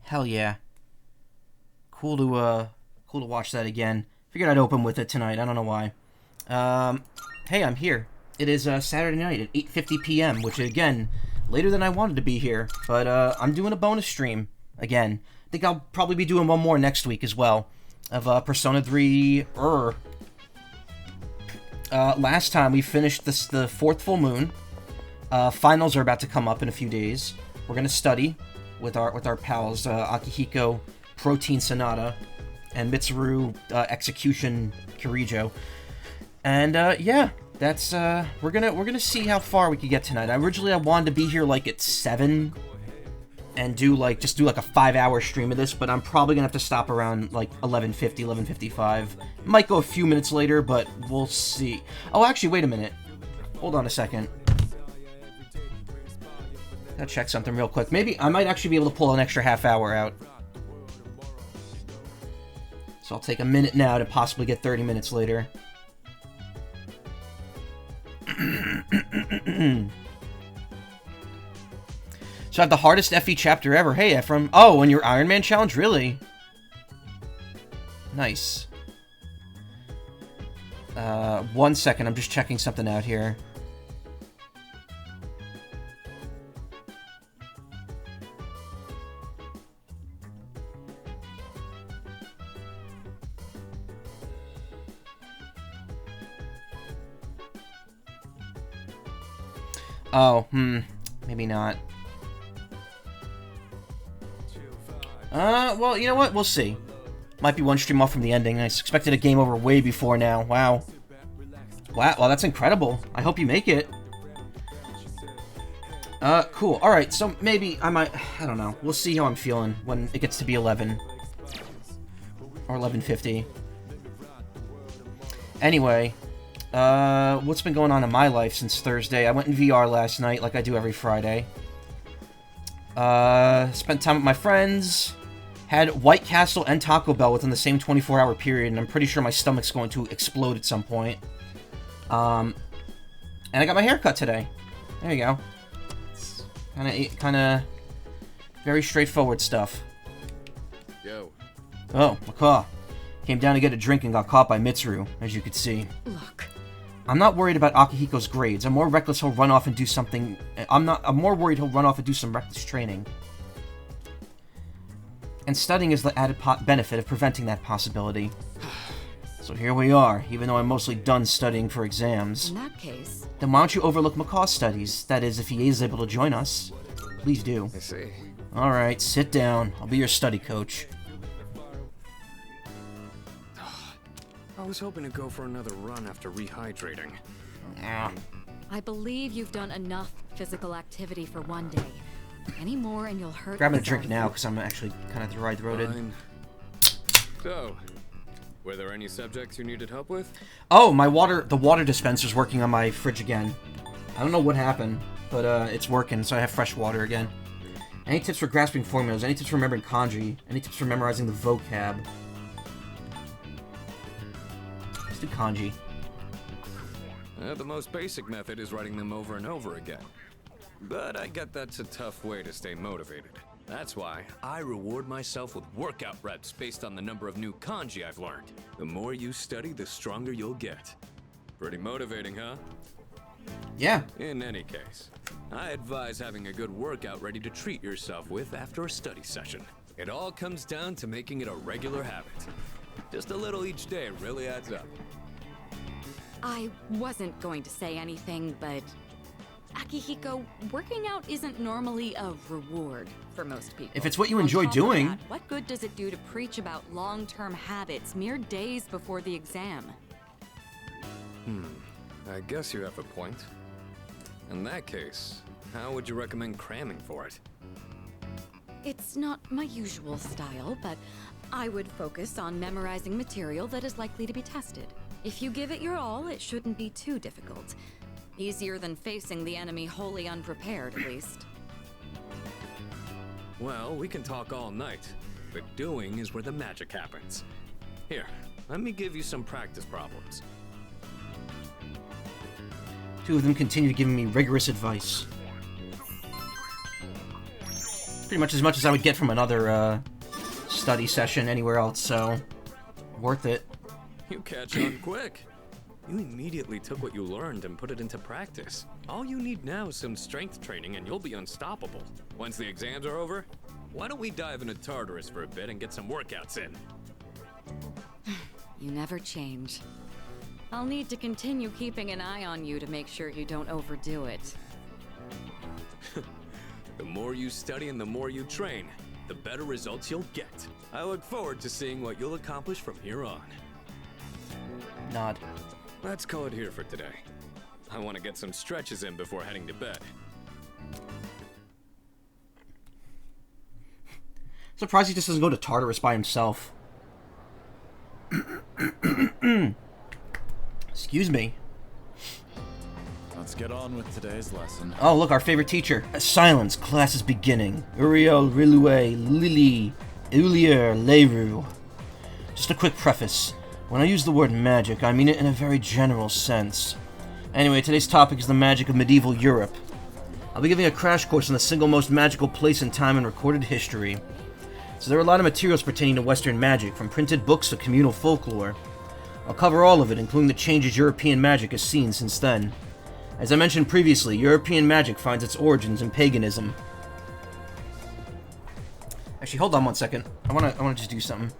Hell yeah. Cool to watch that again. Figured I'd open with it tonight. I don't know why. Hey, I'm here. It is Saturday night at 8:50 p.m., which again, later than I wanted to be here. But I'm doing a bonus stream again. I think I'll probably be doing one more next week as well of Persona 3. Last time we finished the fourth full moon. Finals are about to come up in a few days. We're gonna study with our pals Akihiko, Protein Sonata, and Mitsuru Execution Kirijo. And yeah, that's we're gonna see how far we can get tonight. Originally I wanted to be here like at 7 and do like a 5-hour stream of this, but I'm probably gonna have to stop around like 11:50, 11:55. Might go a few minutes later, but we'll see. Oh, actually, wait a minute. Hold on a second. Gotta check something real quick. Maybe I might actually be able to pull an extra half hour out. So I'll take a minute now to possibly get 30 minutes later. So I have the hardest FE chapter ever. Hey, Ephraim. Oh, and your Iron Man challenge? Really? Nice. 1 second. I'm just checking something out here. Oh, maybe not. Well, you know what? We'll see. Might be one stream off from the ending. I expected a game over way before now. Wow. Wow, well, that's incredible. I hope you make it. Cool. Alright, so maybe I might... I don't know. We'll see how I'm feeling when it gets to be 11. Or 11:50. Anyway... what's been going on in my life since Thursday? I went in VR last night, like I do every Friday. Spent time with my friends. Had White Castle and Taco Bell within the same 24-hour period, and I'm pretty sure my stomach's going to explode at some point. And I got my hair cut today. There you go. Kinda very straightforward stuff. Yo. Oh, Macaw. Came down to get a drink and got caught by Mitsuru, as you could see. Look. I'm not worried about Akihiko's grades. I'm more reckless he'll run off and do something... I'm more worried he'll run off and do some reckless training. And studying is the added benefit of preventing that possibility. So here we are, even though I'm mostly done studying for exams. In that case... Then why don't you overlook Macaw's studies? That is, if he is able to join us. Please do. I see. Alright, sit down. I'll be your study coach. I was hoping to go for another run after rehydrating. I believe you've done enough physical activity for one day. Any more and you'll hurt Grabbing a yourself. drink now, because I'm actually kind of dry-throated. Fine. So, were there any subjects you needed help with? Oh, the water dispenser's working on my fridge again. I don't know what happened, but it's working, so I have fresh water again. Any tips for grasping formulas? Any tips for remembering kanji? Any tips for memorizing the vocab? Let's do kanji. The most basic method is writing them over and over again. But I get that's a tough way to stay motivated. That's why I reward myself with workout reps based on the number of new kanji I've learned. The more you study, the stronger you'll get. Pretty motivating, huh? Yeah. In any case, I advise having a good workout ready to treat yourself with after a study session. It all comes down to making it a regular habit. Just a little each day really adds up. I wasn't going to say anything, but Akihiko, working out isn't normally a reward for most people. If it's what you On enjoy top of doing. that, what good does it do to preach about long-term habits mere days before the exam? I guess you have a point. In that case, how would you recommend cramming for it? It's not my usual style, but I would focus on memorizing material that is likely to be tested. If you give it your all, it shouldn't be too difficult. Easier than facing the enemy wholly unprepared, at least. Well, we can talk all night, but doing is where the magic happens. Here, let me give you some practice problems. Two of them continue giving me rigorous advice. Pretty much as I would get from another study session anywhere else, so worth it. You catch on quick. You immediately took what you learned and put it into practice. All you need now is some strength training and you'll be unstoppable. Once the exams are over, why don't we dive into Tartarus for a bit and get some workouts in? You never change. I'll need to continue keeping an eye on you to make sure you don't overdo it. The more you study and the more you train, the better results you'll get. I look forward to seeing what you'll accomplish from here on. Nod. Let's call it here for today. I want to get some stretches in before heading to bed. Surprised he just doesn't go to Tartarus by himself. Excuse me. Let's get on with today's lesson. Oh, look, our favorite teacher. Silence, class is beginning. Uriel, Rilue, Lili, Ulier, Leru. Just a quick preface. When I use the word magic, I mean it in a very general sense. Anyway, today's topic is the magic of medieval Europe. I'll be giving a crash course on the single most magical place in time in recorded history. So there are a lot of materials pertaining to Western magic, from printed books to communal folklore. I'll cover all of it, including the changes European magic has seen since then. As I mentioned previously, European magic finds its origins in paganism. Actually, hold on one second. I wanna just do something.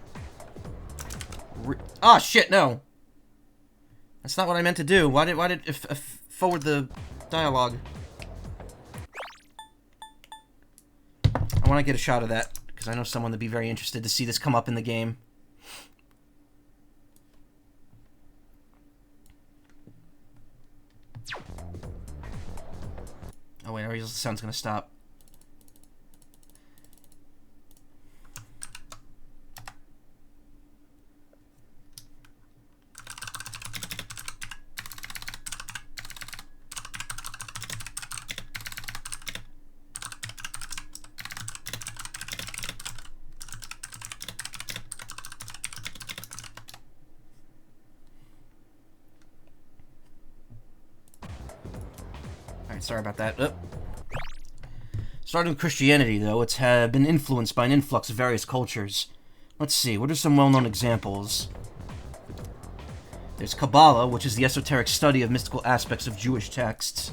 Ah, shit, no. That's not what I meant to do. Why did forward the dialogue? I want to get a shot of that, because I know someone would be very interested to see this come up in the game. Oh wait, the sound's gonna stop. Sorry about that. Starting with Christianity, though, it's been influenced by an influx of various cultures. Let's see, what are some well-known examples? There's Kabbalah, which is the esoteric study of mystical aspects of Jewish texts.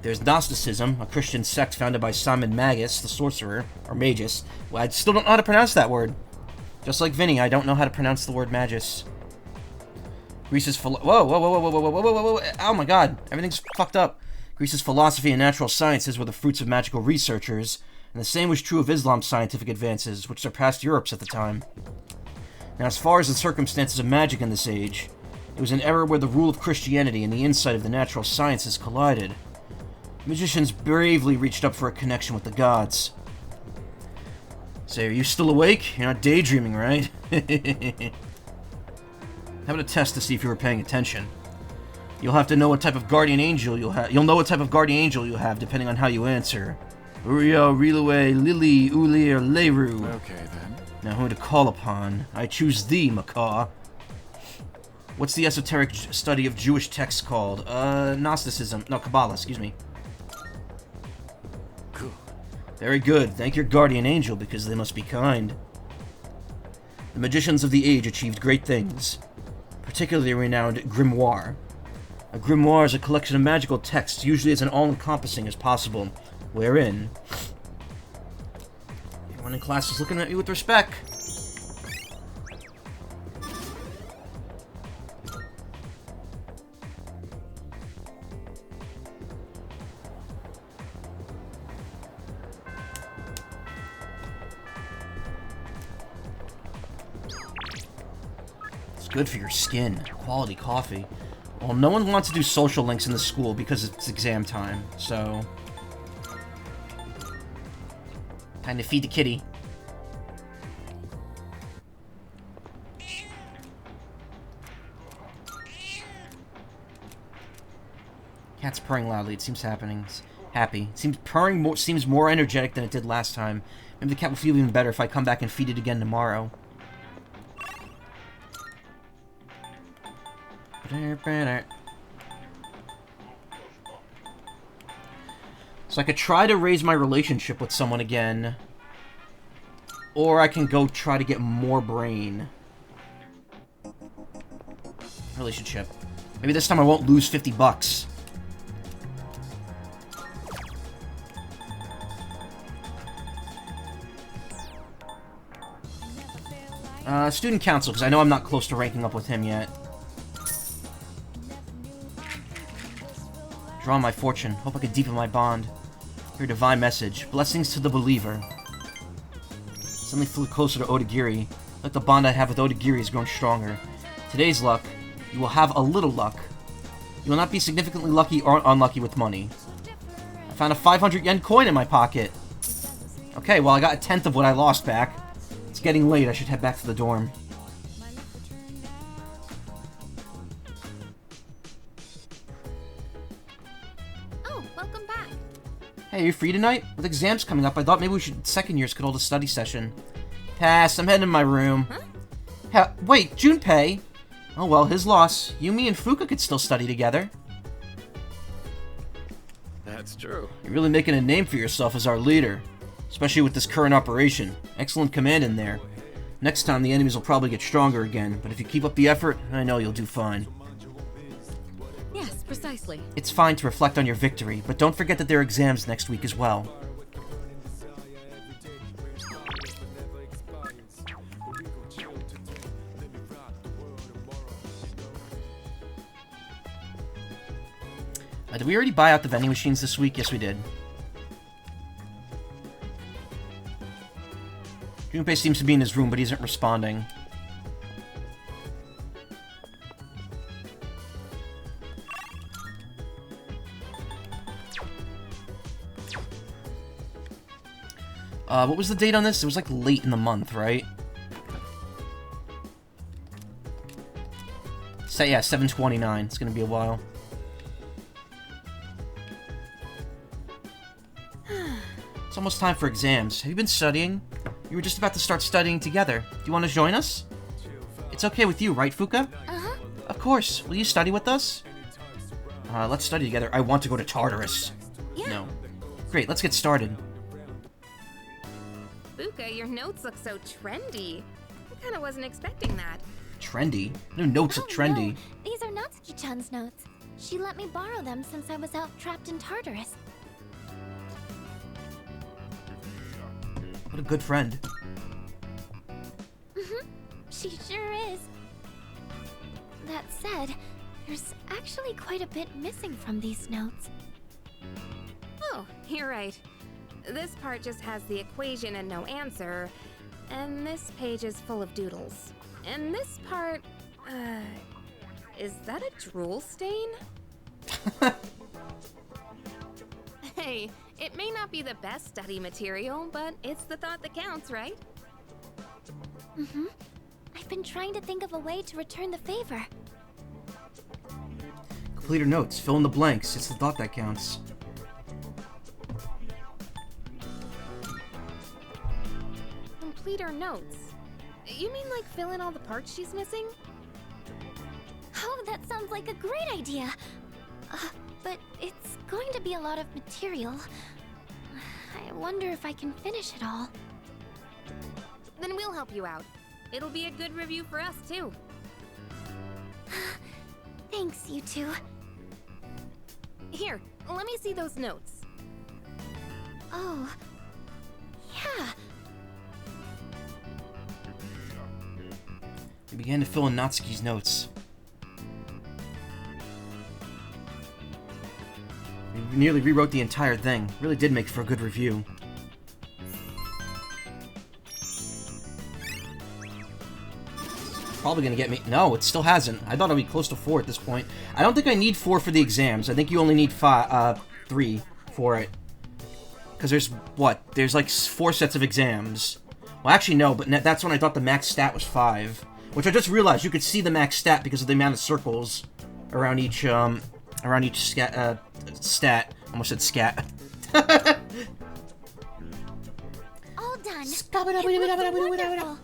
There's Gnosticism, a Christian sect founded by Simon Magus, the sorcerer, or Magus. Well, I still don't know how to pronounce that word. Just like Vinny, I don't know how to pronounce the word Magus. Greece's whoa, oh my god, everything's fucked up. Greece's philosophy and natural sciences were the fruits of magical researchers, and the same was true of Islam's scientific advances, which surpassed Europe's at the time. Now, as far as the circumstances of magic in this age, it was an era where the rule of Christianity and the insight of the natural sciences collided. Magicians bravely reached up for a connection with the gods. Say, are you still awake? You're not daydreaming, right? How about a test to see if you were paying attention? You'll have to know what type of guardian angel you'll have. You'll know what type of guardian angel you'll have depending on how you answer. Uriel, Rilue, Lili, Ulir, Leru. Okay, then. Now who to call upon? I choose thee, Macaw. What's the esoteric study of Jewish texts called? Gnosticism. No, Kabbalah, excuse me. Cool. Very good. Thank your guardian angel, because they must be kind. The magicians of the age achieved great things. Particularly renowned grimoire. A grimoire is a collection of magical texts, usually as all-encompassing as possible, wherein everyone in class is looking at you with respect. good for your skin. Quality coffee. Well, no one wants to do social links in the school because it's exam time, so... Time to feed the kitty. Cat's purring loudly. It seems happy. It seems more energetic than it did last time. Maybe the cat will feel even better if I come back and feed it again tomorrow. So I could try to raise my relationship with someone again. Or I can go try to get more brain. Relationship. Maybe this time I won't lose 50 bucks. Student council, because I know I'm not close to ranking up with him yet. Draw my fortune. Hope I can deepen my bond. Your divine message. Blessings to the believer. Suddenly flew closer to Odagiri. Like the bond I have with Odagiri has grown stronger. Today's luck. You will have a little luck. You will not be significantly lucky or unlucky with money. I found a 500 yen coin in my pocket. Okay, well I got a tenth of what I lost back. It's getting late. I should head back to the dorm. Oh, welcome back. Hey, are you free tonight? With exams coming up, I thought maybe second years could hold a study session. Pass. I'm heading to my room. Huh? Wait, Junpei. Oh well, his loss. Yumi and Fuka could still study together. That's true. You're really making a name for yourself as our leader. Especially with this current operation. Excellent command in there. Next time, the enemies will probably get stronger again, but if you keep up the effort, I know you'll do fine. Yes, precisely. It's fine to reflect on your victory, but don't forget that there are exams next week as well. Did we already buy out the vending machines this week? Yes, we did. Junpei seems to be in his room, but he isn't responding. What was the date on this? It was like late in the month, right? So, yeah, 7/29. It's gonna be a while. It's almost time for exams. Have you been studying? You were just about to start studying together. Do you want to join us? It's okay with you, right, Fuka? Uh-huh. Of course. Will you study with us? Let's study together. I want to go to Tartarus. Yeah. No. Great, let's get started. Fuka, your notes look so trendy. I kinda wasn't expecting that. Trendy? No notes look trendy. No. These are Natsuki-chan's notes. She let me borrow them since I was out trapped in Tartarus. What a good friend. She sure is. That said, there's actually quite a bit missing from these notes. Oh, you're right. This part just has the equation and no answer, and this page is full of doodles. And this part, is that a drool stain? Hey, it may not be the best study material, but it's the thought that counts, right? I've been trying to think of a way to return the favor. Complete your notes. Fill in the blanks. It's the thought that counts. Complete her notes. You mean like fill in all the parts she's missing? Oh, that sounds like a great idea. But it's going to be a lot of material. I wonder if I can finish it all. Then we'll help you out. It'll be a good review for us, too. Thanks, you two. Here, let me see those notes. Oh, yeah. We began to fill in Natsuki's notes. We nearly rewrote the entire thing. Really did make for a good review. probably gonna get me... No, it still hasn't. I thought I'd be close to 4 at this point. I don't think I need 4 for the exams. I think you only need 3 for it. Because there's, what? There's like 4 sets of exams. Well, actually, no, but that's when I thought the max stat was 5. Which I just realized you could see the max stat because of the amount of circles around each stat. Almost said scat. All done. Wonderful.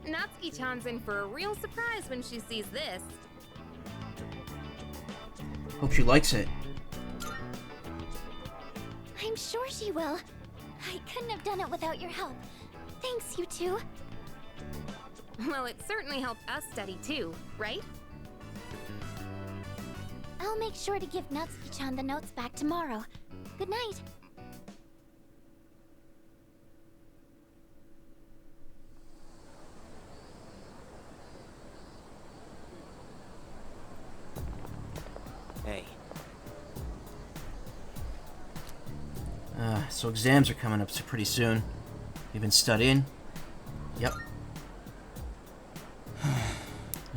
Natsuki-chan's in for a real surprise when she sees this. Hope she likes it. I'm sure she will. I couldn't have done it without your help. Thanks, you two. Well, it certainly helped us study too, right? I'll make sure to give Natsuki-chan the notes back tomorrow. Good night. Hey. So exams are coming up pretty soon. You've been studying? Yep.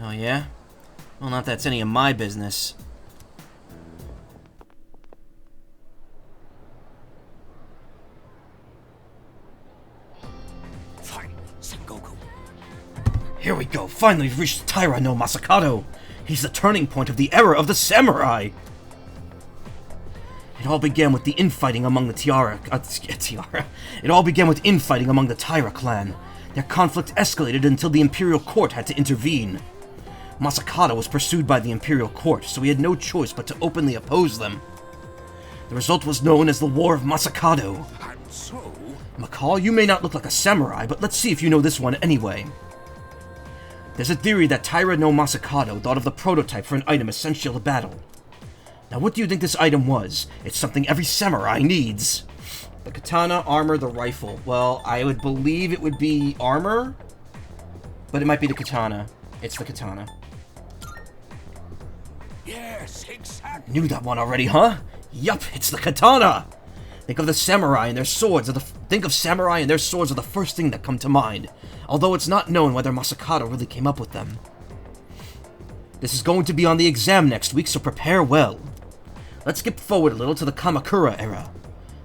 Oh yeah? Well, not that's any of my business. Fine, Sengoku. Here we go. Finally, we've reached Taira no Masakado. He's the turning point of the era of the samurai. It all began with the infighting among the It all began with infighting among the Taira clan. Their conflict escalated until the Imperial Court had to intervene. Masakado was pursued by the Imperial Court, so he had no choice but to openly oppose them. The result was known as the War of Masakado. And so... Macaw, you may not look like a samurai, but let's see if you know this one anyway. There's a theory that Taira no Masakado thought of the prototype for an item essential to battle. Now what do you think this item was? It's something every samurai needs. The katana, armor, the rifle. Well, I would believe it would be armor, but it might be the katana. It's the katana. Yes, exactly. Knew that one already, huh? Yup, it's the katana! Think of samurai and their swords are the first thing that come to mind, although it's not known whether Masakado really came up with them. This is going to be on the exam next week, so prepare well. Let's skip forward a little to the Kamakura era.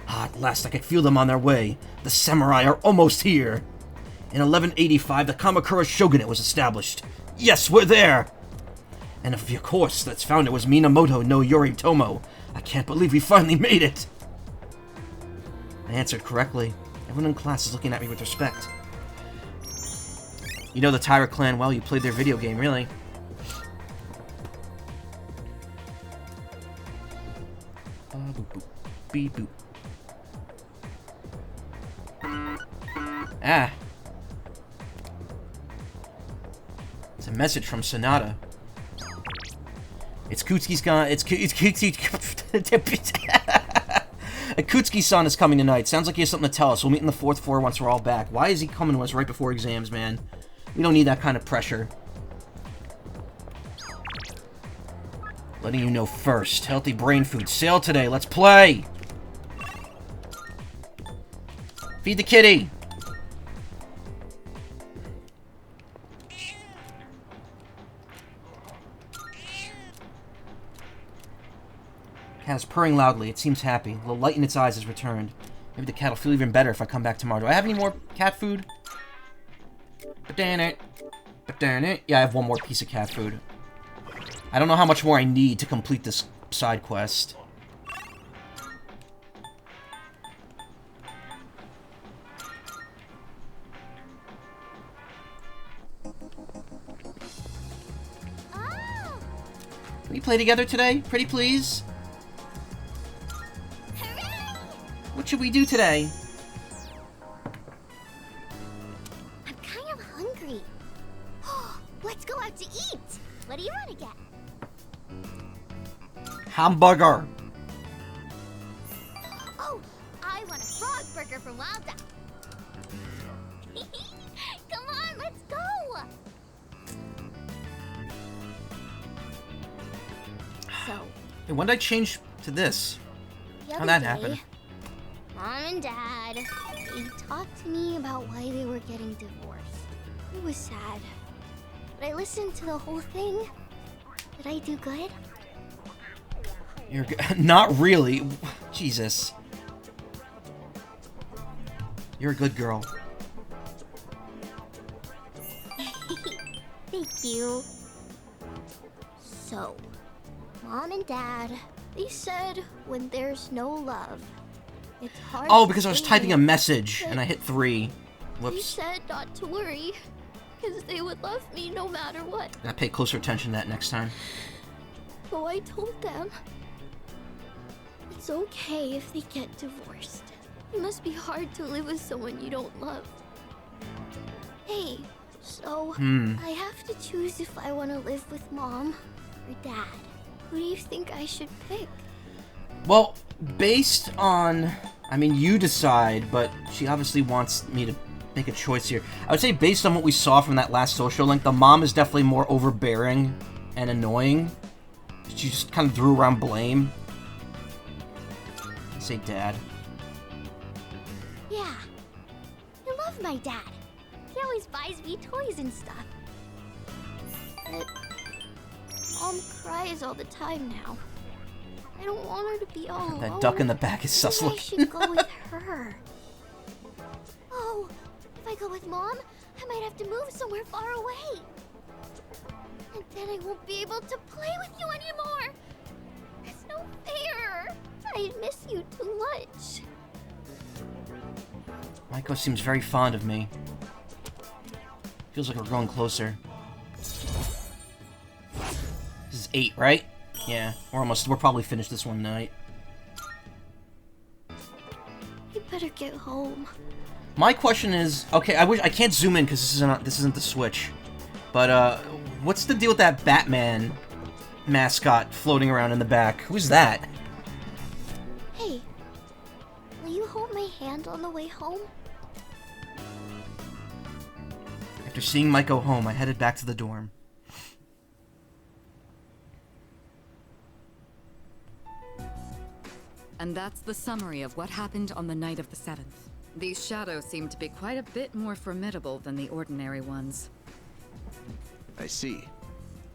At last I could feel them on their way. The samurai are almost here. In 1185, the Kamakura shogunate was established. Yes, we're there! And of course, its founder was Minamoto no Yoritomo. I can't believe we finally made it! I answered correctly. Everyone in class is looking at me with respect. You know the Taira clan well, you played their video game, really. Boop, boop, beep, boop. Ah. It's a message from Sonata. It's Kutsuki-san. Akutsuki-san is coming tonight. Sounds like he has something to tell us. We'll meet in the 4th floor once we're all back. Why is he coming to us right before exams, man? We don't need that kind of pressure. Letting you know first. Healthy brain food. Sale today. Let's play! Feed the kitty! Cat is purring loudly. It seems happy. The light in its eyes has returned. Maybe the cat will feel even better if I come back tomorrow. Do I have any more cat food? Damn it. Yeah, I have one more piece of cat food. I don't know how much more I need to complete this side quest. Oh! Can we play together today? Pretty please? Hooray! What should we do today? I'm kind of hungry. Let's go out to eat. What do you want to get? Hamburger. Oh, I want a frog burger from Wild Duck. Come on, let's go. So, Hey, when did I change to this? the How'd other that day, happen? Mom and Dad, they talked to me about why they were getting divorced. It was sad. But I listened to the whole thing. Did I do good? You're not really. Jesus. You're a good girl. Thank you. So, Mom and Dad, they said when there's no love, it's hard. Oh, because I was to typing a live. message and I hit 3. They Whoops. said not to worry, because they would love me no matter what. Gotta pay closer attention to that next time. So I told them it's okay if they get divorced. It must be hard to live with someone you don't love. Hey, so I have to choose if I want to live with Mom or Dad. Who do you think I should pick? Well, based on... I mean, you decide, but she obviously wants me to make a choice here. I would say based on what we saw from that last social link, the mom is definitely more overbearing and annoying. She just kind of threw around blame. I'd say Dad. Yeah, I love my dad. He always buys me toys and stuff. But Mom cries all the time now. I don't want her to be all alone. That duck in the back is sus Maybe I looking. should go with her. Oh, if I go with Mom, I might have to move somewhere far away. And then I won't be able to play with you anymore. It's no fair. I miss you too much. Maiko seems very fond of me. Feels like we're growing closer. This is 8, right? Yeah, we're probably finished this one tonight. I better get home. My question is, okay, I can't zoom in because this isn't the Switch. But what's the deal with that Batman mascot floating around in the back? Who's that? Hey, will you hold my hand on the way home? After seeing Maiko home, I headed back to the dorm. And that's the summary of what happened on the night of the 7th. These shadows seem to be quite a bit more formidable than the ordinary ones. I see.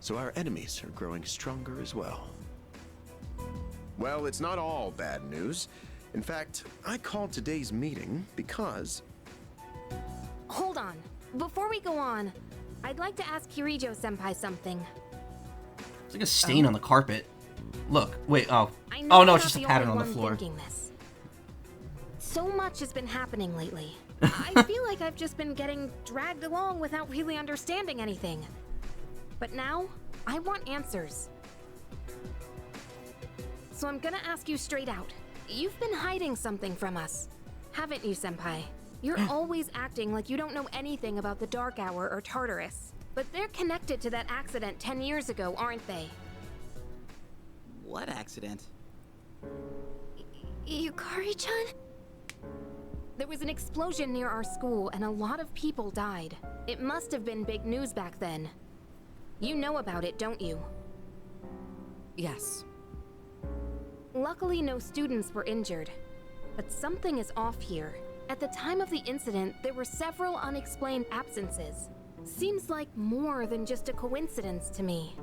So our enemies are growing stronger as well. Well, it's not all bad news. In fact, I called today's meeting because... Hold on. Before we go on, I'd like to ask Kirijo-senpai something. It's like a stain on the carpet. Look, wait, oh. I Oh know no, I'm it's not just a the pattern only on the one floor. thinking this. So much has been happening lately. I feel like I've just been getting dragged along without really understanding anything. But now, I want answers. So I'm gonna ask you straight out. You've been hiding something from us, haven't you, Senpai? You're always acting like you don't know anything about the Dark Hour or Tartarus. But they're connected to that accident 10 years ago, aren't they? What accident? Yukari-chan? There was an explosion near our school and a lot of people died. It must have been big news back then. You know about it, don't you? Yes. Luckily, no students were injured. But something is off here. At the time of the incident, there were several unexplained absences. Seems like more than just a coincidence to me.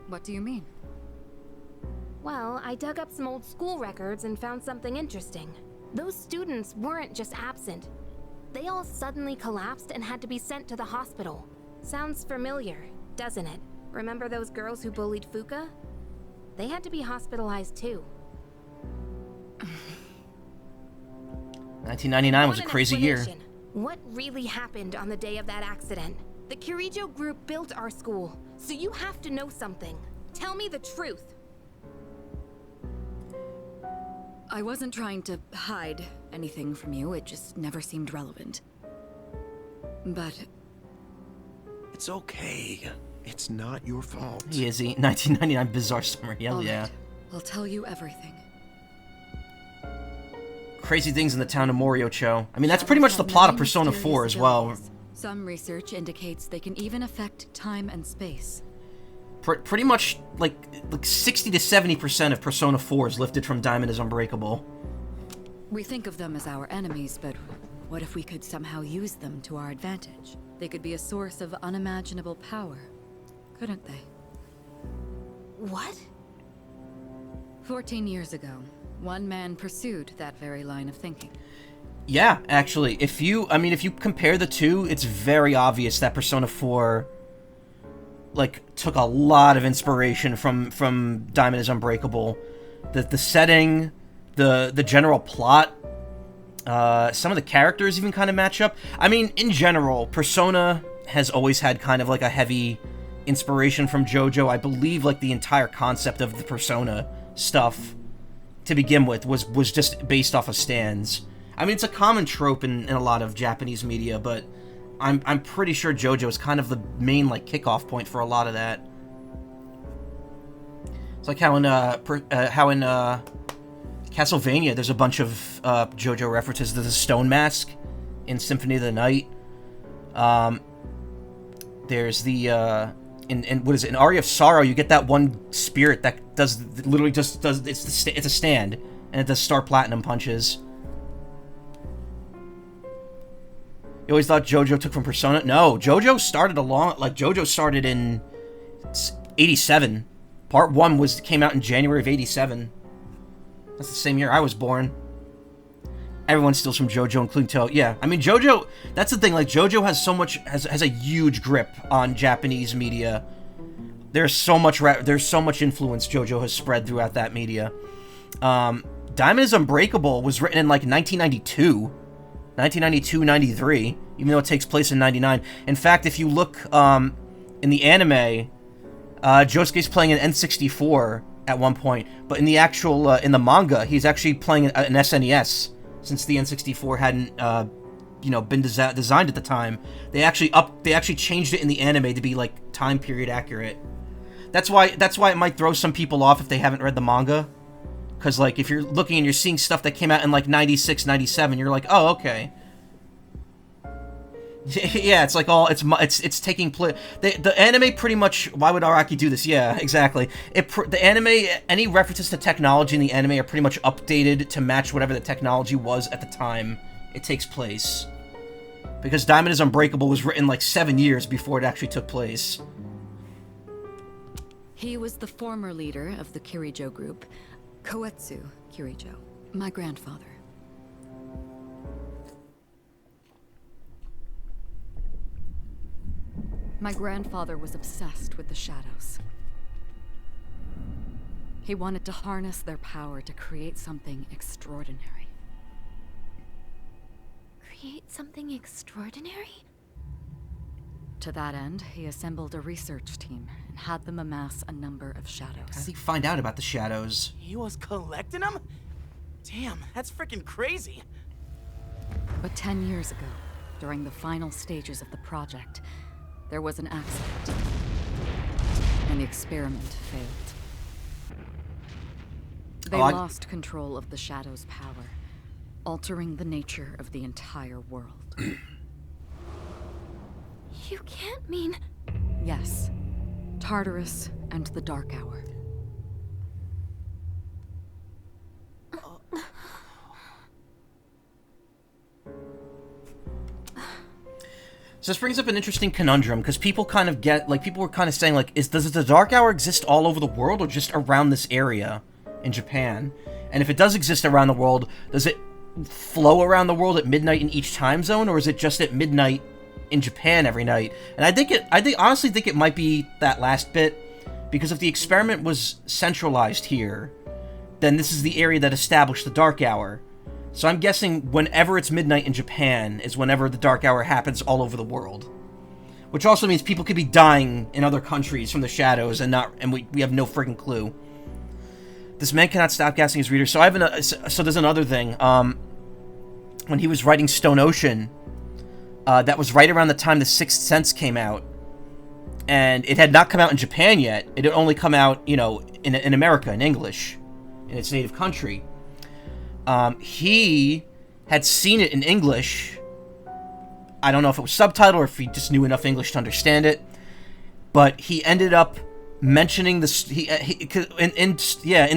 What do you mean? Well, I dug up some old school records and found something interesting. Those students weren't just absent. They all suddenly collapsed and had to be sent to the hospital. Sounds familiar, doesn't it? Remember those girls who bullied Fuka? They had to be hospitalized too. 1999 was a Want an crazy year. explanation. What really happened on the day of that accident? The Kirijo group built our school, so you have to know something. Tell me the truth. I wasn't trying to hide anything from you, it just never seemed relevant. But It's okay. It's not your fault. Easy. 1999 Bizarre Summer. Hell all yeah. right, I'll tell you everything. Crazy things in the town of Moriocho. I mean, that's pretty much the plot of Many Persona 4 as mysterious well. abilities. Some research indicates they can even affect time and space. Pretty much like 60 to 70% of Persona 4 is lifted from Diamond is Unbreakable. We think of them as our enemies, but What if we could somehow use them to our advantage? They could be a source of unimaginable power, couldn't they? What? 14 years ago, one man pursued that very line of thinking. Yeah, actually, if you compare the two, it's very obvious that Persona 4, like, took a lot of inspiration from Diamond is Unbreakable. The setting, the general plot, some of the characters even kind of match up. I mean, in general, Persona has always had kind of like a heavy inspiration from JoJo. I believe like the entire concept of the Persona stuff to begin with was just based off of stands. I mean, it's a common trope in a lot of Japanese media, but I'm pretty sure JoJo is kind of the main like kickoff point for a lot of that. It's like how in Castlevania, there's a bunch of JoJo references to the Stone Mask in Symphony of the Night. There's the in what is it? In Aria of Sorrow, you get that one spirit that literally just does it's a stand, and it does Star Platinum punches. You always thought JoJo took from Persona? No, JoJo started in 87. Part 1 came out in January of 87. That's the same year I was born. Everyone steals from JoJo, including Toe. Yeah, I mean, JoJo, that's the thing, like, JoJo has has a huge grip on Japanese media. There's so much influence JoJo has spread throughout that media. Diamond is Unbreakable was written in, like, 1992, 93, even though it takes place in 99. In fact, if you look, in the anime, Josuke's playing an N64 at one point, but in the actual, in the manga, he's actually playing an SNES, since the N64 hadn't, been designed at the time. They actually changed it in the anime to be, like, time period accurate. That's why it might throw some people off if they haven't read the manga. Because, like, if you're looking and you're seeing stuff that came out in, like, 96, 97, you're like, oh, okay. Yeah, it's like it's taking place. The anime pretty much. Why would Araki do this? Yeah, exactly. The anime, any references to technology in the anime are pretty much updated to match whatever the technology was at the time it takes place. Because Diamond is Unbreakable was written like 7 years before it actually took place. He was the former leader of the Kirijo group, Koetsu Kirijo, my grandfather. My grandfather was obsessed with the shadows. He wanted to harness their power to create something extraordinary. Create something extraordinary? To that end, he assembled a research team and had them amass a number of shadows. How did he find out about the shadows? He was collecting them? Damn, that's freaking crazy. But 10 years ago, during the final stages of the project, there was an accident, and the experiment failed. They lost control of the Shadow's power, altering the nature of the entire world. You can't mean... Yes. Tartarus and the Dark Hour. So this brings up an interesting conundrum, because people kind of people were kind of saying, like, does the Dark Hour exist all over the world, or just around this area in Japan? And if it does exist around the world, does it flow around the world at midnight in each time zone, or is it just at midnight in Japan every night? And I honestly think it might be that last bit, because if the experiment was centralized here, then this is the area that established the Dark Hour. So I'm guessing whenever it's midnight in Japan is whenever the Dark Hour happens all over the world. Which also means people could be dying in other countries from the shadows and we have no friggin' clue. This man cannot stop gassing his readers. So so there's another thing. When he was writing Stone Ocean, that was right around the time The Sixth Sense came out. And it had not come out in Japan yet. It had only come out, in America, in English, in its native country. He had seen it in English. I don't know if it was subtitled or if he just knew enough English to understand it. But he ended up mentioning this. In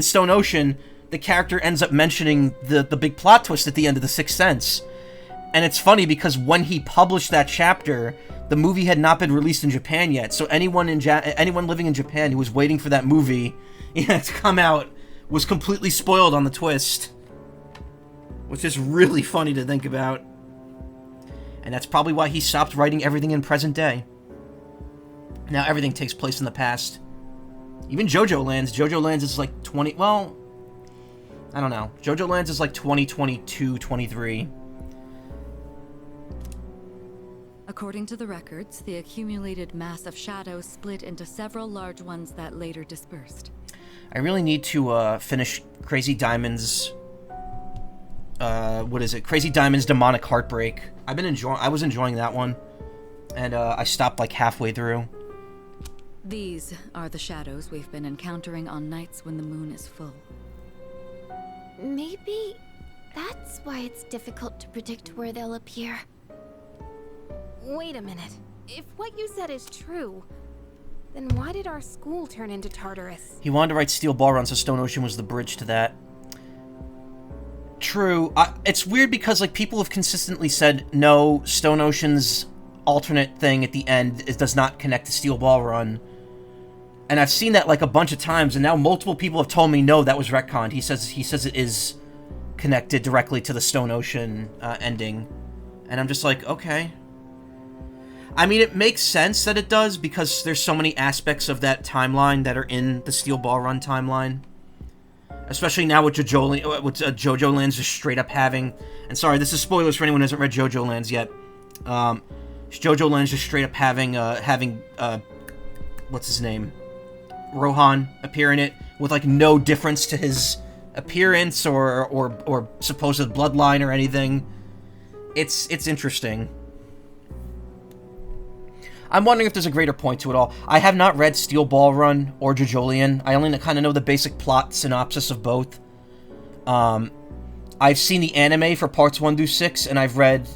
Stone Ocean, the character ends up mentioning the big plot twist at the end of The Sixth Sense. And it's funny because when he published that chapter, the movie had not been released in Japan yet. So anyone living in Japan who was waiting for that movie to come out was completely spoiled on the twist. Which is really funny to think about. And that's probably why he stopped writing everything in present day. Now everything takes place in the past. Even JoJo Lands. JoJo Lands is like 20... Well, I don't know. JoJo Lands is like 2022, 23. According to the records, the accumulated mass of shadows split into several large ones that later dispersed. I really need to finish Crazy Diamond's... what is it? Crazy Diamond's Demonic Heartbreak. I was enjoying that one. And I stopped like halfway through. These are the shadows we've been encountering on nights when the moon is full. Maybe that's why it's difficult to predict where they'll appear. Wait a minute. If what you said is true, then why did our school turn into Tartarus? He wanted to write Steel Ball Run, so Stone Ocean was the bridge to that. True. It's weird because like people have consistently said, no, Stone Ocean's alternate thing at the end does not connect to Steel Ball Run. And I've seen that like a bunch of times, and now multiple people have told me, no, that was retconned. He says it is connected directly to the Stone Ocean ending. And I'm just like, okay. I mean, it makes sense that it does, because there's so many aspects of that timeline that are in the Steel Ball Run timeline. Especially now with JoJo Lands just straight up having... And sorry, this is spoilers for anyone who hasn't read JoJo Lands yet. JoJo Lands just straight up having what's his name? Rohan appear in it with like no difference to his appearance or supposed bloodline or anything. It's interesting. I'm wondering if there's a greater point to it all. I have not read Steel Ball Run or JoJolion. I only kind of know the basic plot synopsis of both. I've seen the anime for parts 1 through 6, and I've read,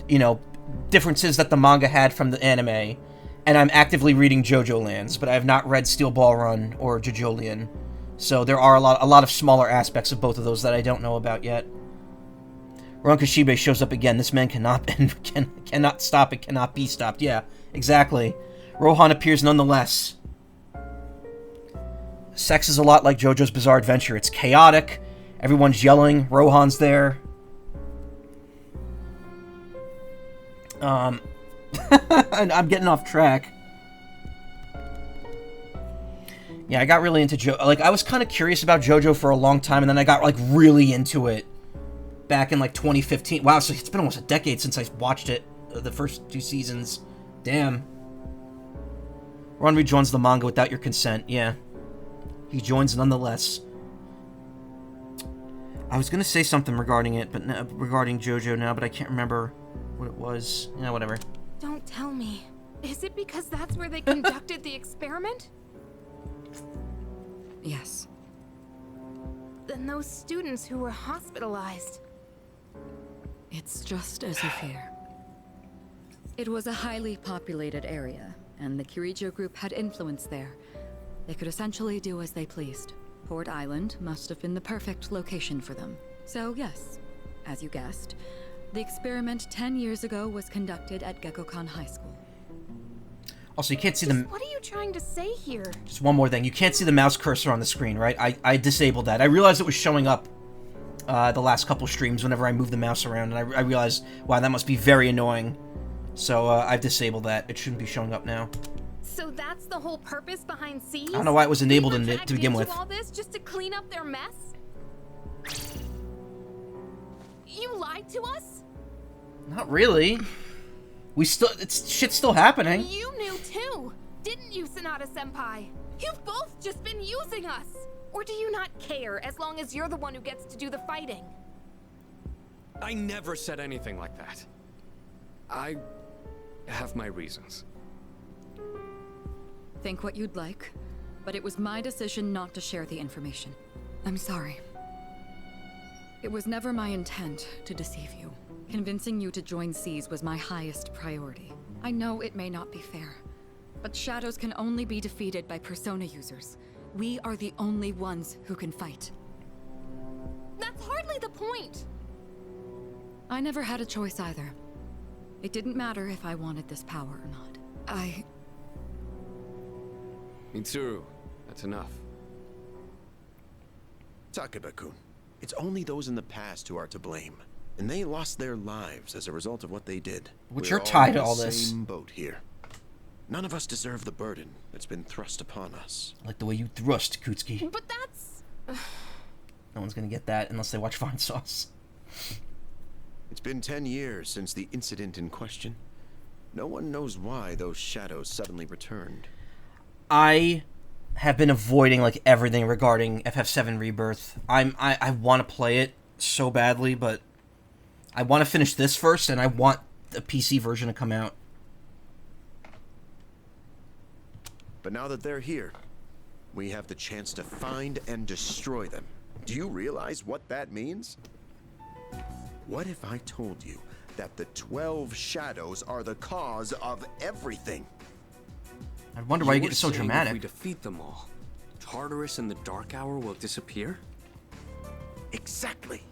differences that the manga had from the anime. And I'm actively reading JoJo Lands, but I have not read Steel Ball Run or JoJolion. So there are a lot of smaller aspects of both of those that I don't know about yet. Ron Kashibe shows up again. This man cannot stop. It cannot be stopped. Yeah, exactly. Rohan appears nonetheless. Sex is a lot like JoJo's Bizarre Adventure. It's chaotic. Everyone's yelling. Rohan's there. I'm getting off track. Yeah, I got really into JoJo. Like, I was kind of curious about JoJo for a long time, and then I got, like, really into it back in, like, 2015. Wow, so it's been almost a decade since I watched it, the first 2 seasons. Damn. Ron rejoins the manga without your consent. Yeah. He joins nonetheless. I was gonna say something regarding it, but regarding JoJo now, but I can't remember what it was. Yeah, whatever. Don't tell me. Is it because that's where they conducted the experiment? Yes. Then those students who were hospitalized. It's just as you fear. It was a highly populated area, and the Kirijo group had influence there. They could essentially do as they pleased. Port Island must have been the perfect location for them. So yes, as you guessed, the experiment 10 years ago was conducted at Gekkokan High School. Also, you can't see the... What are you trying to say here? Just one more thing. You can't see the mouse cursor on the screen, right? I disabled that. I realized it was showing up the last couple streams whenever I moved the mouse around, and I realized, wow, that must be very annoying. So I've disabled that. It shouldn't be showing up now. So that's the whole purpose behind C's? I don't know why it was enabled to begin with. All this just to clean up their mess? You lied to us? Not really. Shit's still happening. You knew too, didn't you, Sanada-senpai? You've both just been using us. Or do you not care as long as you're the one who gets to do the fighting? I never said anything like that. I have my reasons. Think what you'd like, but it was my decision not to share the information. I'm sorry. It was never my intent to deceive you. Convincing you to join C's was my highest priority. I know it may not be fair, but shadows can only be defeated by persona users. We are the only ones who can fight. That's hardly the point. I never had a choice either. It didn't matter if I wanted this power or not. Mitsuru, that's enough. Takeba-kun, it's only those in the past who are to blame. And they lost their lives as a result of what they did. Which We're you're tied in to the all this. Same boat here. None of us deserve the burden that's been thrust upon us. I like the way you thrust, Kutsuki. But that's... No one's gonna get that unless they watch Fine Sauce. It's been 10 years since the incident in question. No one knows why those shadows suddenly returned. I have been avoiding like everything regarding FF7 Rebirth. I want to play it so badly, but I want to finish this first, and I want the PC version to come out. But now that they're here, we have the chance to find and destroy them. Do you realize what that means? What if I told you that the 12 shadows are the cause of everything? I wonder why you get so If we dramatic. defeat them all, Tartarus and the Dark Hour will disappear? Exactly.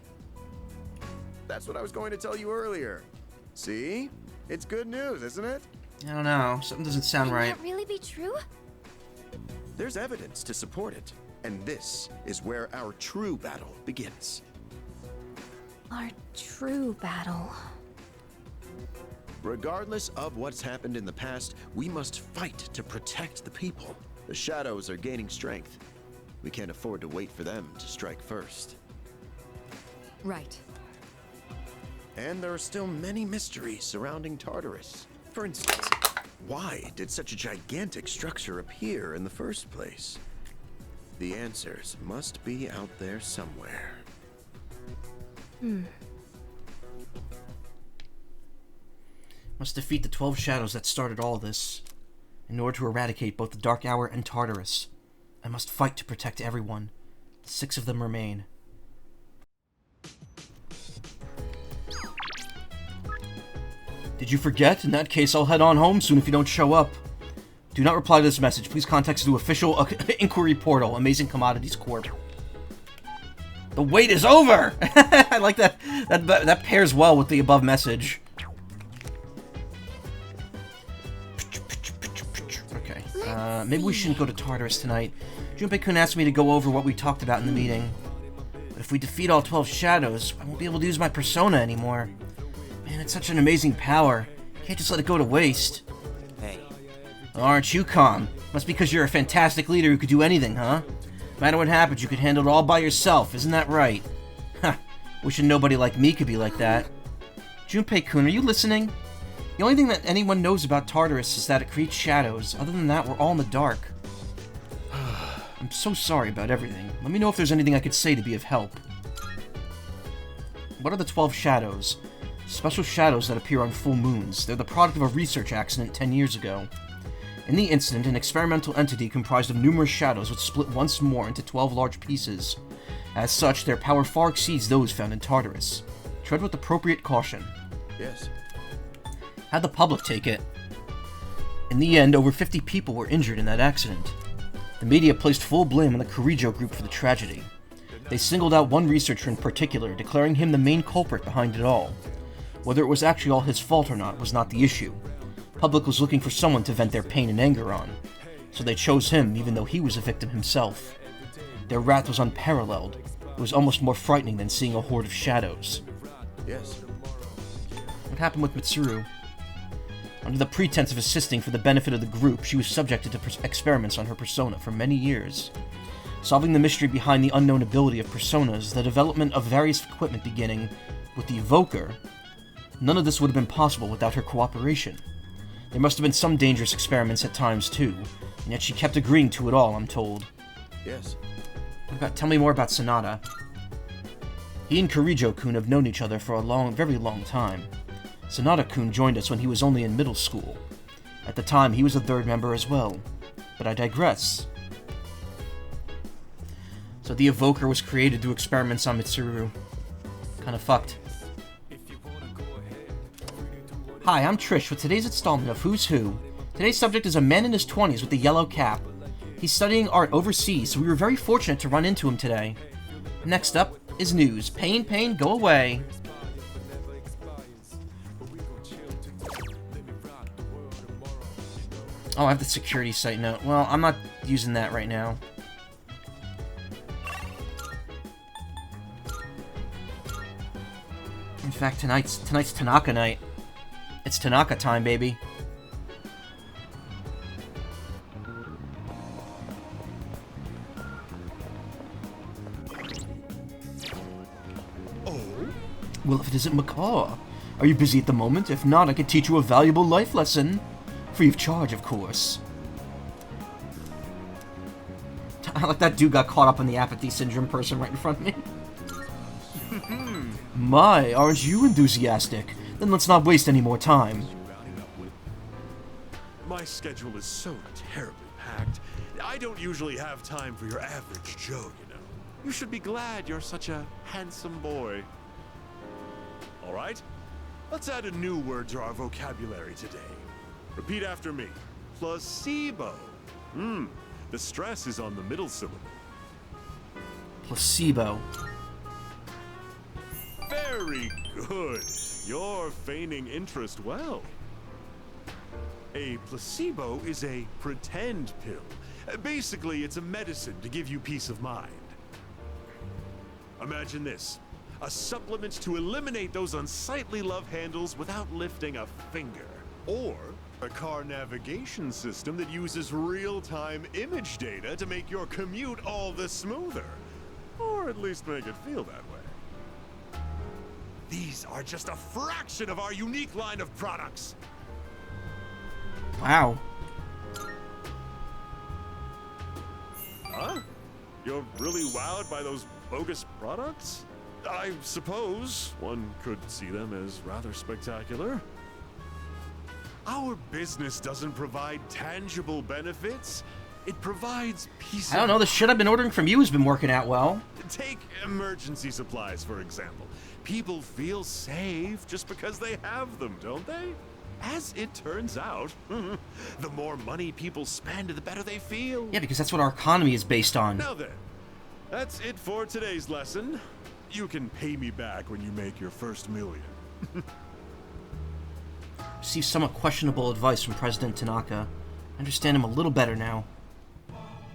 That's what I was going to tell you earlier. See? It's good news, isn't it? I don't know. Something doesn't sound Can right. that really be true? There's evidence to support it. And this is where our true battle begins. Our true battle. Regardless of what's happened in the past, we must fight to protect the people. The shadows are gaining strength. We can't afford to wait for them to strike first. Right. And there are still many mysteries surrounding Tartarus. For instance, why did such a gigantic structure appear in the first place? The answers must be out there somewhere. Must defeat the 12 shadows that started all this. In order to eradicate both the Dark Hour and Tartarus, I must fight to protect everyone. The 6 of them remain. Did you forget? In that case, I'll head on home soon if you don't show up. Do not reply to this message. Please contact the official inquiry portal, Amazing Commodities Corp. The wait is over! I like that. That pairs well with the above message. Okay. Maybe we shouldn't go to Tartarus tonight. Junpei-kun asked me to go over what we talked about in the meeting. But if we defeat all 12 shadows, I won't be able to use my persona anymore. Man, it's such an amazing power. Can't just let it go to waste. Hey. Aren't you calm? Must be because you're a fantastic leader who could do anything, huh? No matter what happens, you could handle it all by yourself, isn't that right? Ha! Wishing nobody like me could be like that. Junpei-kun, are you listening? The only thing that anyone knows about Tartarus is that it creates shadows. Other than that, we're all in the dark. I'm so sorry about everything. Let me know if there's anything I could say to be of help. What are the 12 shadows? Special shadows that appear on full moons. They're the product of a research accident 10 years ago. In the incident, an experimental entity comprised of numerous shadows would split once more into 12 large pieces. As such, their power far exceeds those found in Tartarus. Tread with appropriate caution. Yes. How'd the public take it? In the end, over 50 people were injured in that accident. The media placed full blame on the Kirijo group for the tragedy. They singled out one researcher in particular, declaring him the main culprit behind it all. Whether it was actually all his fault or not was not the issue. Public was looking for someone to vent their pain and anger on, so they chose him even though he was a victim himself. Their wrath was unparalleled. It was almost more frightening than seeing a horde of shadows. Yes. What happened with Mitsuru? Under the pretense of assisting for the benefit of the group, she was subjected to experiments on her persona for many years. Solving the mystery behind the unknown ability of personas, the development of various equipment beginning with the Evoker, none of this would have been possible without her cooperation. There must have been some dangerous experiments at times too, and yet she kept agreeing to it all, I'm told. Yes. Tell me more about Sonata. He and Kirijo-kun have known each other for a very long time. Sonata-kun joined us when he was only in middle school. At the time, he was a third member as well. But I digress. So the Evoker was created through experiments on Mitsuru. Kinda fucked. Hi, I'm Trish with today's installment of Who's Who. Today's subject is a man in his 20s with a yellow cap. He's studying art overseas, so we were very fortunate to run into him today. Next up is news. Pain, go away. Oh, I have the security site note. Well, I'm not using that right now. In fact, tonight's Tanaka night. It's Tanaka time, baby. Well, if it isn't Macaw, are you busy at the moment? If not, I could teach you a valuable life lesson. Free of charge, of course. I like that dude got caught up in the apathy syndrome person right in front of me. My, aren't you enthusiastic? Then let's not waste any more time. My schedule is so terribly packed. I don't usually have time for your average Joe, you know. You should be glad you're such a handsome boy. All right, let's add a new word to our vocabulary today. Repeat after me. Placebo. The stress is on the middle syllable. Placebo. Very good. You're feigning interest well. A placebo is a pretend pill. Basically, it's a medicine to give you peace of mind. Imagine this. A supplement to eliminate those unsightly love handles without lifting a finger. Or a car navigation system that uses real-time image data to make your commute all the smoother. Or at least make it feel that way. These are just a fraction of our unique line of products. Wow. Huh? You're really wowed by those bogus products? I suppose one could see them as rather spectacular. Our business doesn't provide tangible benefits. It provides peace. I don't know, the shit I've been ordering from you has been working out well. Take emergency supplies, for example. People feel safe just because they have them, don't they? As it turns out, the more money people spend, the better they feel. Yeah, because that's what our economy is based on. Now then, that's it for today's lesson. You can pay me back when you make your first million. Received somewhat questionable advice from President Tanaka. I understand him a little better now.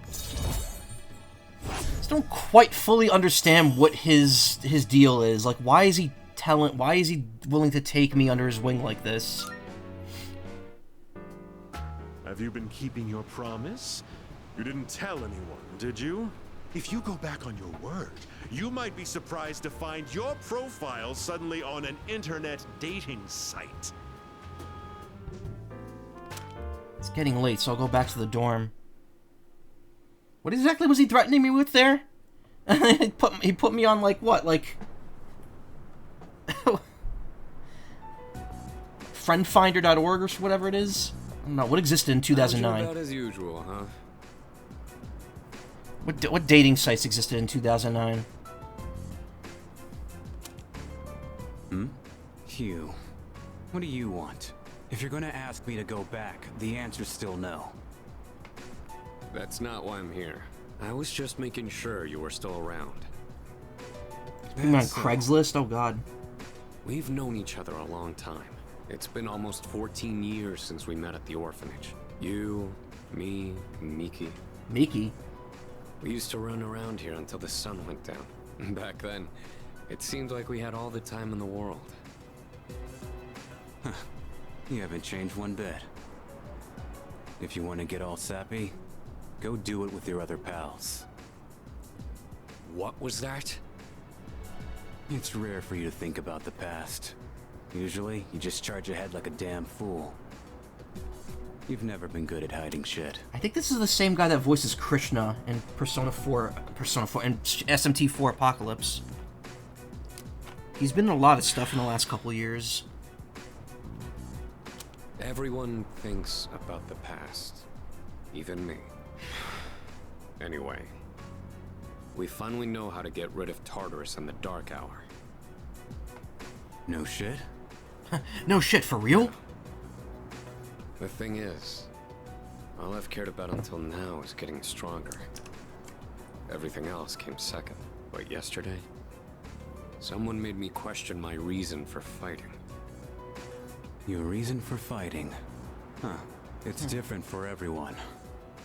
Just don't quite fully understand what his deal is. Like, why is he willing to take me under his wing like this? Have you been keeping your promise? You didn't tell anyone, did you? If you go back on your word, you might be surprised to find your profile suddenly on an internet dating site. It's getting late, so I'll go back to the dorm. What exactly was he threatening me with there? he put me on, like, what? Like... friendfinder.org or whatever it is? I don't know. What existed in 2009? About as usual, huh? What dating sites existed in 2009? Hugh, what do you want? If you're gonna ask me to go back, the answer's still no. That's not why I'm here. I was just making sure you were still around. I'm on Craigslist? Oh god. We've known each other a long time. It's been almost 14 years since we met at the orphanage. You, me, and Miki. Miki? We used to run around here until the sun went down. Back then, it seemed like we had all the time in the world. Huh. You haven't changed one bit. If you want to get all sappy, go do it with your other pals. What was that? It's rare for you to think about the past. Usually, you just charge ahead like a damn fool. You've never been good at hiding shit. I think this is the same guy that voices Krishna in Persona 4 and SMT4 Apocalypse. He's been in a lot of stuff in the last couple years. Everyone thinks about the past. Even me. Anyway, we finally know how to get rid of Tartarus in the Dark Hour. No shit? No shit, for real? The thing is, all I've cared about until now is getting stronger. Everything else came second. But yesterday, someone made me question my reason for fighting. Your reason for fighting? Huh. It's different for everyone.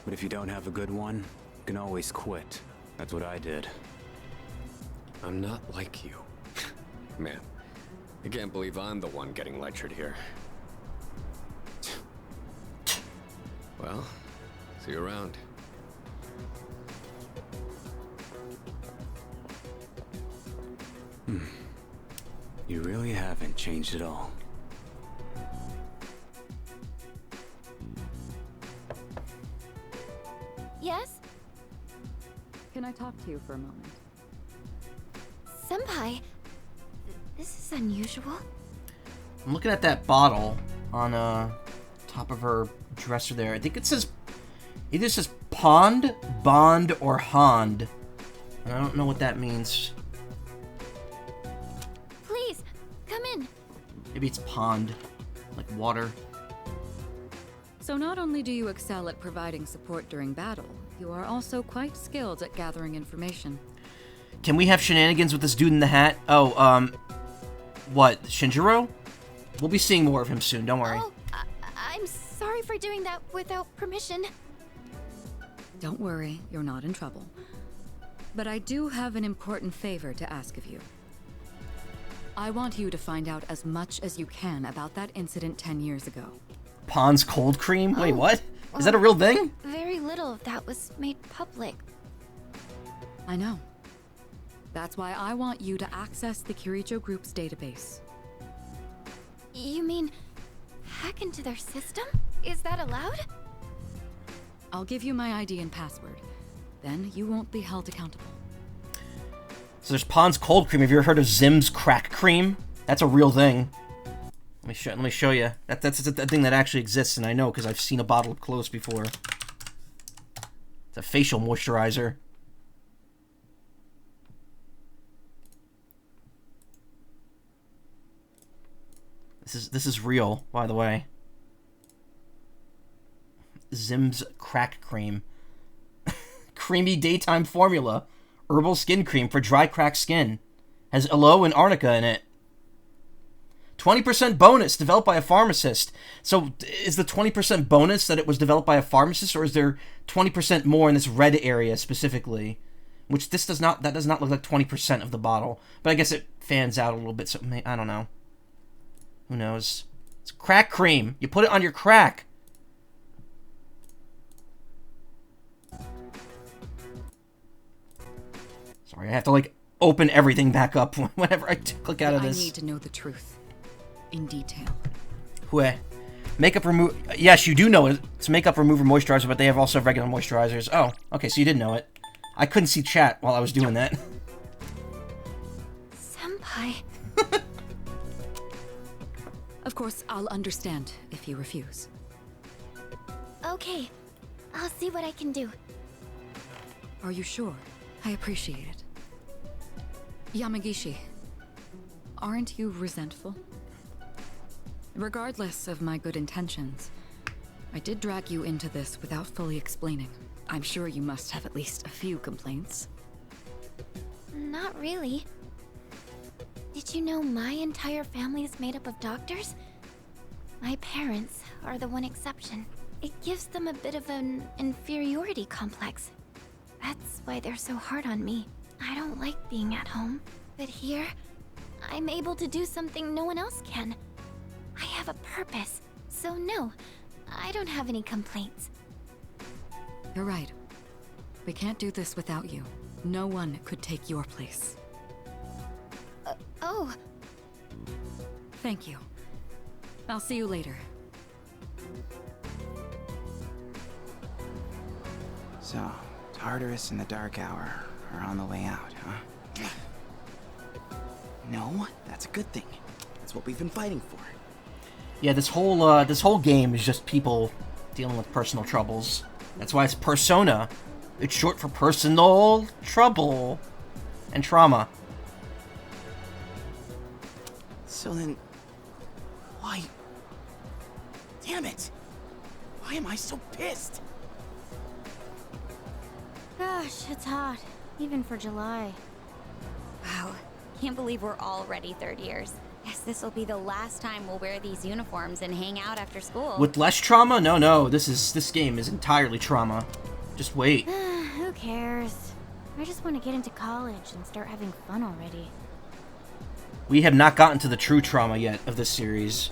But if you don't have a good one, you can always quit. That's what I did. I'm not like you. Man, I can't believe I'm the one getting lectured here. Well, see you around. You really haven't changed at all. Yes? Can I talk to you for a moment? Senpai, this is unusual. I'm looking at that bottle on top of her dresser there. I think it says either says Pond, Bond, or Hond. And I don't know what that means. Please, come in. Maybe it's pond, like water. So not only do you excel at providing support during battle, you are also quite skilled at gathering information. Can we have shenanigans with this dude in the hat? Oh, what, Shinjiro? We'll be seeing more of him soon, don't worry. Oh, I'm sorry for doing that without permission. Don't worry, you're not in trouble. But I do have an important favor to ask of you. I want you to find out as much as you can about that incident 10 years ago. Pond's cold cream? Wait, what? Is that a real thing? Very little of that was made public. I know. That's why I want you to access the Kiricho Group's database. You mean hack into their system? Is that allowed? I'll give you my ID and password. Then you won't be held accountable. So there's Pond's cold cream. Have you ever heard of Zim's crack cream? That's a real thing. Let me show you. That's a thing that actually exists, and I know because I've seen a bottle up close before. It's a facial moisturizer. This is real, by the way. Zim's crack cream. Creamy daytime formula. Herbal skin cream for dry cracked skin. Has aloe and arnica in it. 20% bonus developed by a pharmacist. So is the 20% bonus that it was developed by a pharmacist, or is there 20% more in this red area specifically? Which that does not look like 20% of the bottle. But I guess it fans out a little bit, so I don't know. Who knows? It's crack cream. You put it on your crack. Sorry, I have to like open everything back up whenever I click out of this. I need to know the truth. In detail. Hue. Makeup remove. Yes, you do know it. It's makeup remover moisturizer, but they have also regular moisturizers. Oh, okay, so you did know it. I couldn't see chat while I was doing that. Senpai. Of course, I'll understand if you refuse. Okay, I'll see what I can do. Are you sure? I appreciate it. Yamagishi, aren't you resentful? Regardless of my good intentions, I did drag you into this without fully explaining. I'm sure you must have at least a few complaints. Not really. Did you know my entire family is made up of doctors? My parents are the one exception. It gives them a bit of an inferiority complex. That's why they're so hard on me. I don't like being at home, but here, I'm able to do something no one else can. I have a purpose, so no, I don't have any complaints. You're right. We can't do this without you. No one could take your place. Oh. Thank you. I'll see you later. So, Tartarus and the Dark Hour are on the way out, huh? No, that's a good thing. That's what we've been fighting for. Yeah, this whole game is just people dealing with personal troubles. That's why it's Persona. It's short for personal trouble and trauma. So then, why? Damn it! Why am I so pissed? Gosh, it's hot, even for July. Wow, can't believe we're already third years. Guess this will be the last time we'll wear these uniforms and hang out after school. With less trauma? No. This game is entirely trauma. Just wait. Who cares? I just want to get into college and start having fun already. We have not gotten to the true trauma yet of this series.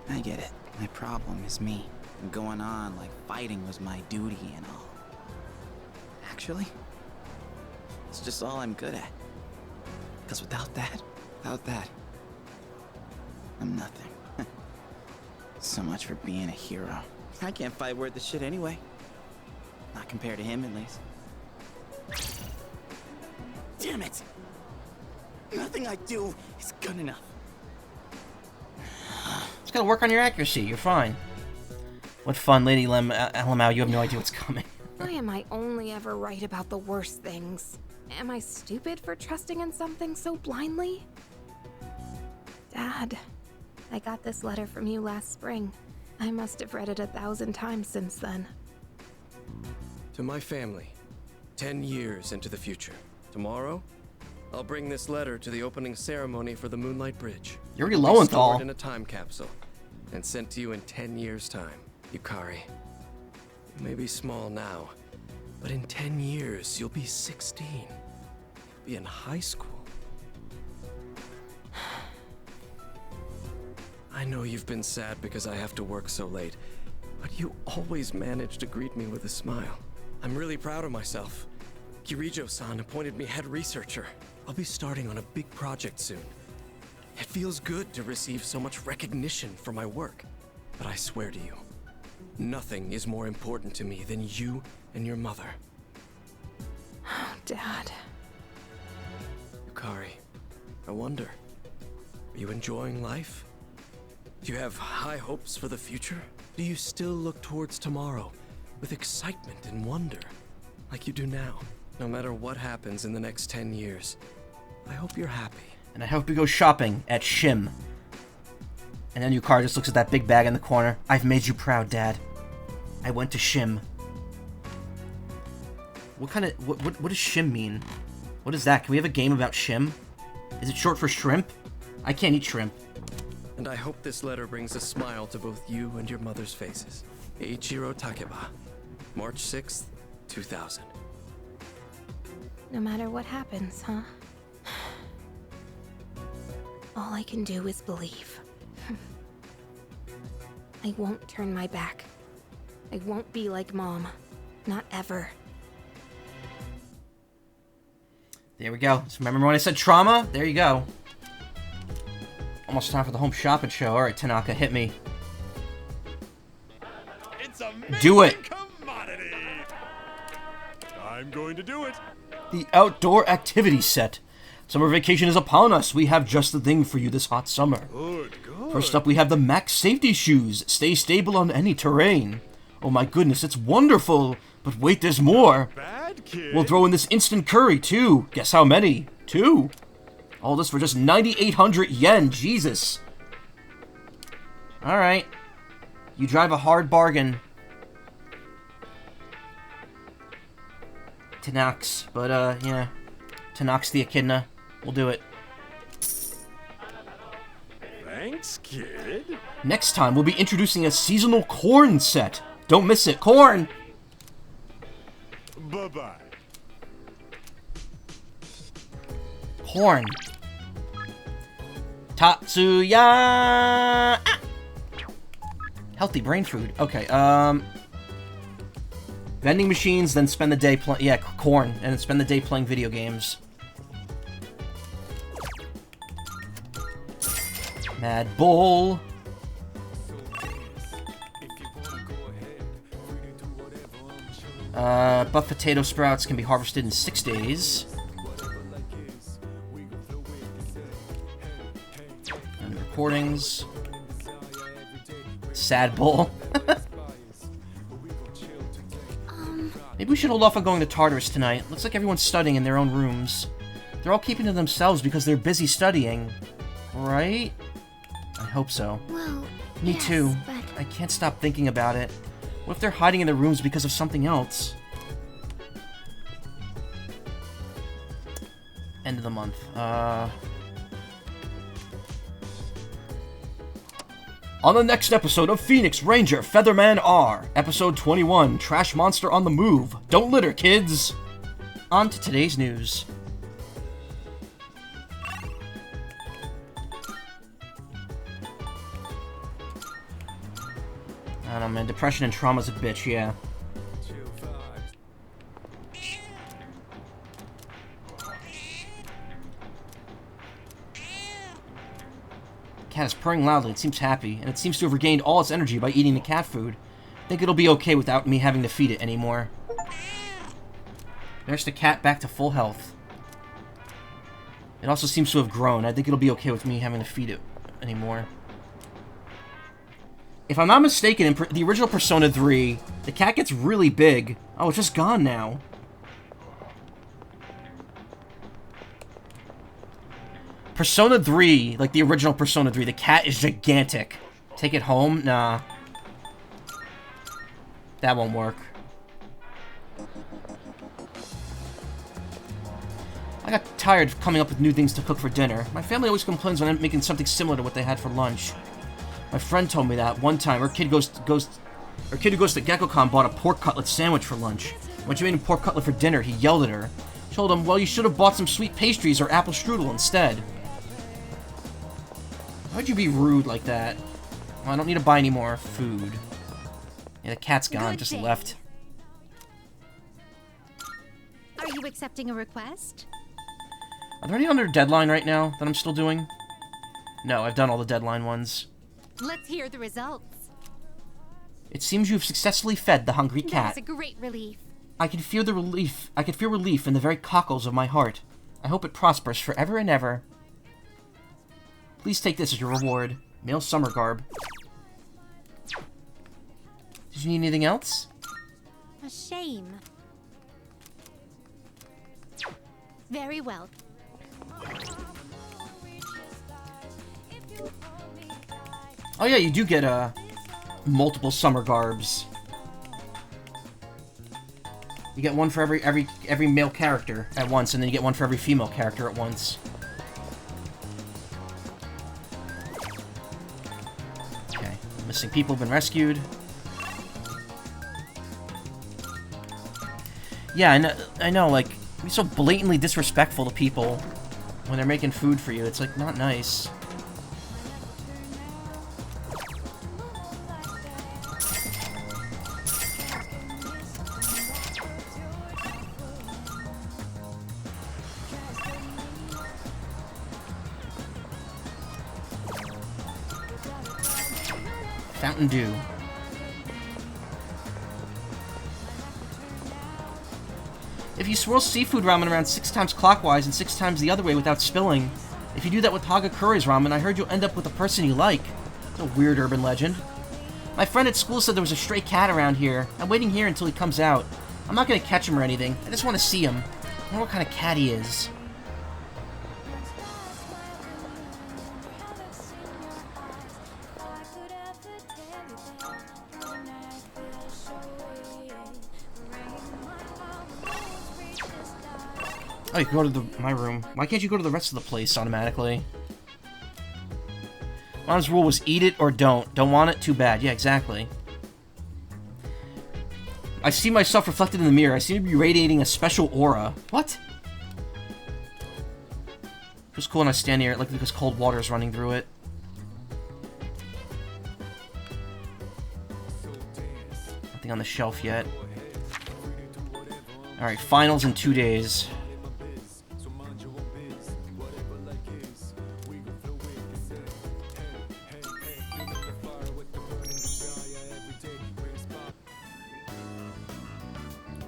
I get it. My problem is me. I'm going on like fighting was my duty and all. Actually, it's just all I'm good at. Because without that, I'm nothing. So much for being a hero. I can't fight worth the shit anyway. Not compared to him, at least. Damn it! Nothing I do is good enough. Just gotta work on your accuracy. You're fine. What fun, Lady Lamau. You have no idea what's coming. Why am I only ever right about the worst things? Am I stupid for trusting in something so blindly? Dad, I got this letter from you last spring. I must have read it 1,000 times since then. To my family, 10 years into the future. Tomorrow, I'll bring this letter to the opening ceremony for the Moonlight Bridge. You're really low stored in a time capsule and sent to you in 10 years' time. Yukari, you may be small now, but in 10 years, you'll be 16. You'll be in high school. I know you've been sad because I have to work so late, but you always manage to greet me with a smile. I'm really proud of myself. Kirijo-san appointed me head researcher. I'll be starting on a big project soon. It feels good to receive so much recognition for my work. But I swear to you, nothing is more important to me than you and your mother. Oh, Dad. Yukari, I wonder, are you enjoying life? Do you have high hopes for the future? Do you still look towards tomorrow with excitement and wonder, like you do now? No matter what happens in the next 10 years, I hope you're happy. And I hope we go shopping at Shim. And then Yukari just looks at that big bag in the corner. I've made you proud, Dad. I went to Shim. What does Shim mean? What is that? Can we have a game about Shim? Is it short for shrimp? I can't eat shrimp. And I hope this letter brings a smile to both you and your mother's faces. Eiichiro Takeba, March 6th, 2000. No matter what happens, huh? All I can do is believe. I won't turn my back. I won't be like Mom. Not ever. There we go. So remember when I said trauma? There you go. Almost time for the home shopping show. Alright, Tanaka, hit me. It's a do it! Commodity. I'm going to do it. The outdoor activity set. Summer vacation is upon us. We have just the thing for you this hot summer. Good. First up, we have the Max safety shoes. Stay stable on any terrain. Oh my goodness, it's wonderful. But wait, there's more. Bad kid. We'll throw in this instant curry, too. Guess how many? 2. All this for just 9,800 yen. Jesus. Alright. You drive a hard bargain. Tanax. But, yeah. Tanax the Echidna. We'll do it. Thanks, kid. Next time, we'll be introducing a seasonal corn set. Don't miss it. Corn! Bye-bye. Corn. Tatsuya! Ah! Healthy brain food. Okay, vending machines, then spend the day playing... Yeah, corn. And then spend the day playing video games. Mad Bull. Buff potato sprouts can be harvested in 6 days. And recordings. Sad Bull. Maybe we should hold off on going to Tartarus tonight. Looks like everyone's studying in their own rooms. They're all keeping to themselves because they're busy studying. Right? I hope so. Well, Me yes, too. but I can't stop thinking about it. What if they're hiding in their rooms because of something else? End of the month. On the next episode of Phoenix Ranger Featherman R, episode 21, Trash Monster on the Move. Don't litter, kids! On to today's news. I don't know, man. Depression and trauma's a bitch, yeah. The cat is purring loudly. It seems happy, and it seems to have regained all its energy by eating the cat food. I think it'll be okay without me having to feed it anymore. Nurse the cat back to full health. It also seems to have grown. I think it'll be okay with me having to feed it anymore. If I'm not mistaken, in the original Persona 3, the cat gets really big. Oh, it's just gone now. Persona 3, like the original Persona 3, the cat is gigantic. Take it home? Nah. That won't work. I got tired of coming up with new things to cook for dinner. My family always complains when I'm making something similar to what they had for lunch. My friend told me that one time her kid who goes to GeckoCon bought a pork cutlet sandwich for lunch. When she made him pork cutlet for dinner, he yelled at her. She told him, well, you should have bought some sweet pastries or apple strudel instead. Why'd you be rude like that? Well, I don't need to buy any more food. Yeah, the cat's gone, just left. Are you accepting a request? Are there any under deadline right now that I'm still doing? No, I've done all the deadline ones. Let's hear the results. It seems you've successfully fed the hungry cat. That's a great relief. I can feel the relief. I can feel relief in the very cockles of my heart. I hope it prospers forever and ever. Please take this as your reward. Male summer garb. Did you need anything else? A shame. Very well. Oh yeah, you do get multiple summer garbs. You get one for every male character at once, and then you get one for every female character at once. Okay, missing people have been rescued. Yeah, I know, like, be so blatantly disrespectful to people when they're making food for you. It's, like, not nice. Fountain Dew. If you swirl seafood ramen around 6 times clockwise and 6 times the other way without spilling, if you do that with Hagakuri's ramen, I heard you'll end up with a person you like. It's a weird urban legend. My friend at school said there was a stray cat around here. I'm waiting here until he comes out. I'm not gonna catch him or anything. I just want to see him. I wonder what kind of cat he is. Oh, you can go to my room. Why can't you go to the rest of the place automatically? Mom's rule was eat it or don't. Don't want it? Too bad. Yeah, exactly. I see myself reflected in the mirror. I seem to be radiating a special aura. What? Feels cool when I stand here, like because cold water is running through it. Nothing on the shelf yet. Alright, finals in 2 days.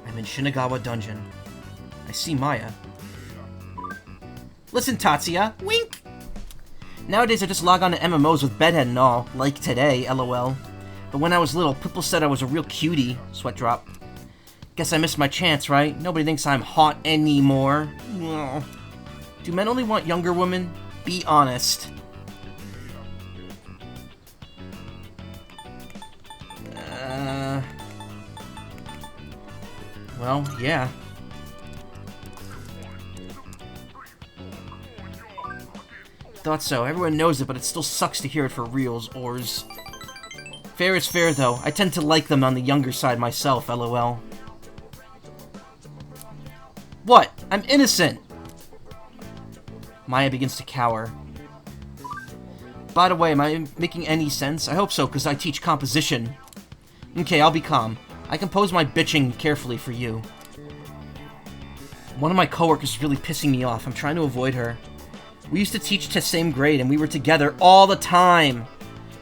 I'm in Shinagawa Dungeon. I see Maya. Listen, Tatsuya. Wink! Nowadays I just log on to MMOs with bedhead and all, like today, lol. But when I was little, people said I was a real cutie, sweat drop. Guess I missed my chance, right? Nobody thinks I'm hot anymore. Ugh. Do men only want younger women? Be honest. Well, yeah. Thought so. Everyone knows it, but it still sucks to hear it for reals, ors. Fair is fair, though. I tend to like them on the younger side myself, lol. What? I'm innocent! Maya begins to cower. By the way, am I making any sense? I hope so, because I teach composition. Okay, I'll be calm. I compose my bitching carefully for you. One of my coworkers is really pissing me off. I'm trying to avoid her. We used to teach to same grade, and we were together all the time.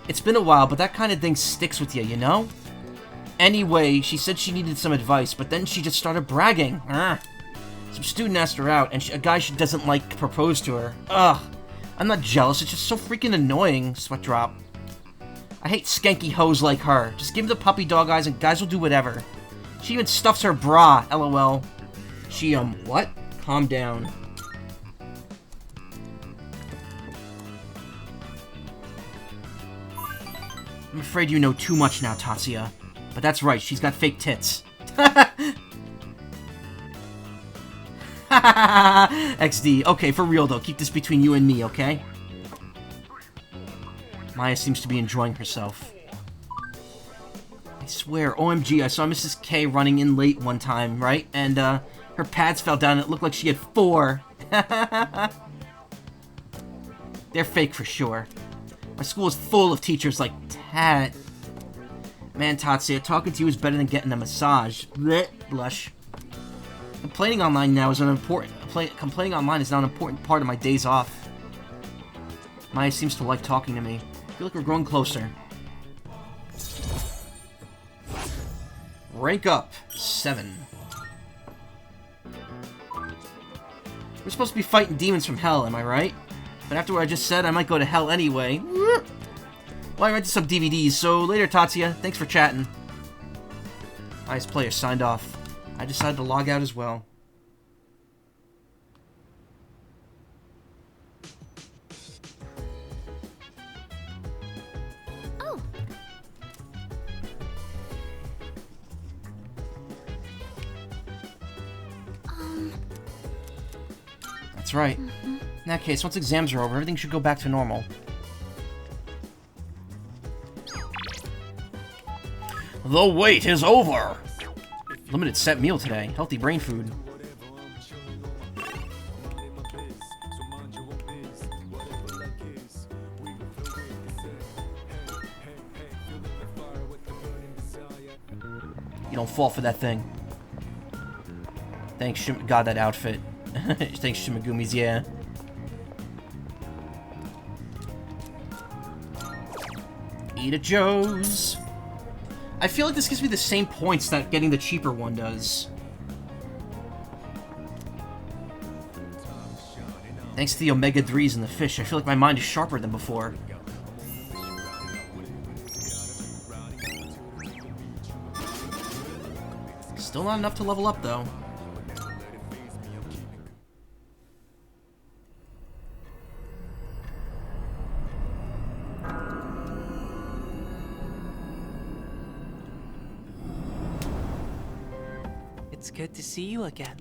It's been a while, but that kind of thing sticks with you, you know? Anyway, she said she needed some advice, but then she just started bragging. Some student asked her out, and a guy she doesn't like proposed to her. Ugh. I'm not jealous, it's just so freaking annoying, sweat drop. I hate skanky hoes like her. Just give them the puppy dog eyes and guys will do whatever. She even stuffs her bra, lol. She, what? Calm down. I'm afraid you know too much now, Tatsuya. But that's right, she's got fake tits. XD. Okay, for real though, keep this between you and me, okay? Maya seems to be enjoying herself. I swear, OMG, I saw Mrs. K running in late one time, right? And, her pads fell down and it looked like she had 4. They're fake for sure. My school is full of teachers like that. Man, Tatsuya, talking to you is better than getting a massage. Blech, blush. Complaining online now is complaining online is now an important part of my days off. Maya seems to like talking to me. I feel like we're growing closer. Rank up. 7. We're supposed to be fighting demons from hell, am I right? But after what I just said, I might go to hell anyway. Well, I rented some DVDs, so later, Tatsuya. Thanks for chatting. Highest player signed off. I decided to log out as well. Oh. That's right. In that case, once exams are over, everything should go back to normal. The wait is over! Limited set meal today. Healthy brain food. You don't fall for that thing. Thanks, God, that outfit. Thanks, Shimagumi's, yeah. Eat at Joe's. I feel like this gives me the same points that getting the cheaper one does. Thanks to the omega-3s in the fish, I feel like my mind is sharper than before. Still not enough to level up, though. It's good to see you again.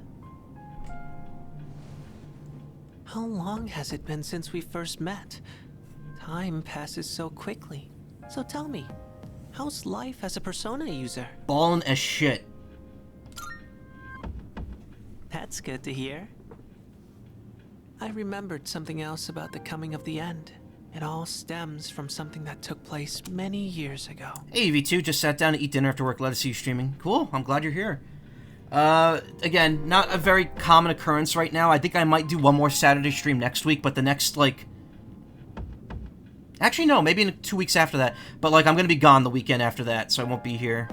How long has it been since we first met? Time passes so quickly. So tell me, how's life as a Persona user? Ballin' as shit. That's good to hear. I remembered something else about the coming of the end. It all stems from something that took place many years ago. Hey, V2, just sat down to eat dinner after work. Glad to see you streaming. Cool, I'm glad you're here. Again, not a very common occurrence right now. I think I might do one more Saturday stream next week, but the next, like... Actually, no, maybe in 2 weeks after that. But, like, I'm gonna be gone the weekend after that, so I won't be here.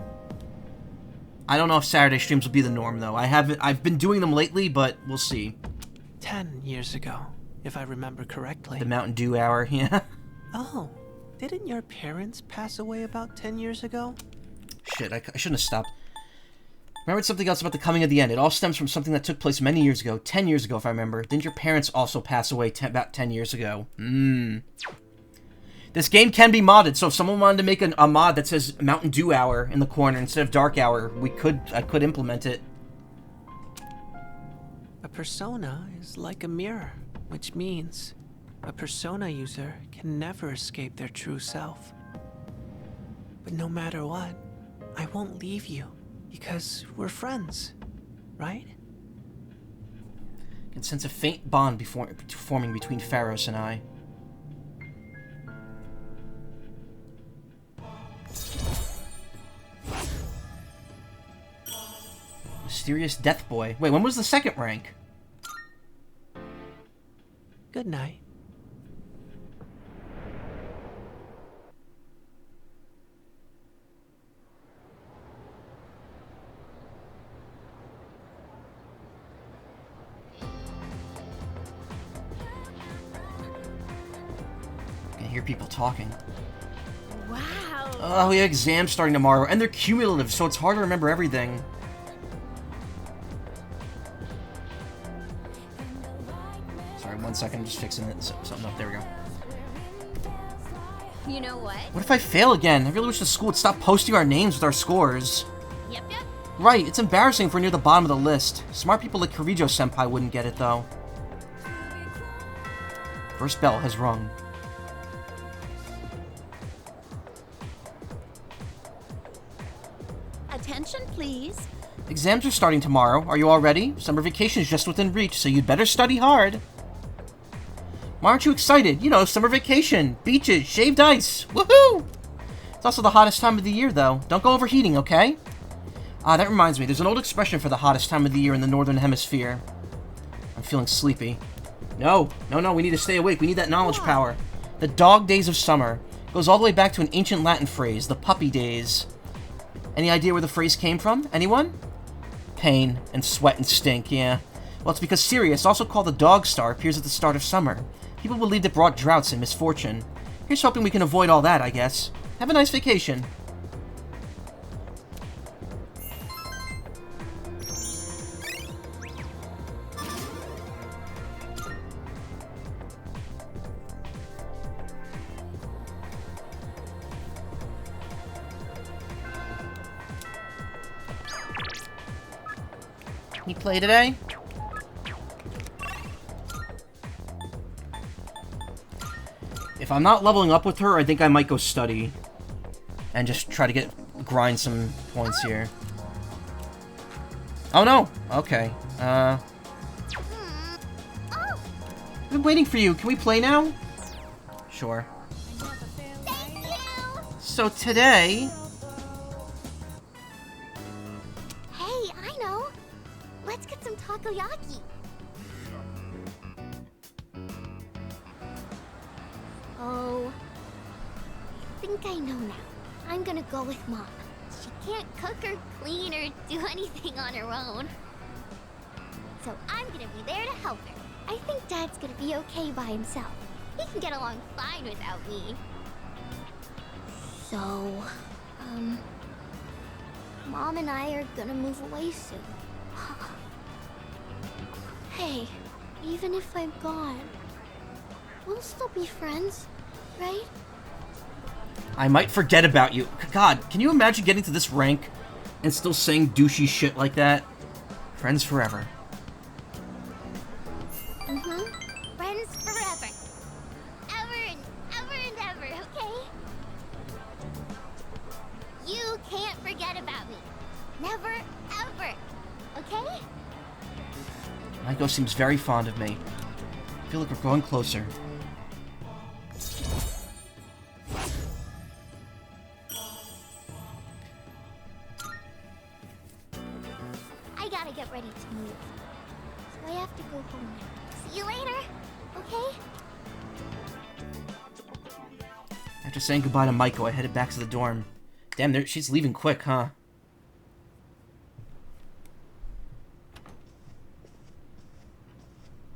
I don't know if Saturday streams will be the norm, though. I've been doing them lately, but we'll see. 10 years ago, if I remember correctly. The Mountain Dew hour, yeah. Oh, didn't your parents pass away about 10 years ago? Shit, I shouldn't have stopped. Remembered something else about the coming of the end. It all stems from something that took place many years ago. 10 years ago, if I remember. Didn't your parents also pass away about 10 years ago? This game can be modded, so if someone wanted to make a mod that says Mountain Dew Hour in the corner instead of Dark Hour, I could implement it. A persona is like a mirror, which means A persona user can never escape their true self. But no matter what, I won't leave you, because we're friends, right? I can sense a faint bond forming between Pharos and I. Mysterious Death Boy. Wait, when was the second rank? Good night. I can hear people talking. Wow. Oh, we have exams starting tomorrow, and they're cumulative, so it's hard to remember everything. Sorry, 1 second, I'm just fixing it. Something up. There we go. You know what? What if I fail again? I really wish the school would stop posting our names with our scores. Yep. Right, it's embarrassing if we're near the bottom of the list. Smart people like Kirijo-senpai wouldn't get it, though. First bell has rung. Attention, please. Exams are starting tomorrow. Are you all ready? Summer vacation is just within reach, so you'd better study hard. Why aren't you excited? You know, summer vacation, beaches, shaved ice. Woohoo! It's also the hottest time of the year, though. Don't go overheating, okay? Ah, that reminds me. There's an old expression for the hottest time of the year in the Northern Hemisphere. I'm feeling sleepy. No, we need to stay awake. We need that knowledge power. The dog days of summer. Goes all the way back to an ancient Latin phrase, the puppy days. Any idea where the phrase came from? Anyone? Pain and sweat and stink, yeah. Well, it's because Sirius, also called the Dog Star, appears at the start of summer. People believed it brought droughts and misfortune. Here's hoping we can avoid all that, I guess. Have a nice vacation. You play today? If I'm not leveling up with her, I think I might go study. And just try to grind some points here. Oh no! Okay. I've been waiting for you. Can we play now? Sure. So today... Hey, I know. Let's get some takoyaki. Oh, I think I know now. I'm gonna go with Mom. She can't cook or clean or do anything on her own. So I'm gonna be there to help her. I think Dad's gonna be okay by himself. He can get along fine without me. So, Mom and I are gonna move away soon. Hey, even if I'm gone, we'll still be friends, right? I might forget about you. God, can you imagine getting to this rank and still saying douchey shit like that? Friends forever. Friends forever. Ever and ever, okay? You can't forget about me. Never, ever. Okay? Maiko seems very fond of me. I feel like we're growing closer. I gotta get ready to move. So I have to go home now. See you later, okay? After saying goodbye to Maiko, I headed back to the dorm. Damn, she's leaving quick, huh?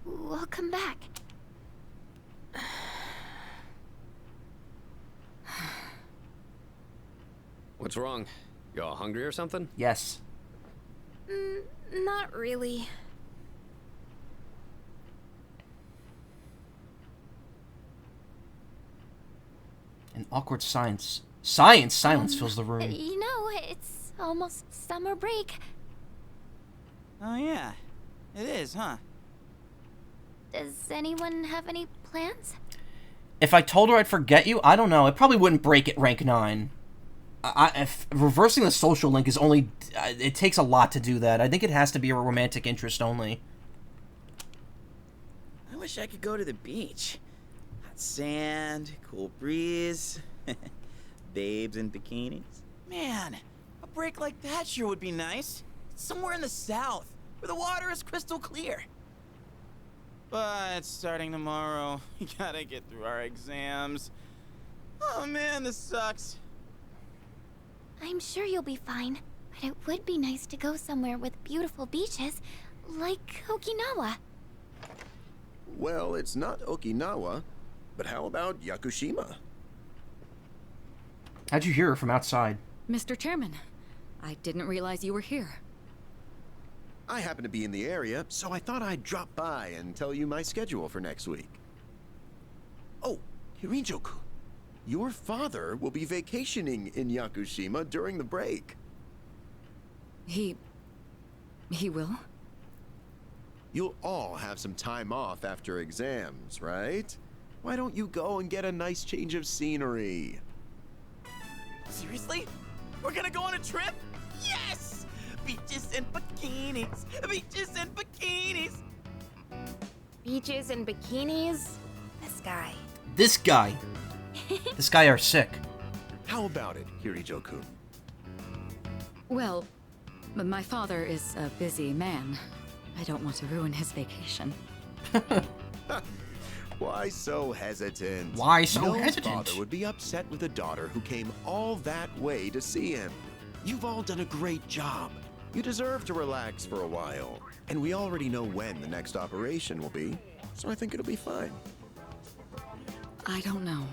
We'll come back. What's wrong? You all hungry or something? Yes. Not really. An awkward silence fills the room. You know, it's almost summer break. Oh yeah, it is, huh? Does anyone have any plans? If I told her I'd forget you, I don't know. It probably wouldn't break at rank 9. If reversing the social link is only... it takes a lot to do that. I think it has to be a romantic interest only. I wish I could go to the beach. Hot sand, cool breeze, babes in bikinis. Man, a break like that sure would be nice. Somewhere in the south, where the water is crystal clear. But starting tomorrow, we gotta get through our exams. Oh man, this sucks. I'm sure you'll be fine, but it would be nice to go somewhere with beautiful beaches, like Okinawa. Well, it's not Okinawa, but how about Yakushima? How'd you hear her from outside? Mr. Chairman, I didn't realize you were here. I happen to be in the area, so I thought I'd drop by and tell you my schedule for next week. Oh, Hirijoku, your father will be vacationing in Yakushima during the break. He will? You'll all have some time off after exams, right? Why don't you go and get a nice change of scenery? Seriously? We're gonna go on a trip? Yes! Beaches and bikinis! Beaches and bikinis! Beaches and bikinis? This guy. This guy. This guy are sick. How about it, Hirijoku? Well, my father is a busy man. I don't want to ruin his vacation. Why so hesitant? Why so no hesitant? Father would be upset with a daughter who came all that way to see him. You've all done a great job. You deserve to relax for a while. And we already know when the next operation will be, so I think it'll be fine. I don't know.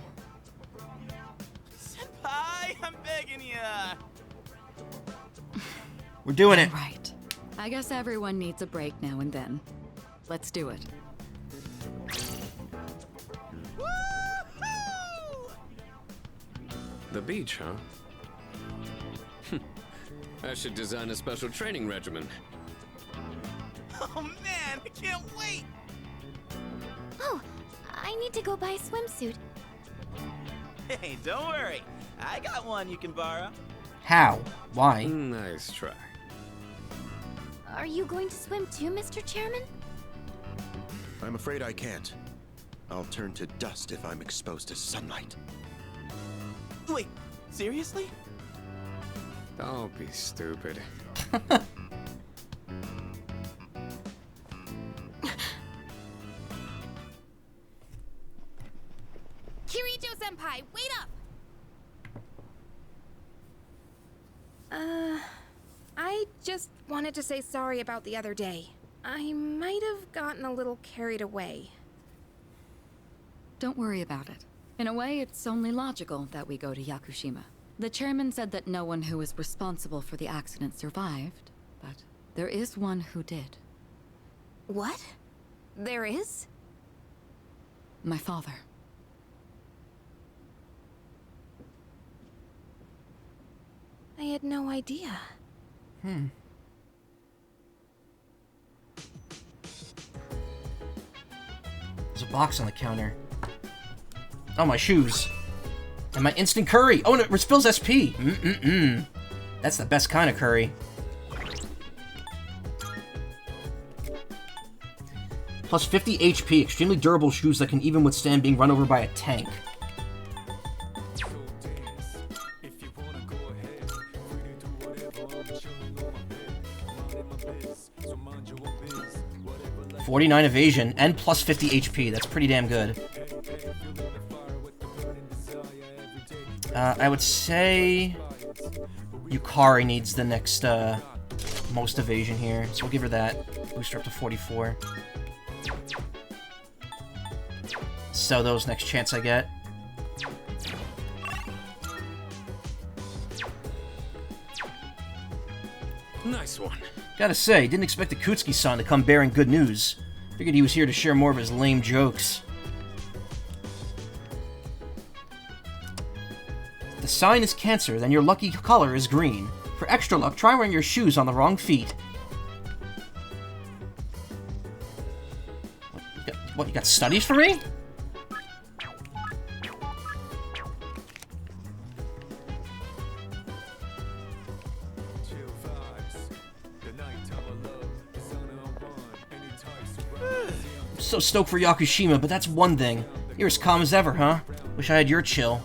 Senpai, I'm begging ya! We're doing it. Right. I guess everyone needs a break now and then. Let's do it. The beach, huh? I should design a special training regimen. Oh man, I can't wait! Oh, I need to go buy a swimsuit. Hey, don't worry. I got one you can borrow. How? Why? Nice try. Are you going to swim too, Mr. Chairman? I'm afraid I can't. I'll turn to dust if I'm exposed to sunlight. Wait, seriously? Don't be stupid. Kirijo-senpai, wait up! I just wanted to say sorry about the other day. I might have gotten a little carried away. Don't worry about it. In a way, it's only logical that we go to Yakushima. The chairman said that no one who was responsible for the accident survived, but there is one who did. What? There is? My father. I had no idea. There's a box on the counter. Oh, my shoes. And my instant curry. Oh, and it spills SP. That's the best kind of curry. Plus 50 HP. Extremely durable shoes that can even withstand being run over by a tank. .49 evasion and plus 50 HP. That's pretty damn good. I would say Yukari needs the next most evasion here, so we'll give her that. Boost her up to 44. So those next chance I get. Nice one. Gotta say, didn't expect Akutsuki-san to come bearing good news. Figured he was here to share more of his lame jokes. If the sign is Cancer, then your lucky color is green. For extra luck, try wearing your shoes on the wrong feet. What, you got studies for me? I'm so stoked for Yakushima, but that's one thing. You're as calm as ever, huh? Wish I had your chill.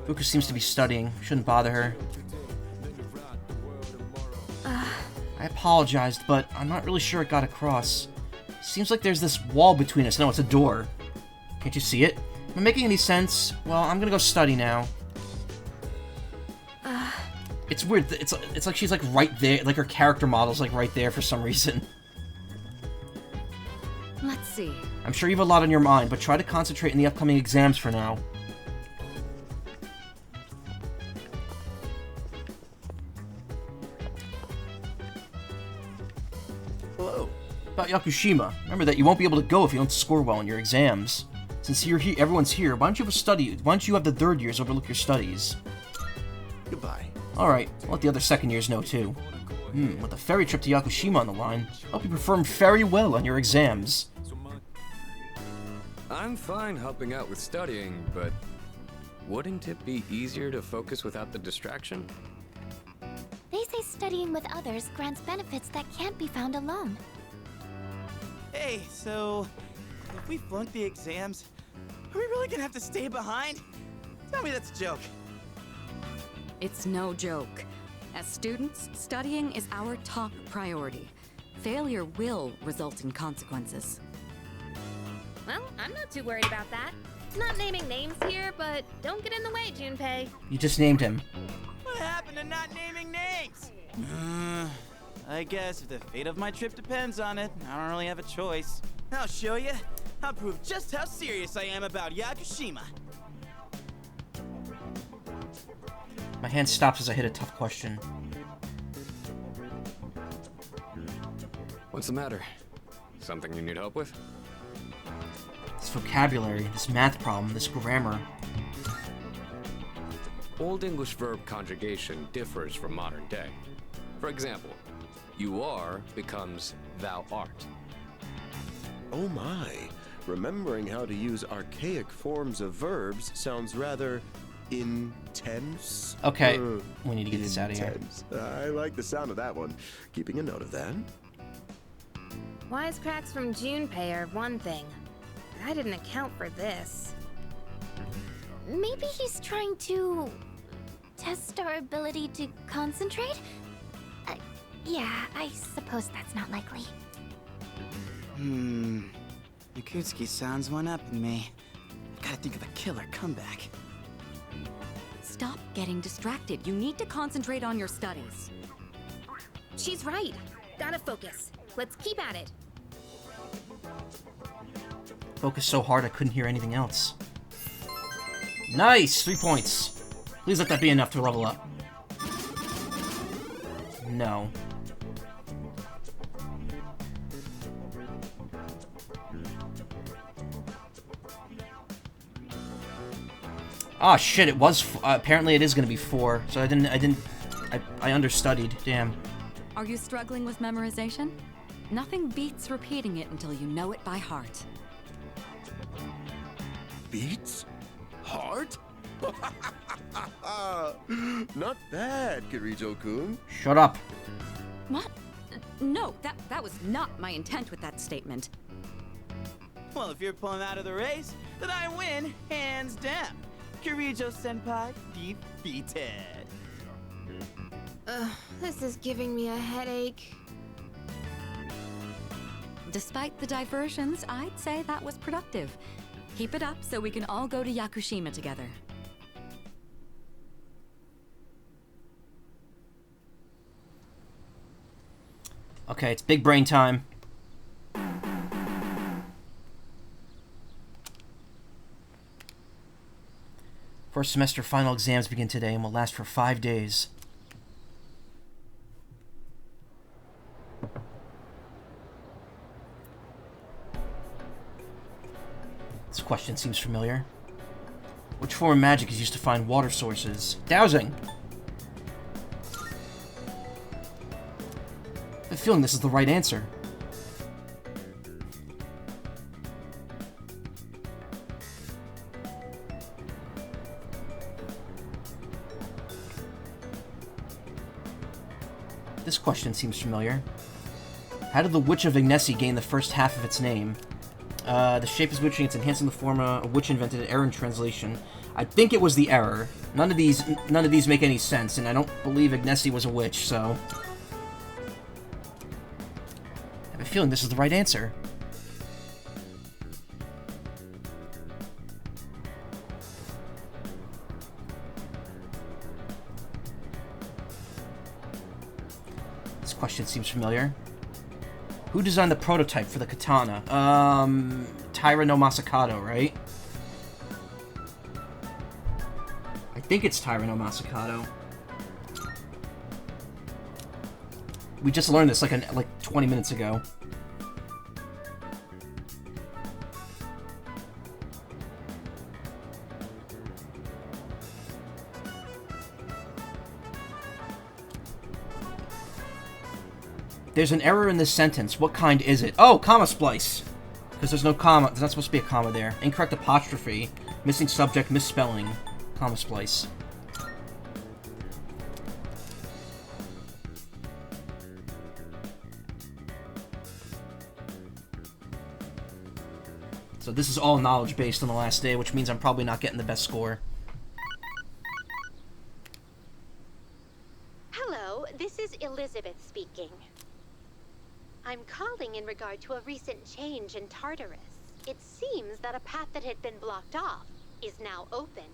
Fuka seems to be studying. Shouldn't bother her. I apologized, but I'm not really sure it got across. Seems like there's this wall between us. No, it's a door. Can't you see it? Am I making any sense? Well, I'm gonna go study now. It's weird. It's like she's like right there. Like her character model's like right there for some reason. Let's see. I'm sure you have a lot on your mind, but try to concentrate in the upcoming exams for now. Hello. About Yakushima. Remember that you won't be able to go if you don't score well in your exams. Since everyone's here, why don't you have a study? Why don't you have the third years overlook your studies? Goodbye. Alright, I'll let the other second years know too. With the ferry trip to Yakushima on the line, hope you perform very well on your exams. I'm fine helping out with studying, but wouldn't it be easier to focus without the distraction? They say studying with others grants benefits that can't be found alone. Hey, so if we flunk the exams, are we really gonna have to stay behind? Tell me that's a joke. It's no joke. As students, studying is our top priority. Failure will result in consequences. Well, I'm not too worried about that. Not naming names here, but don't get in the way, Junpei. You just named him. What happened to not naming names? I guess if the fate of my trip depends on it, I don't really have a choice. I'll show you. I'll prove just how serious I am about Yakushima. My hand stops as I hit a tough question. What's the matter? Something you need help with? This vocabulary, this math problem, this grammar. Old English verb conjugation differs from modern day. For example, you are becomes thou art. Oh my. Remembering how to use archaic forms of verbs sounds rather intense. Okay, we need to get this out of here. I like the sound of that one. Keeping a note of that. Wisecracks from Junpei are one thing, but I didn't account for this. Maybe he's trying to test our ability to concentrate? Yeah, I suppose that's not likely. Yakutsuki sounds one up in me. I gotta think of a killer comeback. Stop getting distracted. You need to concentrate on your studies. She's right. Gotta focus. Let's keep at it. Focused so hard I couldn't hear anything else. Nice! 3 points. Please let that be enough to level up. No. Ah, shit, it was, apparently it is gonna be 4, so I understudied, damn. Are you struggling with memorization? Nothing beats repeating it until you know it by heart. Beats? Heart? Not bad, Kirijo-kun. Shut up. What? No, that was not my intent with that statement. Well, if you're pulling out of the race, then I win, hands down. Kirijo-senpai defeated. This is giving me a headache. Despite the diversions, I'd say that was productive. Keep it up so we can all go to Yakushima together. Okay, it's big brain time. First semester final exams begin today and will last for 5 days. This question seems familiar. Which form of magic is used to find water sources? Dowsing! a feeling this is the right answer. This question seems familiar. How did the Witch of Ignessi gain the first half of its name? The shape is witching, it's enhancing the form a witch invented, an error in translation. I think it was the error. None of these make any sense, and I don't believe Ignessi was a witch, so... I have a feeling this is the right answer. This question seems familiar. Who designed the prototype for the katana? Taira no Masakato, right? I think it's Taira no Masakato. We just learned this like 20 minutes ago. There's an error in this sentence. What kind is it? Oh, comma splice. Because there's no comma. There's not supposed to be a comma there. Incorrect apostrophe. Missing subject. Misspelling. Comma splice. So this is all knowledge based on the last day, which means I'm probably not getting the best score. Hello, this is Elizabeth speaking. I'm calling in regard to a recent change in Tartarus. It seems that a path that had been blocked off is now open.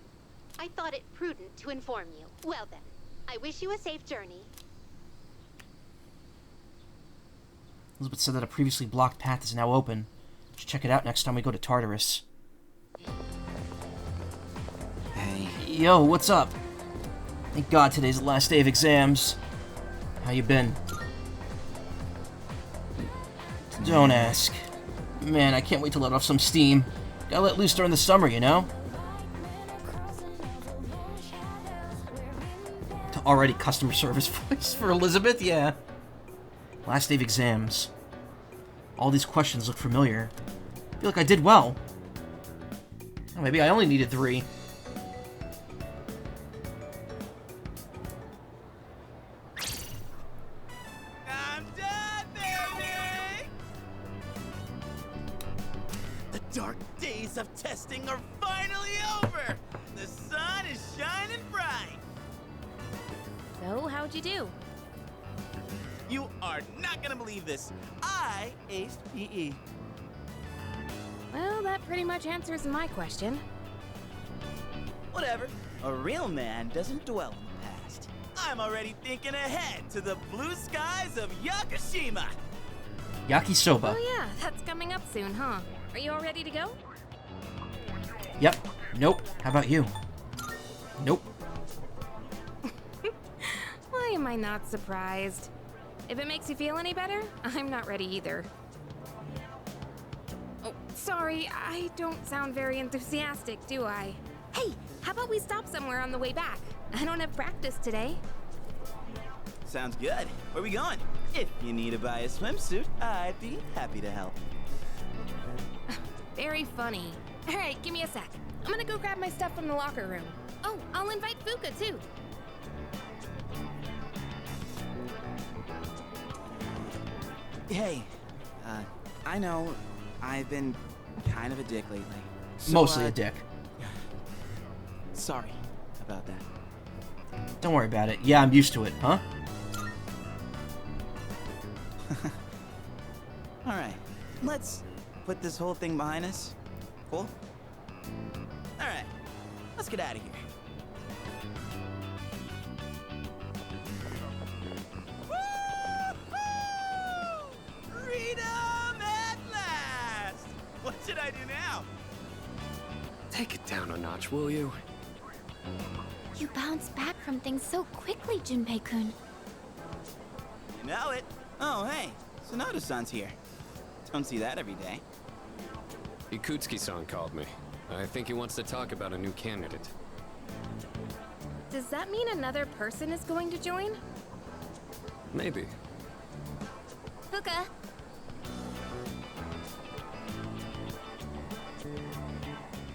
I thought it prudent to inform you. Well then, I wish you a safe journey. Elizabeth said that a previously blocked path is now open. Should check it out next time we go to Tartarus. Hey. Yo, what's up? Thank God today's the last day of exams. How you been? Don't ask. Man, I can't wait to let off some steam. Gotta let loose during the summer, you know? Already customer service voice for Elizabeth? Yeah. Last day of exams. All these questions look familiar. I feel like I did well. Oh, maybe I only needed 3. I'm done, baby! The dark days of testing are finally over! The sun is shining bright! So, how'd you do? You are not gonna believe this. I aced PE. Well, that pretty much answers my question. Whatever. A real man doesn't dwell in the past. I'm already thinking ahead to the blue skies of Yakushima. Yakisoba. Oh yeah, that's coming up soon, huh? Are you all ready to go? Yep. Nope. How about you? Nope. Why am I not surprised? If it makes you feel any better, I'm not ready either. Oh, sorry, I don't sound very enthusiastic, do I? Hey, how about we stop somewhere on the way back? I don't have practice today. Sounds good. Where we going? If you need to buy a swimsuit, I'd be happy to help. Very funny. All right, give me a sec. I'm gonna go grab my stuff from the locker room. Oh, I'll invite Fuka too. Hey, I know I've been kind of a dick lately. So, Mostly a dick. Sorry about that. Don't worry about it. Yeah, I'm used to it, huh? Alright, let's put this whole thing behind us. Cool? Alright, let's get out of here. Freedom at last! What should I do now? Take it down a notch, will you? You bounce back from things so quickly, Junpei-kun. You know it. Oh, hey, Sonata-san's here. Don't see that every day. Ikutsuki-san called me. I think he wants to talk about a new candidate. Does that mean another person is going to join? Maybe. Fuka.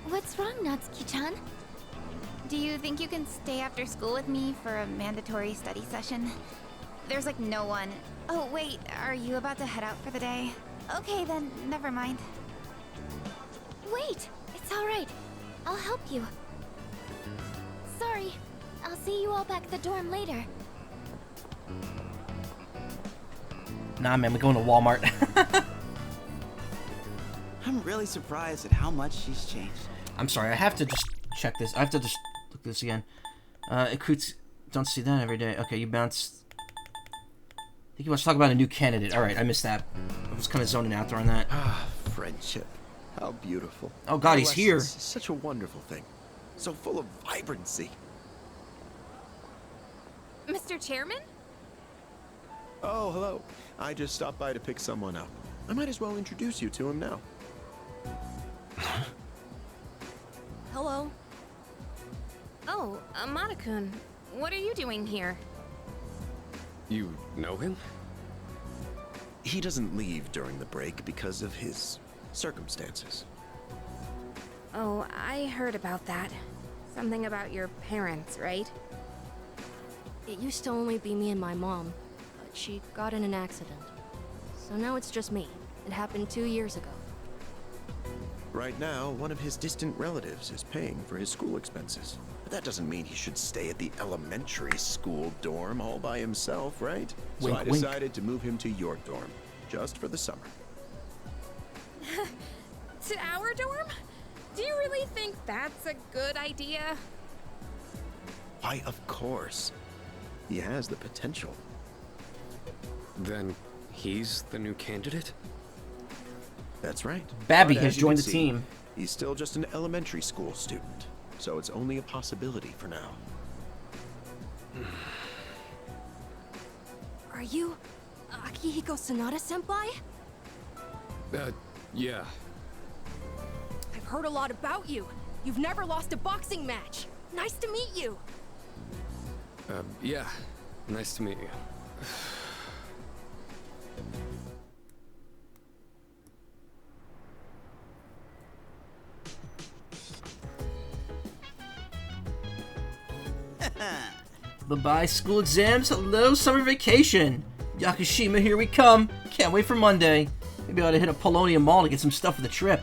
What's wrong, Natsuki-chan? Do you think you can stay after school with me for a mandatory study session? There's like no one. Oh, wait, are you about to head out for the day? Okay, then, never mind. Wait, it's alright. I'll help you. Sorry, I'll see you all back at the dorm later. Nah, man, we're going to Walmart. I'm really surprised at how much she's changed. I'm sorry, I have to just check this. I have to just look this again. Ikuts, don't see that every day. Okay, you bounced. I think you want to talk about a new candidate. Alright, I missed that. I was kind of zoning out there on that. Ah, friendship. How beautiful. Oh god, he's here. Adolescence is such a wonderful thing. So full of vibrancy. Mr. Chairman? Oh, hello. I just stopped by to pick someone up. I might as well introduce you to him now. Hello. Oh, Amada-kun, what are you doing here? You know him? He doesn't leave during the break because of his circumstances. Oh, I heard about that. Something about your parents, right? It used to only be me and my mom, but she got in an accident. So now it's just me. It happened 2 years ago. Right now, one of his distant relatives is paying for his school expenses. But that doesn't mean he should stay at the elementary school dorm all by himself, right? Wink, so I decided to move him to your dorm, just for the summer. To our dorm? Do you really think that's a good idea? Why, of course. He has the potential. Then he's the new candidate? That's right. Babby But has as you joined can the see, team. He's still just an elementary school student, so it's only a possibility for now. Are you Akihiko Sanada-senpai? Yeah. I've heard a lot about you. You've never lost a boxing match. Nice to meet you. Yeah. Nice to meet you. Bye-bye school exams, hello summer vacation. Yakushima, here we come. Can't wait for Monday. Maybe I ought to hit a Polonium Mall to get some stuff for the trip.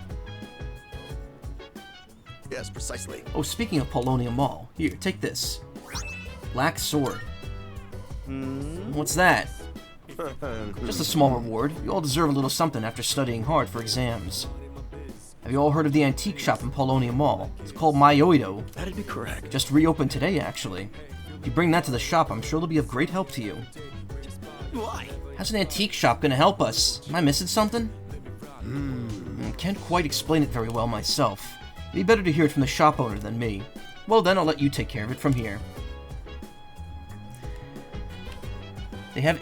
Yes, precisely. Oh, speaking of Polonium Mall, here, take this. Black sword. What's that? Just a small reward. You all deserve a little something after studying hard for exams. Have you all heard of the antique shop in Polonium Mall? It's called Mayoido. That'd be correct. Just reopened today, actually. If you bring that to the shop, I'm sure it'll be of great help to you. Why? How's an antique shop gonna help us? Am I missing something? Can't quite explain it very well myself. It'd be better to hear it from the shop owner than me. Well then, I'll let you take care of it from here. They have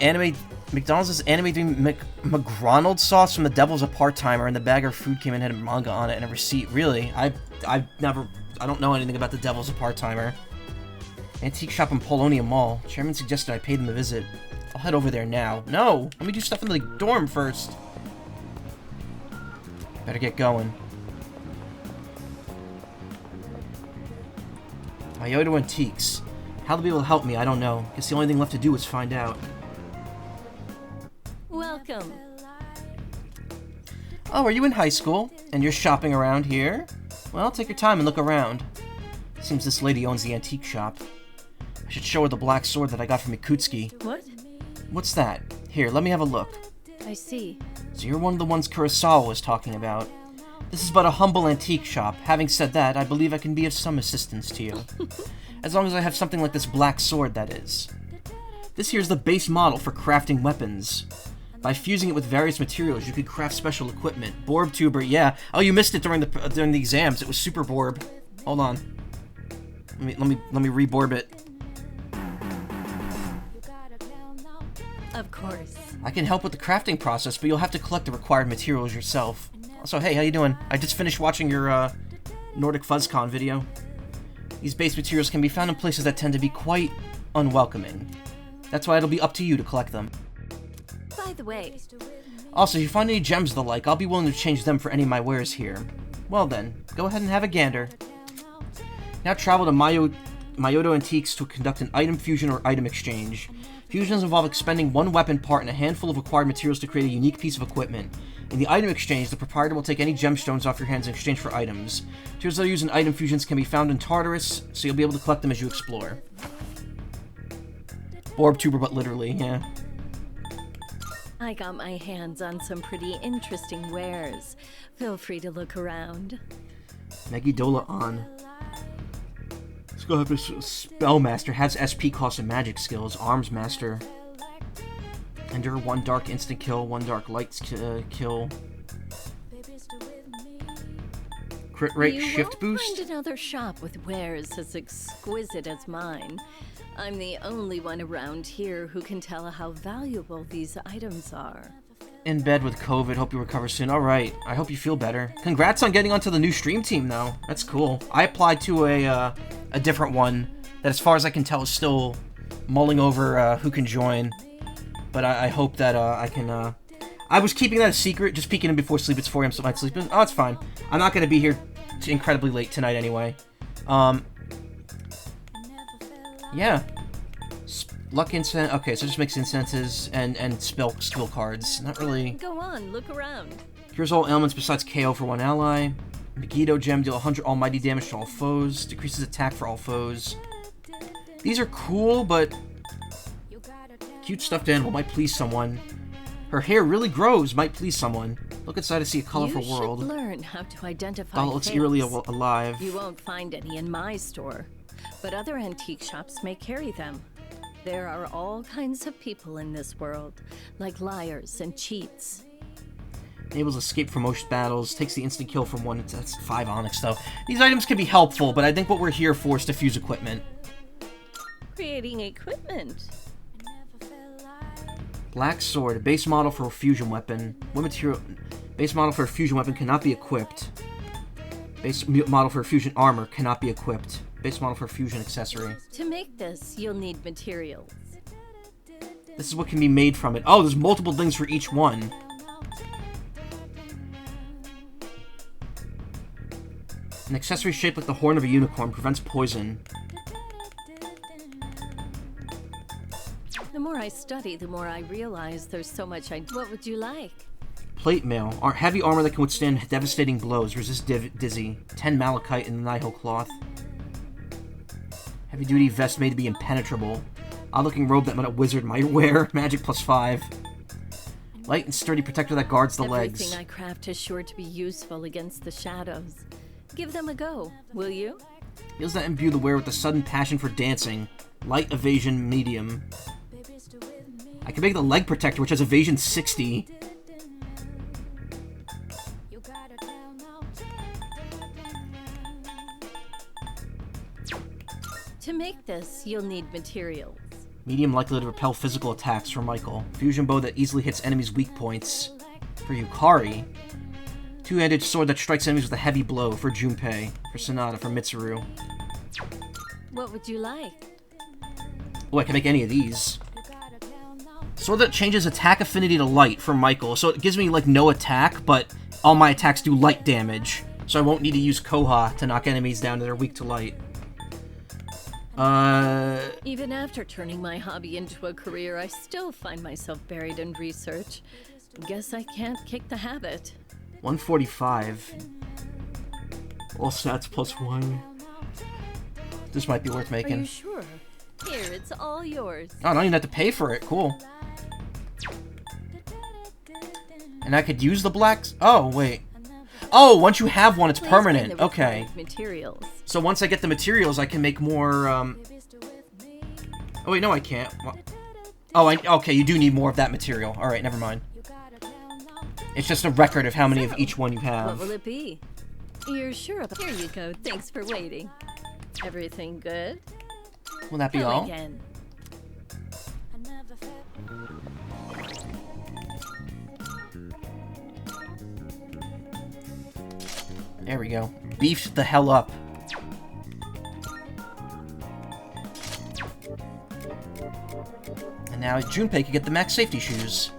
McDonald's is animating McGronald sauce from the Devil's a Part-Timer, and the bag of food came in and had a manga on it and a receipt. Really? I don't know anything about the Devil's a Part-Timer. Antique shop in Polonium Mall. Chairman suggested I pay them a visit. I'll head over there now. No! Let me do stuff in the dorm first. Better get going. Mayoido Antiques. How they'll be able to help me, I don't know. Guess the only thing left to do is find out. Welcome. Oh, are you in high school? And you're shopping around here? Well, take your time and look around. Seems this lady owns the antique shop. I should show her the black sword that I got from Ikutsuki. What? What's that? Here, let me have a look. I see. So you're one of the ones Kurosawa was talking about. This is but a humble antique shop. Having said that, I believe I can be of some assistance to you. As long as I have something like this black sword, that is. This here's the base model for crafting weapons. By fusing it with various materials, you could craft special equipment. Borb tuber, yeah. Oh, you missed it during the exams. It was super borb. Hold on. Let me reborb it. Of course. I can help with the crafting process, but you'll have to collect the required materials yourself. Also, hey, how you doing? I just finished watching your Nordic FuzzCon video. These base materials can be found in places that tend to be quite unwelcoming. That's why it'll be up to you to collect them. But By the way, Also, if you find any gems the like, I'll be willing to exchange them for any of my wares here. Well then, go ahead and have a gander. Now travel to Mayodo Antiques to conduct an item fusion or item exchange. Fusions involve expending one weapon part and a handful of acquired materials to create a unique piece of equipment. In the item exchange, the proprietor will take any gemstones off your hands in exchange for items. Materials that are used in item fusions can be found in Tartarus, so you'll be able to collect them as you explore. Orb tuber, but literally, yeah. I got my hands on some pretty interesting wares. Feel free to look around. Megidola on. Let's go have this Spellmaster. Has SP cost and magic skills. Arms Master. Endure 1 dark instant kill, 1 dark light kill. Crit rate shift boost. You won't find another shop with wares as exquisite as mine. I'm the only one around here who can tell how valuable these items are. In bed with COVID. Hope you recover soon. Alright. I hope you feel better. Congrats on getting onto the new stream team, though. That's cool. I applied to a different one that, as far as I can tell, is still mulling over who can join. But I hope that I can... I was keeping that a secret, just peeking in before sleep. It's 4 a.m. so I might sleep in. Oh, it's fine. I'm not going to be here incredibly late tonight anyway. Yeah. Luck incense. Okay, so it just makes incenses and skill cards. Not really. Go on, look around. Cures all ailments besides KO for 1 ally. Megiddo gem, deal 100 almighty damage to all foes. Decreases attack for all foes. These are cool, but cute stuffed animal might please someone. Her hair really grows, might please someone. Look inside to see a colorful world. You should learn how to identify Doll looks fakes. eerily alive. You won't find any in my store, but other antique shops may carry them. There are all kinds of people in this world, like liars and cheats. Enables escape from most battles, takes the instant kill from 1, that's 5 onyx though. These items can be helpful, but I think what we're here for is to fuse equipment. Creating equipment. Black sword, a base model for a fusion weapon. What material? Base model for a fusion weapon cannot be equipped. Base model for a fusion armor cannot be equipped. Base model for a fusion accessory. To make this, you'll need materials. This is what can be made from it. Oh, there's multiple things for each one. An accessory shaped like the horn of a unicorn prevents poison. The more I study, the more I realize there's so much What would you like? Plate mail. Heavy armor that can withstand devastating blows. Resist dizzy. 10 malachite in the Nihil cloth. Heavy duty vest made to be impenetrable. Odd looking robe that a wizard might wear. Magic +5. Light and sturdy protector that guards the legs. Everything I craft is sure to be useful against the shadows. Give them a go, will you? Heals that imbue the wearer with a sudden passion for dancing. Light evasion medium. I can make the leg protector, which has evasion 60. To make this, you'll need materials. Medium likely to repel physical attacks for Michael. Fusion bow that easily hits enemies' weak points for Yukari. Two-handed sword that strikes enemies with a heavy blow for Junpei. For Sonata, for Mitsuru. What would you like? Oh, I can make any of these. Sword that changes attack affinity to light for Michael. So it gives me, like, no attack, but all my attacks do light damage. So I won't need to use Koha to knock enemies down that are weak to light. Even after turning my hobby into a career, I still find myself buried in research. Guess I can't kick the habit. 145. All stats +1. This might be worth making. Are you sure? Here, it's all yours. Oh, I don't even have to pay for it. Cool. And I could use the blacks? Oh, wait. Oh, once you have one, it's permanent. Okay. Materials. So once I get the materials, I can make more, Oh, wait, no, I can't. Oh, okay, you do need more of that material. Alright, never mind. It's just a record of how many of each one you have. What will it be? You're sure about Here you go. Thanks for waiting. Everything good? Will that be Come all? Again. There we go. Beefed the hell up. And now Junpei can get the max safety shoes.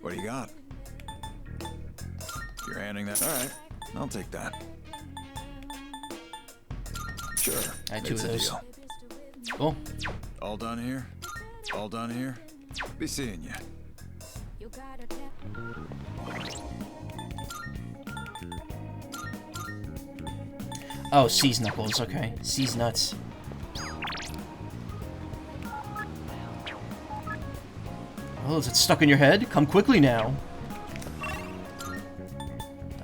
What do you got? You're handing that. All right, I'll take that. Sure. I had two it's of a those. deal. Cool. All done here. All done here. Be seeing you. Oh, C's knuckles. Okay, C's nuts. Oh, is it stuck in your head? Come quickly now.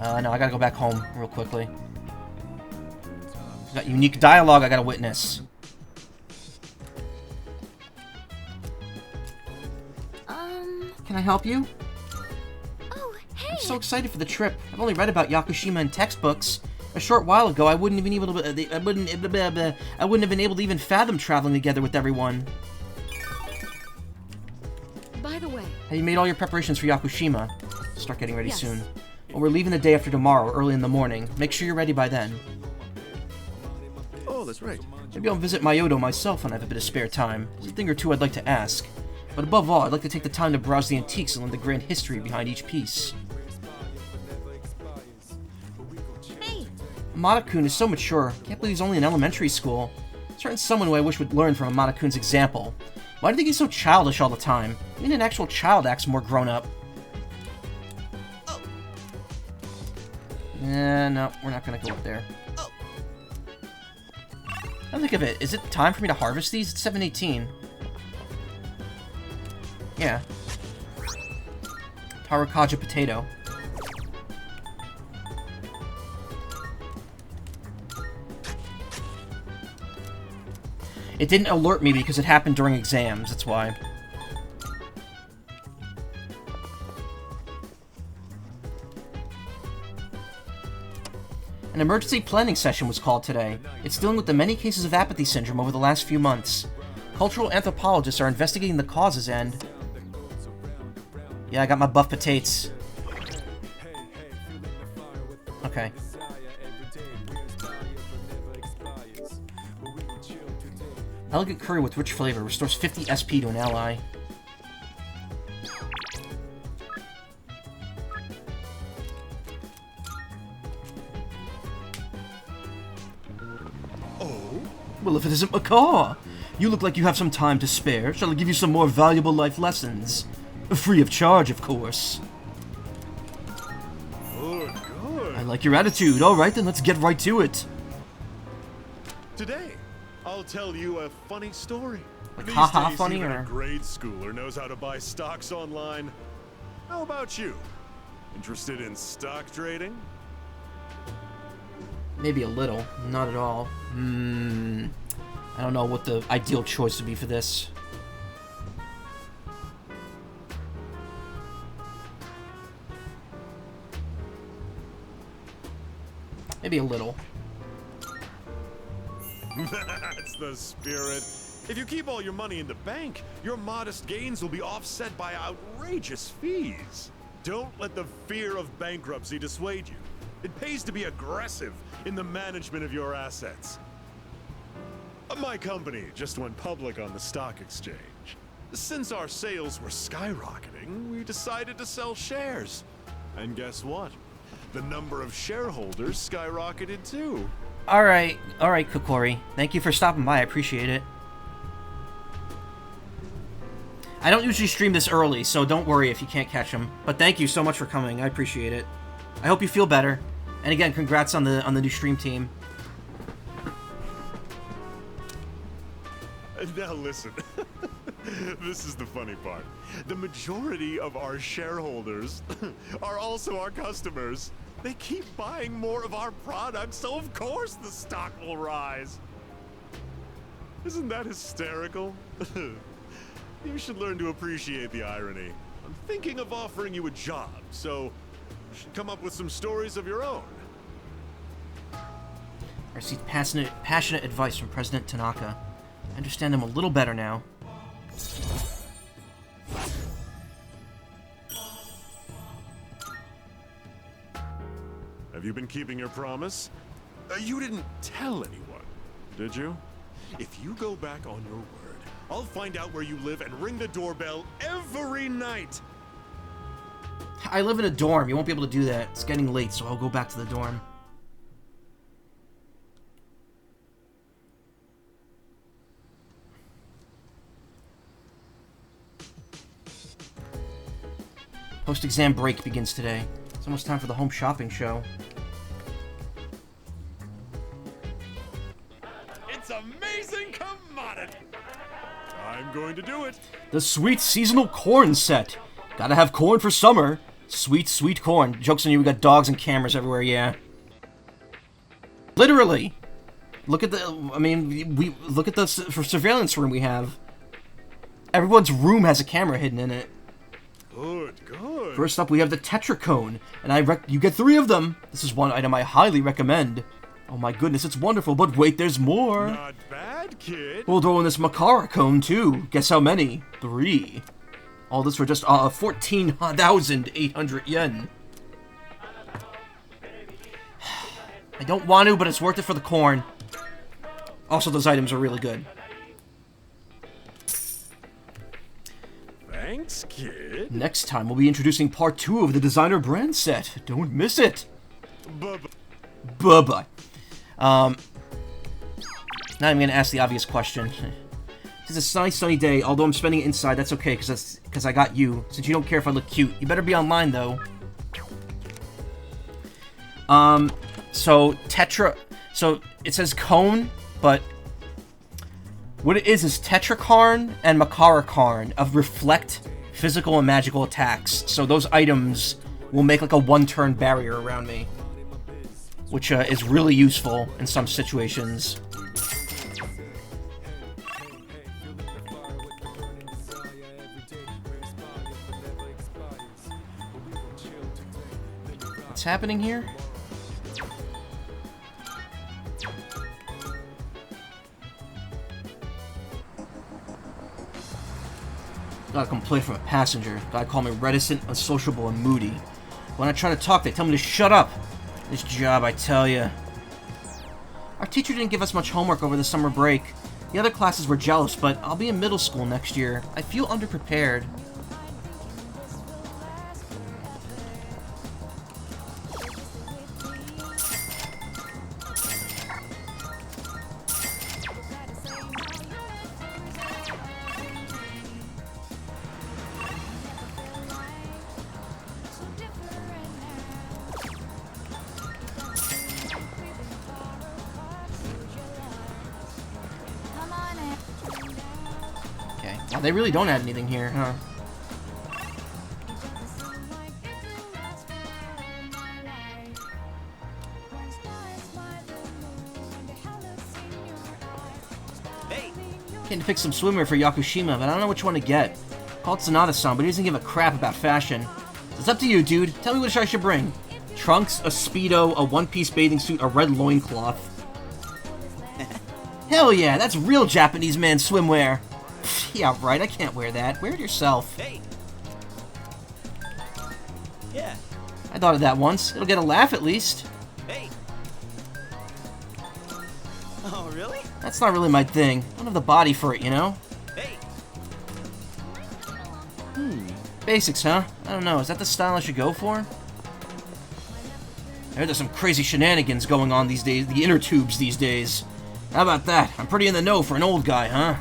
No, I gotta go back home real quickly. Got unique dialogue I gotta witness. Can I help you? Oh, hey! I'm so excited for the trip. I've only read about Yakushima in textbooks. A short while ago, I wouldn't have been able to. I wouldn't have been able to even fathom traveling together with everyone. By the way, Have you made all your preparations for Yakushima? Start getting ready Yes. soon. Well, we're leaving the day after tomorrow, early in the morning. Make sure you're ready by then. Oh, that's right. Maybe I'll visit Myoto myself when I have a bit of spare time. There's a thing or two I'd like to ask. But above all, I'd like to take the time to browse the antiques and learn the grand history behind each piece. Hey! Amada-kun is so mature. Can't believe he's only in elementary school. Certain someone who I wish would learn from Amada-kun's example. Why do you think he's so childish all the time? Even an actual child acts more grown up. No, we're not gonna go up there. Now think of it. Is it time for me to harvest these? It's 7:18. Yeah. Tarakaja potato. It didn't alert me because it happened during exams, that's why. An emergency planning session was called today. It's dealing with the many cases of apathy syndrome over the last few months. Cultural anthropologists are investigating the causes and... Yeah, I got my buff potatoes. Okay. Elegant curry with rich flavor restores 50 SP to an ally. Well, if it isn't Macaw! You look like you have some time to spare. Shall I give you some more valuable life lessons? Free of charge, of course. Good, good. I like your attitude. Alright, then let's get right to it. Today, I'll tell you a funny story. Like These haha days, funny even or... a grade schooler knows how to buy stocks online. How about you? Interested in stock trading? Maybe a little. Not at all. I don't know what the ideal choice would be for this. Maybe a little. That's the spirit. If you keep all your money in the bank, your modest gains will be offset by outrageous fees. Don't let the fear of bankruptcy dissuade you. It pays to be aggressive in the management of your assets. My company just went public on the stock exchange. Since our sales were skyrocketing, we decided to sell shares. And guess what? The number of shareholders skyrocketed too. Alright, Kokori. Thank you for stopping by, I appreciate it. I don't usually stream this early, so don't worry if you can't catch them. But thank you so much for coming, I appreciate it. I hope you feel better. And again, congrats on the new stream team. Now listen, this is the funny part. The majority of our shareholders are also our customers. They keep buying more of our products, so of course the stock will rise. Isn't that hysterical? You should learn to appreciate the irony. I'm thinking of offering you a job, so you should come up with some stories of your own. I received passionate advice from President Tanaka. I understand him a little better now. Have you been keeping your promise? You didn't tell anyone, did you? If you go back on your word, I'll find out where you live and ring the doorbell every night. I live in a dorm. You won't be able to do that. It's getting late, so I'll go back to the dorm. Post-exam break begins today. It's almost time for the home shopping show. It's amazing commodity. I'm going to do it. The sweet seasonal corn set. Gotta have corn for summer. Sweet, sweet corn. Joke's on you, we got dogs and cameras everywhere, yeah. Literally. Look at the, I mean, we look at the surveillance room we have. Everyone's room has a camera hidden in it. Good, good. First up, we have the Tetracone, and you get 3 of them. This is one item I highly recommend. Oh my goodness, it's wonderful, but wait, there's more. Not bad, kid. We'll throw in this Macaw cone, too. Guess how many? 3. All this for just 14,800 yen. I don't want to, but it's worth it for the corn. Also, those items are really good. Thanks, kid. Next time, we'll be introducing part 2 of the designer brand set. Don't miss it. Bye-bye. Bye-bye. Now I'm going to ask the obvious question. It's a sunny day. Although I'm spending it inside, that's okay, because I got you. Since you don't care if I look cute. You better be online, though. So it says cone, but what it is Tetracarn and Macaw of reflect physical and magical attacks. So those items will make like a one-turn barrier around me, which is really useful in some situations. What's happening here? Got a complaint from a passenger. Guy called me reticent, unsociable, and moody. When I try to talk, they tell me to shut up. This job, I tell ya. Our teacher didn't give us much homework over the summer break. The other classes were jealous, but I'll be in middle school next year. I feel underprepared. Wow, they really don't add anything here, huh? Hey. Came to pick some swimwear for Yakushima, but I don't know which one to get. Called Sonata-san, but he doesn't give a crap about fashion. It's up to you, dude. Tell me which I should bring. Trunks, a Speedo, a one-piece bathing suit, a red loincloth. Hell yeah, that's real Japanese man swimwear. Yeah, right, I can't wear that. Wear it yourself. Hey. Yeah. I thought of that once. It'll get a laugh at least. Hey. Oh, really? That's not really my thing. I don't have the body for it, you know? Hey. Basics, huh? I don't know. Is that the style I should go for? I heard there's some crazy shenanigans going on these days, the inner tubes these days. How about that? I'm pretty in the know for an old guy, huh?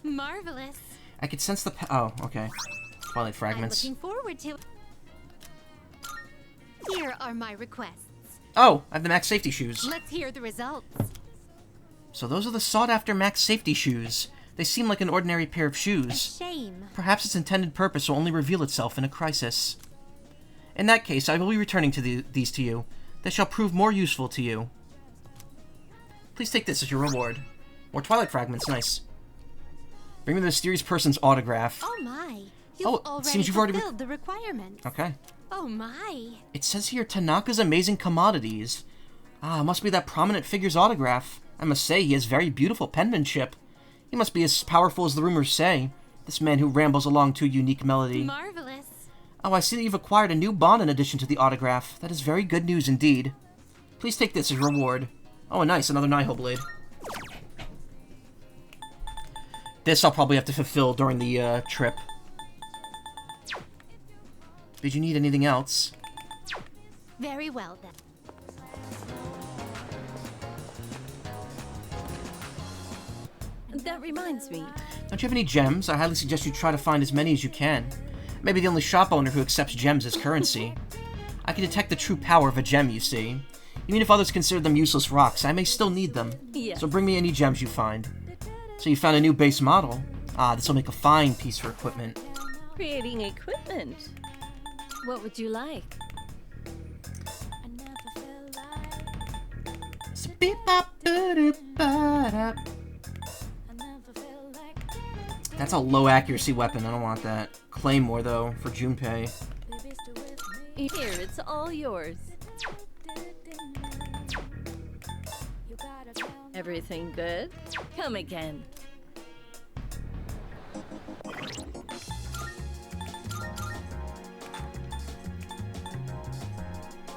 Marvelous. I could sense the oh, okay. Twilight fragments. I'm looking forward to it. Here are my requests. Oh, I have the max safety shoes. Let's hear the results. So those are the sought-after max safety shoes. They seem like an ordinary pair of shoes. Shame. Perhaps its intended purpose will only reveal itself in a crisis. In that case, I will be returning to these to you. They shall prove more useful to you. Please take this as your reward. More Twilight fragments, nice. Bring me the mysterious person's autograph. Oh my. You've already fulfilled the requirement. Okay. Oh my. It says here, Tanaka's amazing commodities. Ah, must be that prominent figure's autograph. I must say, he has very beautiful penmanship. He must be as powerful as the rumors say. This man who rambles along to a unique melody. Marvelous. Oh, I see that you've acquired a new bond in addition to the autograph. That is very good news indeed. Please take this as reward. Oh, nice, another Nihil Blade. This I'll probably have to fulfill during the trip. Did you need anything else? Very well, then. That reminds me. Don't you have any gems? I highly suggest you try to find as many as you can. Maybe the only shop owner who accepts gems as currency. I can detect the true power of a gem, you see. Even if others consider them useless rocks, I may still need them. Yes. So bring me any gems you find. So you found a new base model. Ah, this will make a fine piece for equipment. Creating equipment. What would you like? That's a low accuracy weapon. I don't want that. Claymore, though, for Junpei. Here, it's all yours. Everything good? Come again.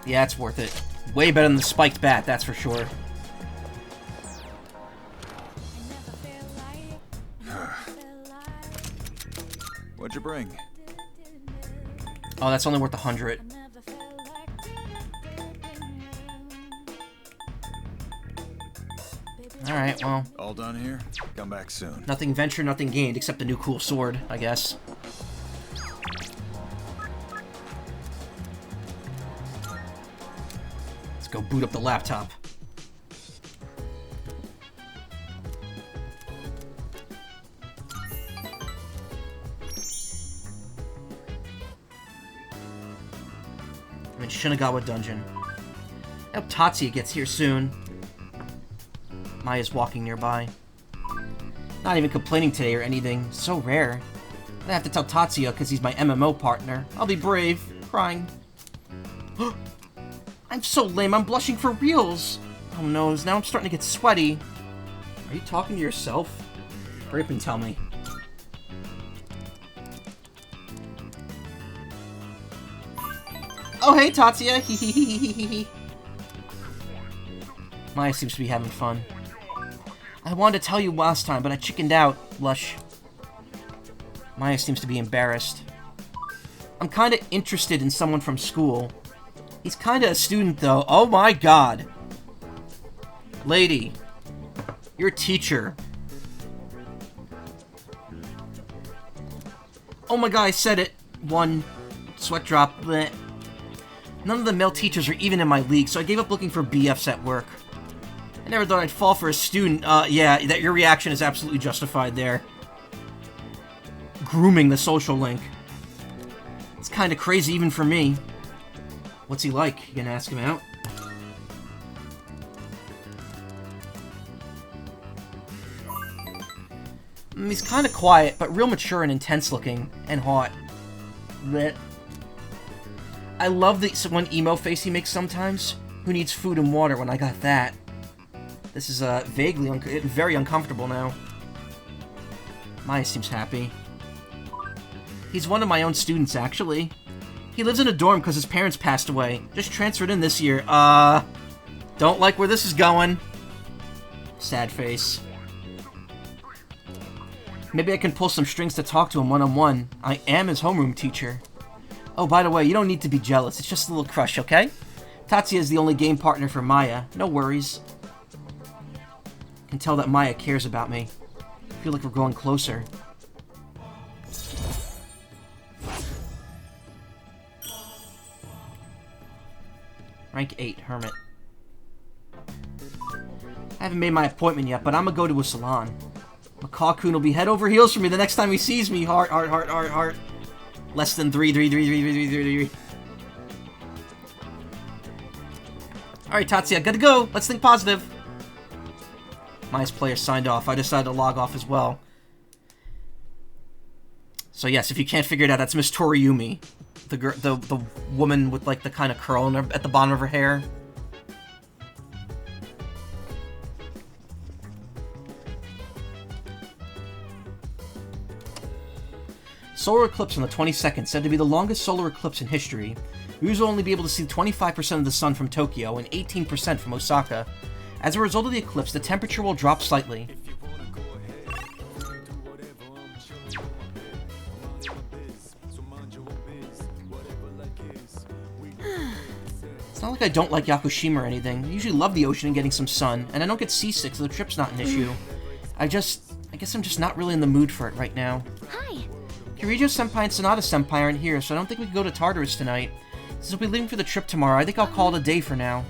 Yeah, it's worth it. Way better than the spiked bat, that's for sure. What'd you bring? Oh, that's only worth 100. Alright, well. All done here? Come back soon. Nothing ventured, nothing gained, except a new cool sword, I guess. Let's go boot up the laptop. I'm in Shinagawa Dungeon. I hope Tatsuya gets here soon. Maya's walking nearby. Not even complaining today or anything. So rare. I have to tell Tatsuya because he's my MMO partner. I'll be brave. Crying. I'm so lame, I'm blushing for reals. Oh no, now I'm starting to get sweaty. Are you talking to yourself? Hurry up and tell me. Oh hey Tatsuya! Hehehehehe. Maya seems to be having fun. I wanted to tell you last time, but I chickened out, Lush. Maya seems to be embarrassed. I'm kinda interested in someone from school. He's kinda a student, though. Oh my god. Lady. You're a teacher. Oh my god, I said it. One. Sweat drop. Bleh. None of the male teachers are even in my league, so I gave up looking for BFs at work. I never thought I'd fall for a student. Yeah, that your reaction is absolutely justified there. Grooming the social link. It's kinda crazy even for me. What's he like? You gonna ask him out? He's kinda quiet, but real mature and intense looking. And hot. Blech. I love the one emo face he makes sometimes. Who needs food and water when I got that? This is vaguely very uncomfortable now. Maya seems happy. He's one of my own students, actually. He lives in a dorm because his parents passed away. Just transferred in this year. Don't like where this is going. Sad face. Maybe I can pull some strings to talk to him one-on-one. I am his homeroom teacher. Oh, by the way, you don't need to be jealous. It's just a little crush, okay? Tatsuya is the only game partner for Maya. No worries. Can tell that Maya cares about me. I feel like we're growing closer. Rank 8, Hermit. I haven't made my appointment yet, but I'm gonna go to a salon. Macaw-kun will be head over heels for me the next time he sees me. Heart, heart, heart, heart, heart. Less than 3. Alright, Tatsuya, gotta go. Let's think positive. Maya's player signed off. I decided to log off as well. So yes, if you can't figure it out, that's Miss Toriumi. The woman with like the kind of curl in her, at the bottom of her hair. Solar eclipse on the 22nd, said to be the longest solar eclipse in history. Users will only be able to see 25% of the sun from Tokyo and 18% from Osaka. As a result of the eclipse, the temperature will drop slightly. It's not like I don't like Yakushima or anything. I usually love the ocean and getting some sun, and I don't get seasick, so the trip's not an issue. I guess I'm just not really in the mood for it right now. Hi. Kirijo Senpai and Sonata Senpai aren't here, so I don't think we can go to Tartarus tonight. Since we'll be leaving for the trip tomorrow, I think I'll call it a day for now.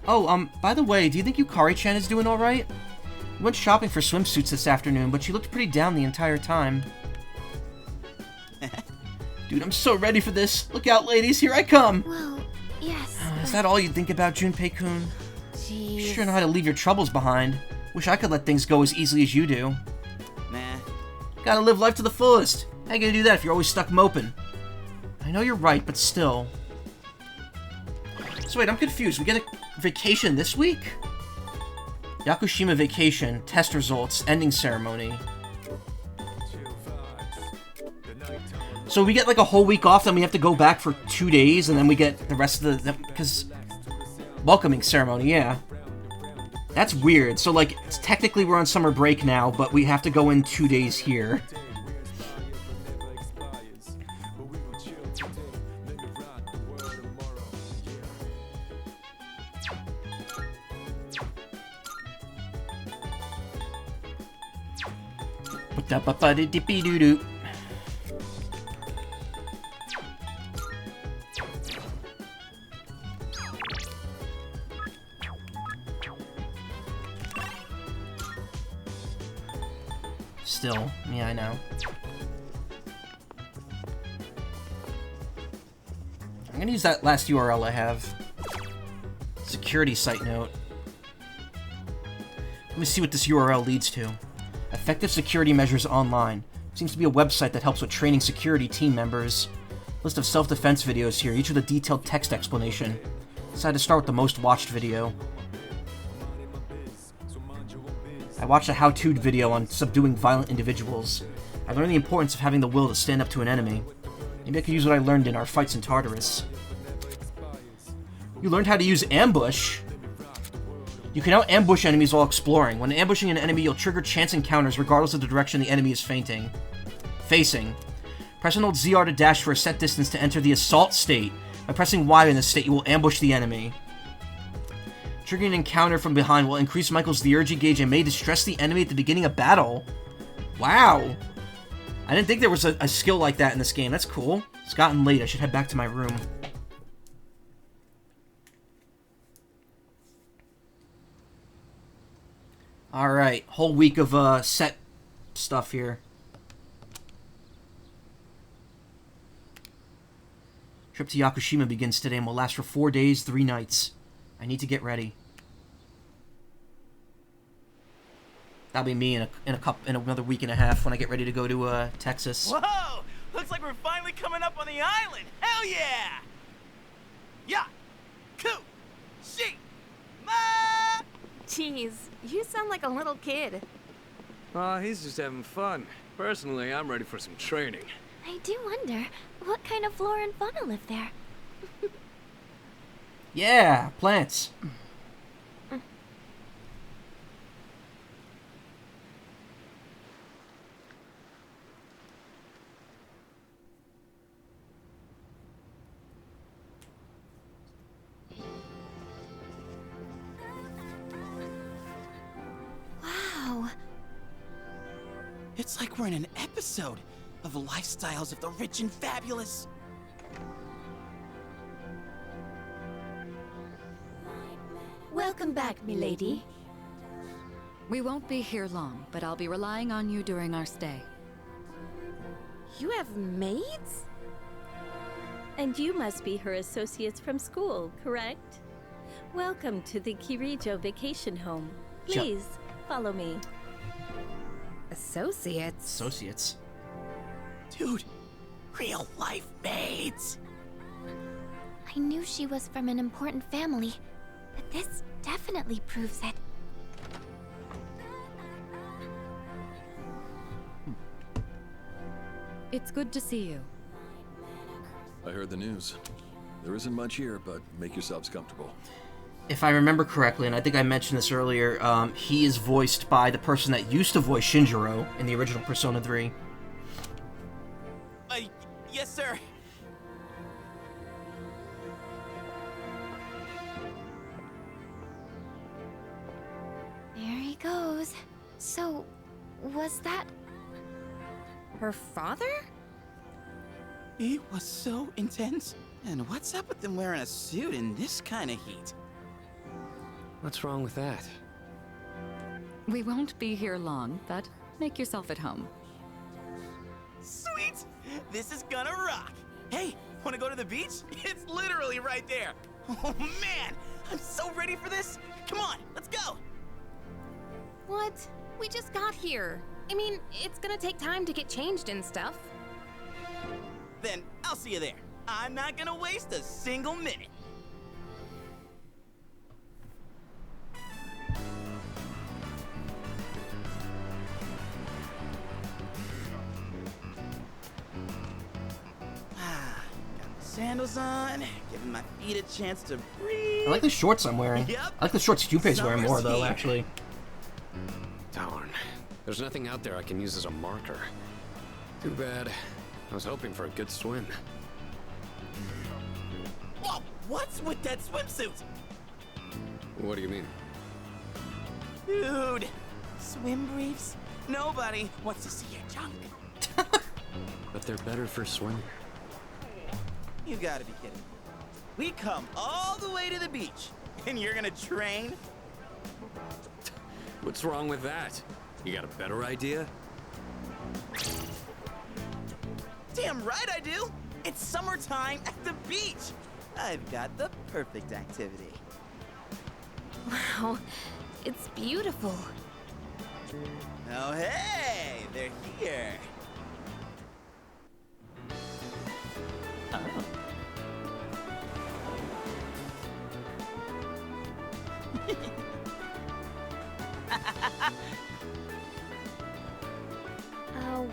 Oh, by the way, do you think Yukari-chan is doing alright? We went shopping for swimsuits this afternoon, but she looked pretty down the entire time. Dude, I'm so ready for this. Look out, ladies, here I come! Well, yes. Is that all you think about, Junpei-kun? Jeez. You sure know how to leave your troubles behind. Wish I could let things go as easily as you do. Nah. Gotta live life to the fullest. How you gonna do that if you're always stuck moping? I know you're right, but still. So wait, I'm confused. We get a vacation this week? Yakushima vacation, test results, ending ceremony. So we get like a whole week off, then we have to go back for 2 days, and then we get the rest of the because welcoming ceremony, yeah. That's weird. So like, technically we're on summer break now, but we have to go in 2 days here. Ba-da-ba-ba-da-dee-dee-doo-doo. Still, yeah, I know. I'm gonna use that last URL I have. Security site note. Let me see what this URL leads to. Effective security measures online. Seems to be a website that helps with training security team members. List of self-defense videos here, each with a detailed text explanation. Decided to start with the most watched video. I watched a how-to video on subduing violent individuals. I learned the importance of having the will to stand up to an enemy. Maybe I could use what I learned in our fights in Tartarus. You learned how to use ambush? You can now ambush enemies while exploring. When ambushing an enemy, you'll trigger chance encounters regardless of the direction the enemy is facing. Press and hold ZR to dash for a set distance to enter the assault state. By pressing Y in this state, you will ambush the enemy. Triggering an encounter from behind will increase Michael's theurgy gauge and may distress the enemy at the beginning of battle. Wow! I didn't think there was a skill like that in this game. That's cool. It's gotten late. I should head back to my room. Alright, whole week of set stuff here. Trip to Yakushima begins today and will last for 4 days, 3 nights. I need to get ready. That'll be me in another week and a half when I get ready to go to Texas. Whoa! Looks like we're finally coming up on the island. Hell yeah! Yeah! Cool! She! Ma! Jeez, you sound like a little kid. He's just having fun. Personally, I'm ready for some training. I do wonder, what kind of flora and fauna live there? Yeah, plants. Wow. It's like we're in an episode of Lifestyles of the Rich and Fabulous. Welcome back, milady. We won't be here long, but I'll be relying on you during our stay. You have maids? And you must be her associates from school, correct? Welcome to the Kirijo vacation home. Please, follow me. Associates? Associates? Dude, real life maids. I knew she was from an important family, but this definitely proves it. It's good to see you. I heard the news. There isn't much here, but make yourselves comfortable. If I remember correctly, and I think I mentioned this earlier, he is voiced by the person that used to voice Shinjiro in the original Persona 3. Yes, sir. There he goes. So, was that... Her father? It was so intense. And what's up with them wearing a suit in this kind of heat? What's wrong with that? We won't be here long, but make yourself at home. Sweet! This is gonna rock! Hey, wanna go to the beach? It's literally right there! Oh man! I'm so ready for this! Come on, let's go! What? We just got here. I mean, it's gonna take time to get changed and stuff. Then I'll see you there. I'm not gonna waste a single minute. Got the sandals on, giving my feet a chance to breathe. I like the shorts I'm wearing. Yep. I like the shorts Junpei's wearing more, though, here. actually. Darn. There's nothing out there I can use as a marker. Too bad. I was hoping for a good swim. Whoa, what's with that swimsuit? What do you mean? Dude, swim briefs? Nobody wants to see your junk. But they're better for swimming. You gotta be kidding. We come all the way to the beach, and you're gonna train? What's wrong with that? You got a better idea? Damn right I do! It's summertime at the beach! I've got the perfect activity. Wow, it's beautiful. Oh hey, they're here. Oh.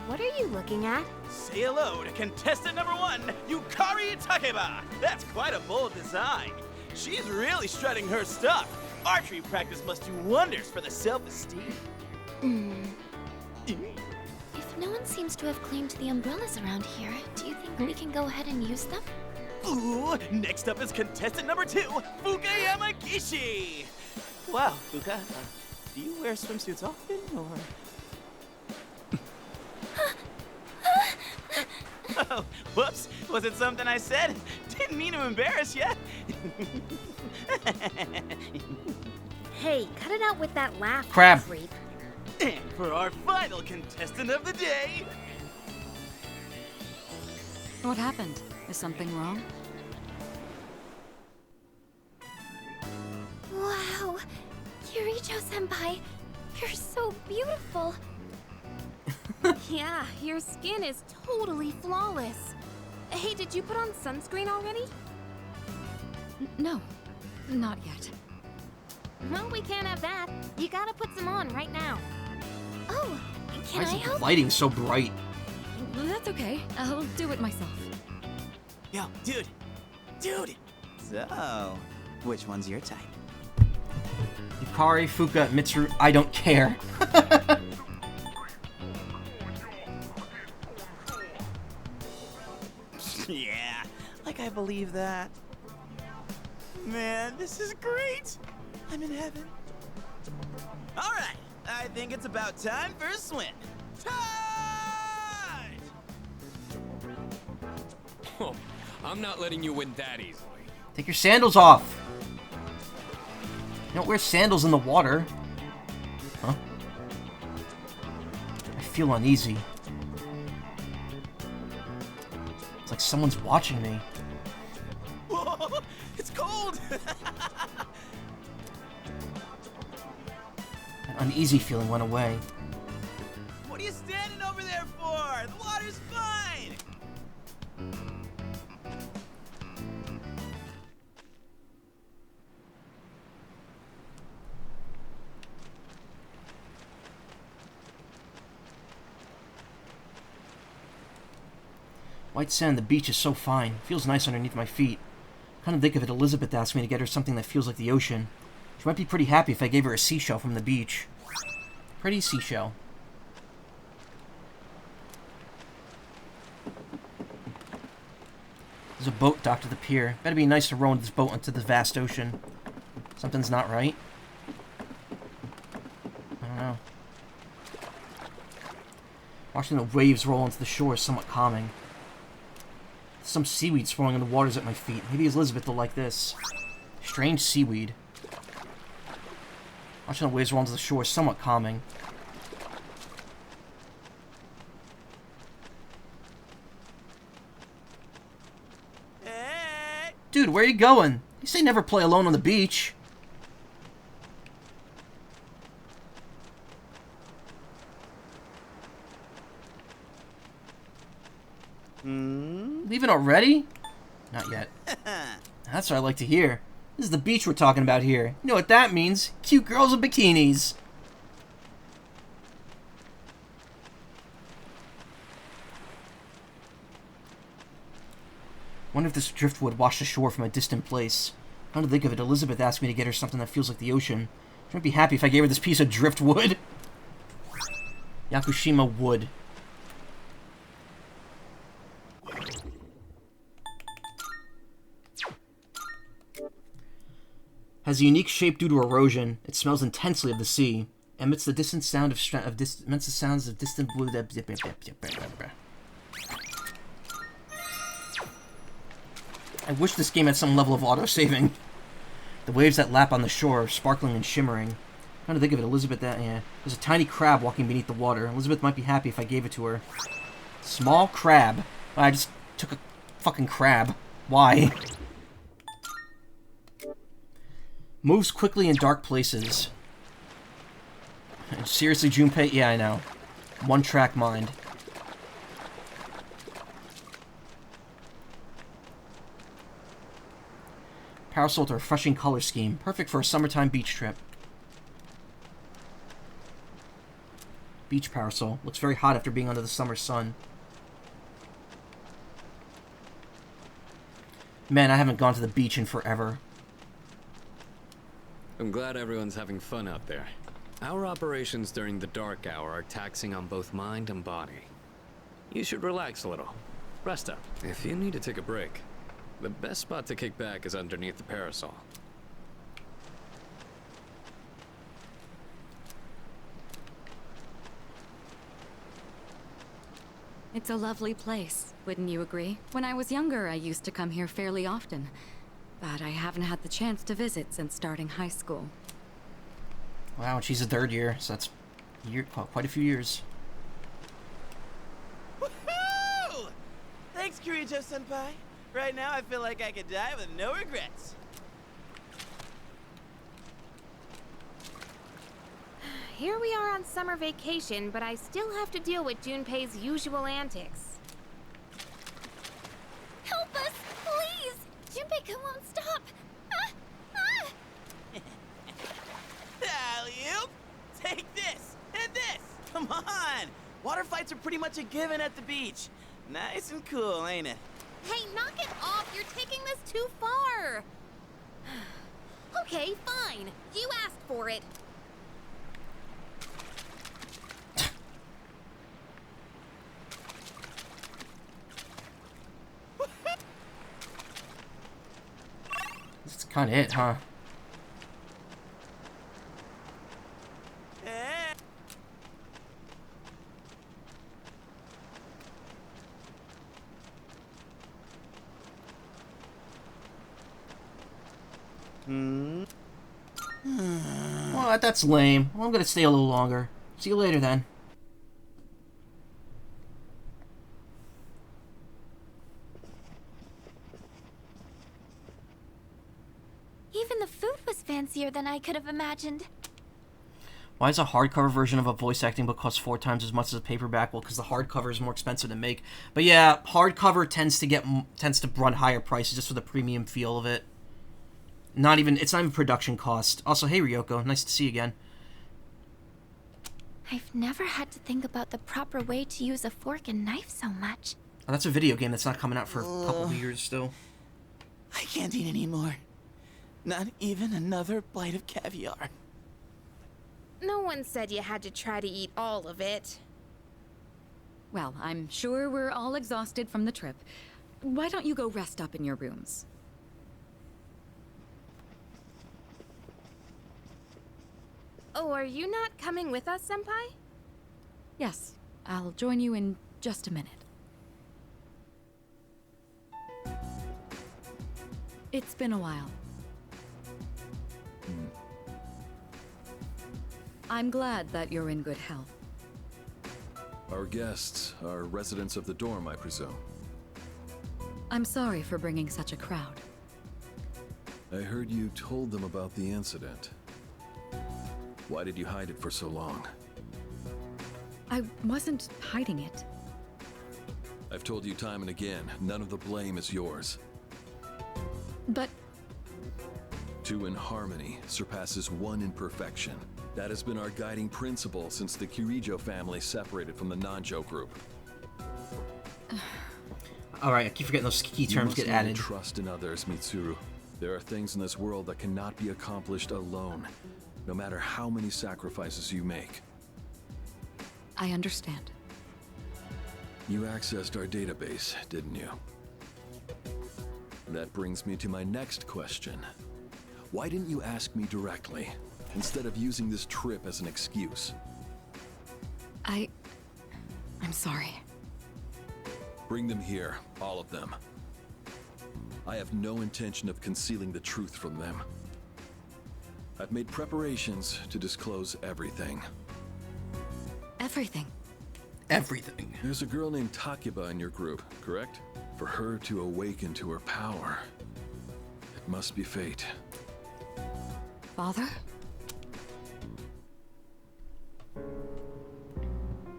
What are you looking at? Say hello to contestant number 1, Yukari Takeba! That's quite a bold design. She's really strutting her stuff. Archery practice must do wonders for the self-esteem. If no one seems to have claimed the umbrellas around here, do you think we can go ahead and use them? Ooh, next up is contestant number 2, Fuka Yamagishi! Wow, Fuka, do you wear swimsuits often, or...? Oh, whoops, was it something I said? Didn't mean to embarrass you. Hey, cut it out with that laugh, Crab. creep. And for our final contestant of the day... What happened? Is something wrong? Wow! Kirijo-senpai, you're so beautiful! Yeah, your skin is totally flawless. Hey, did you put on sunscreen already? No, not yet. Well, we can't have that. You gotta put some on right now. Oh, can Why I is the help? lighting so bright? That's okay. I'll do it myself. Yo, dude! So, which one's your type? Yukari, Fuka, Mitsuru, I don't care. Yeah, like I believe that. Man, this is great! I'm in heaven. Alright, I think it's about time for a swim. Tide! Oh, I'm not letting you win that easily. Take your sandals off. You don't wear sandals in the water. Huh? I feel uneasy. It's like someone's watching me. Whoa, it's cold! That uneasy feeling went away. What are you standing over there for? The water's fine! White sand on the beach is so fine. Feels nice underneath my feet. Kind of think of it, Elizabeth asked me to get her something that feels like the ocean. She might be pretty happy if I gave her a seashell from the beach. Pretty seashell. There's a boat docked at the pier. Better be nice to row this boat into the vast ocean. Something's not right. I don't know. Watching the waves roll into the shore is somewhat calming. Some seaweed swirling in the waters at my feet. Maybe Elizabeth will like this. Strange seaweed. Watching the waves roll into the shore is somewhat calming. Dude, where are you going? You say never play alone on the beach. Leaving already? Not yet. That's what I like to hear. This is the beach we're talking about here. You know what that means? Cute girls in bikinis. Wonder if this driftwood washed ashore from a distant place. Come to think of it, Elizabeth asked me to get her something that feels like the ocean. She might be happy if I gave her this piece of driftwood. Yakushima wood. Has a unique shape due to erosion. It smells intensely of the sea. Emits the distant sound of emits the sounds of distant blue. I wish this game had some level of auto-saving. The waves that lap on the shore are sparkling and shimmering. I'm trying to think of it, Elizabeth, yeah. There's a tiny crab walking beneath the water. Elizabeth might be happy if I gave it to her. Small crab. I just took a fucking crab. Why? Moves quickly in dark places. Seriously, Junpei? Yeah, I know. One-track mind. Parasol with a refreshing color scheme. Perfect for a summertime beach trip. Beach parasol. Looks very hot after being under the summer sun. Man, I haven't gone to the beach in forever. I'm glad everyone's having fun out there. Our operations during the dark hour are taxing on both mind and body. You should relax a little. Rest up. If you need to take a break, the best spot to kick back is underneath the parasol. It's a lovely place, wouldn't you agree? When I was younger, I used to come here fairly often. But I haven't had the chance to visit since starting high school. Wow, and she's a third year, so that's quite a few years. Woohoo! Thanks, Kirijo-senpai. Right now, I feel like I could die with no regrets. Here we are on summer vacation, but I still have to deal with Junpei's usual antics. Help us, please! Junpei won't stop! Alley-oop! Take this, and this! Come on! Water fights are pretty much a given at the beach. Nice and cool, ain't it? Hey, knock it off! You're taking this too far! Okay, fine. You asked for it. That's kind of it, huh? Well, that's lame. Well, I'm gonna stay a little longer. See you later, then. Even the food was fancier than I could have imagined. Why does a hardcover version of a voice acting book cost 4 times as much as a paperback? Well, because the hardcover is more expensive to make. But yeah, hardcover tends to run higher prices just for the premium feel of it. It's not even production cost. Also, hey Ryoko, nice to see you again. I've never had to think about the proper way to use a fork and knife so much. Oh, that's a video game that's not coming out for a couple of years still. I can't eat anymore. Not even another bite of caviar. No one said you had to try to eat all of it. Well, I'm sure we're all exhausted from the trip. Why don't you go rest up in your rooms? Oh, are you not coming with us, Senpai? Yes, I'll join you in just a minute. It's been a while. I'm glad that you're in good health. Our guests are residents of the dorm, I presume. I'm sorry for bringing such a crowd. I heard you told them about the incident. Why did you hide it for so long? I wasn't hiding it. I've told you time and again, none of the blame is yours. But... Two in harmony surpasses one in perfection. That has been our guiding principle since the Kirijo family separated from the Nanjo group. Alright, I keep forgetting those key terms get added. You must trust in others, Mitsuru. There are things in this world that cannot be accomplished alone, no matter how many sacrifices you make. I understand. You accessed our database, didn't you? That brings me to my next question. Why didn't you ask me directly, instead of using this trip as an excuse? I'm sorry. Bring them here, all of them. I have no intention of concealing the truth from them. I've made preparations to disclose everything. Everything? Everything. There's a girl named Takiba in your group, correct? For her to awaken to her power, it must be fate. Father?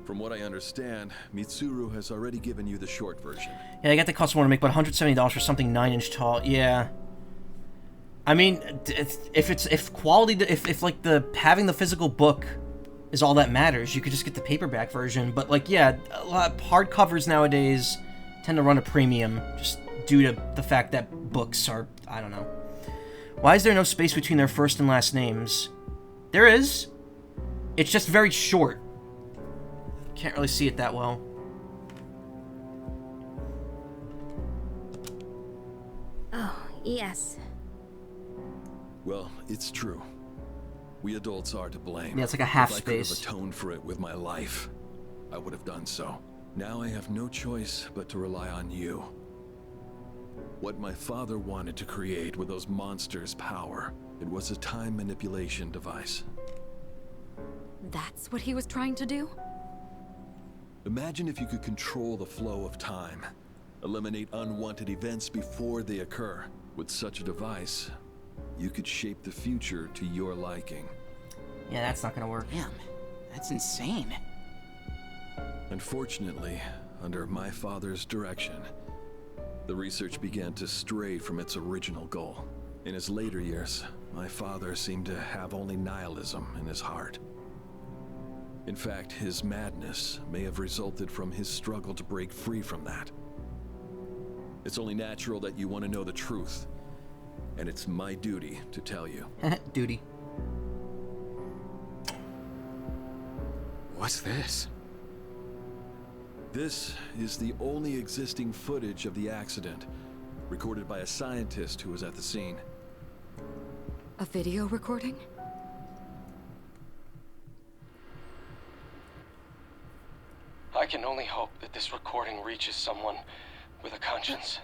From what I understand, Mitsuru has already given you the short version. Yeah, I got the custom one to make, but $170 for something 9-inch tall. Yeah. I mean, if quality, if like having the physical book is all that matters, you could just get the paperback version. But like, yeah, a lot of hardcovers nowadays tend to run a premium just due to the fact that books are, I don't know. Why is there no space between their first and last names? There is. It's just very short. Can't really see it that well. Oh, yes. Well, it's true. We adults are to blame. Yeah, it's like a half if space. I could have atoned for it with my life, I would have done so. Now I have no choice but to rely on you. What my father wanted to create with those monsters' power, it was a time manipulation device. That's what he was trying to do? Imagine if you could control the flow of time, eliminate unwanted events before they occur. With such a device, you could shape the future to your liking. Yeah, that's not gonna work. Damn, that's insane. Unfortunately, under my father's direction, the research began to stray from its original goal. In his later years, my father seemed to have only nihilism in his heart. In fact, his madness may have resulted from his struggle to break free from that. It's only natural that you want to know the truth, and it's my duty to tell you. Duty. What's this? This is the only existing footage of the accident, recorded by a scientist who was at the scene. A video recording? I can only hope that this recording reaches someone with a conscience.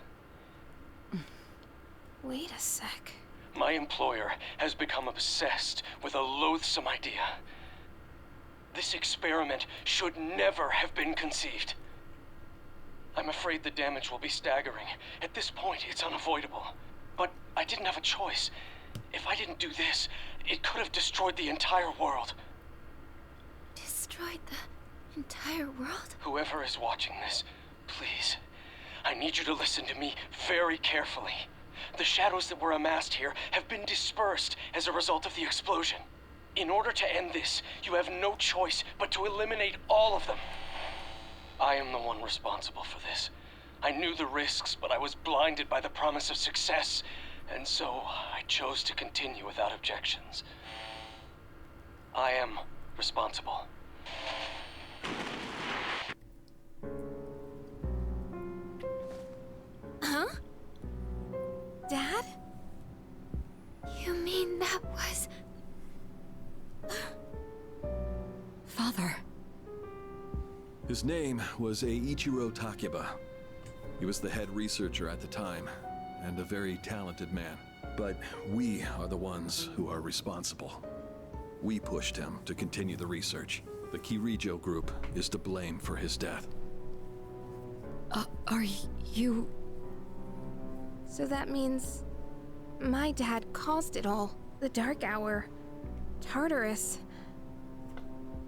Wait a sec. My employer has become obsessed with a loathsome idea. This experiment should never have been conceived. I'm afraid the damage will be staggering. At this point, it's unavoidable. But I didn't have a choice. If I didn't do this, it could have destroyed the entire world. Destroyed the entire world? Whoever is watching this, please, I need you to listen to me very carefully. The shadows that were amassed here have been dispersed as a result of the explosion. In order to end this, you have no choice but to eliminate all of them. I am the one responsible for this. I knew the risks, but I was blinded by the promise of success, and so I chose to continue without objections. I am responsible. Huh? Dad? You mean that was... Father. His name was Eiichiro Takeba. He was the head researcher at the time, and a very talented man. But we are the ones who are responsible. We pushed him to continue the research. The Kirijo group is to blame for his death. Are you... So that means my dad caused it all. The Dark Hour, Tartarus,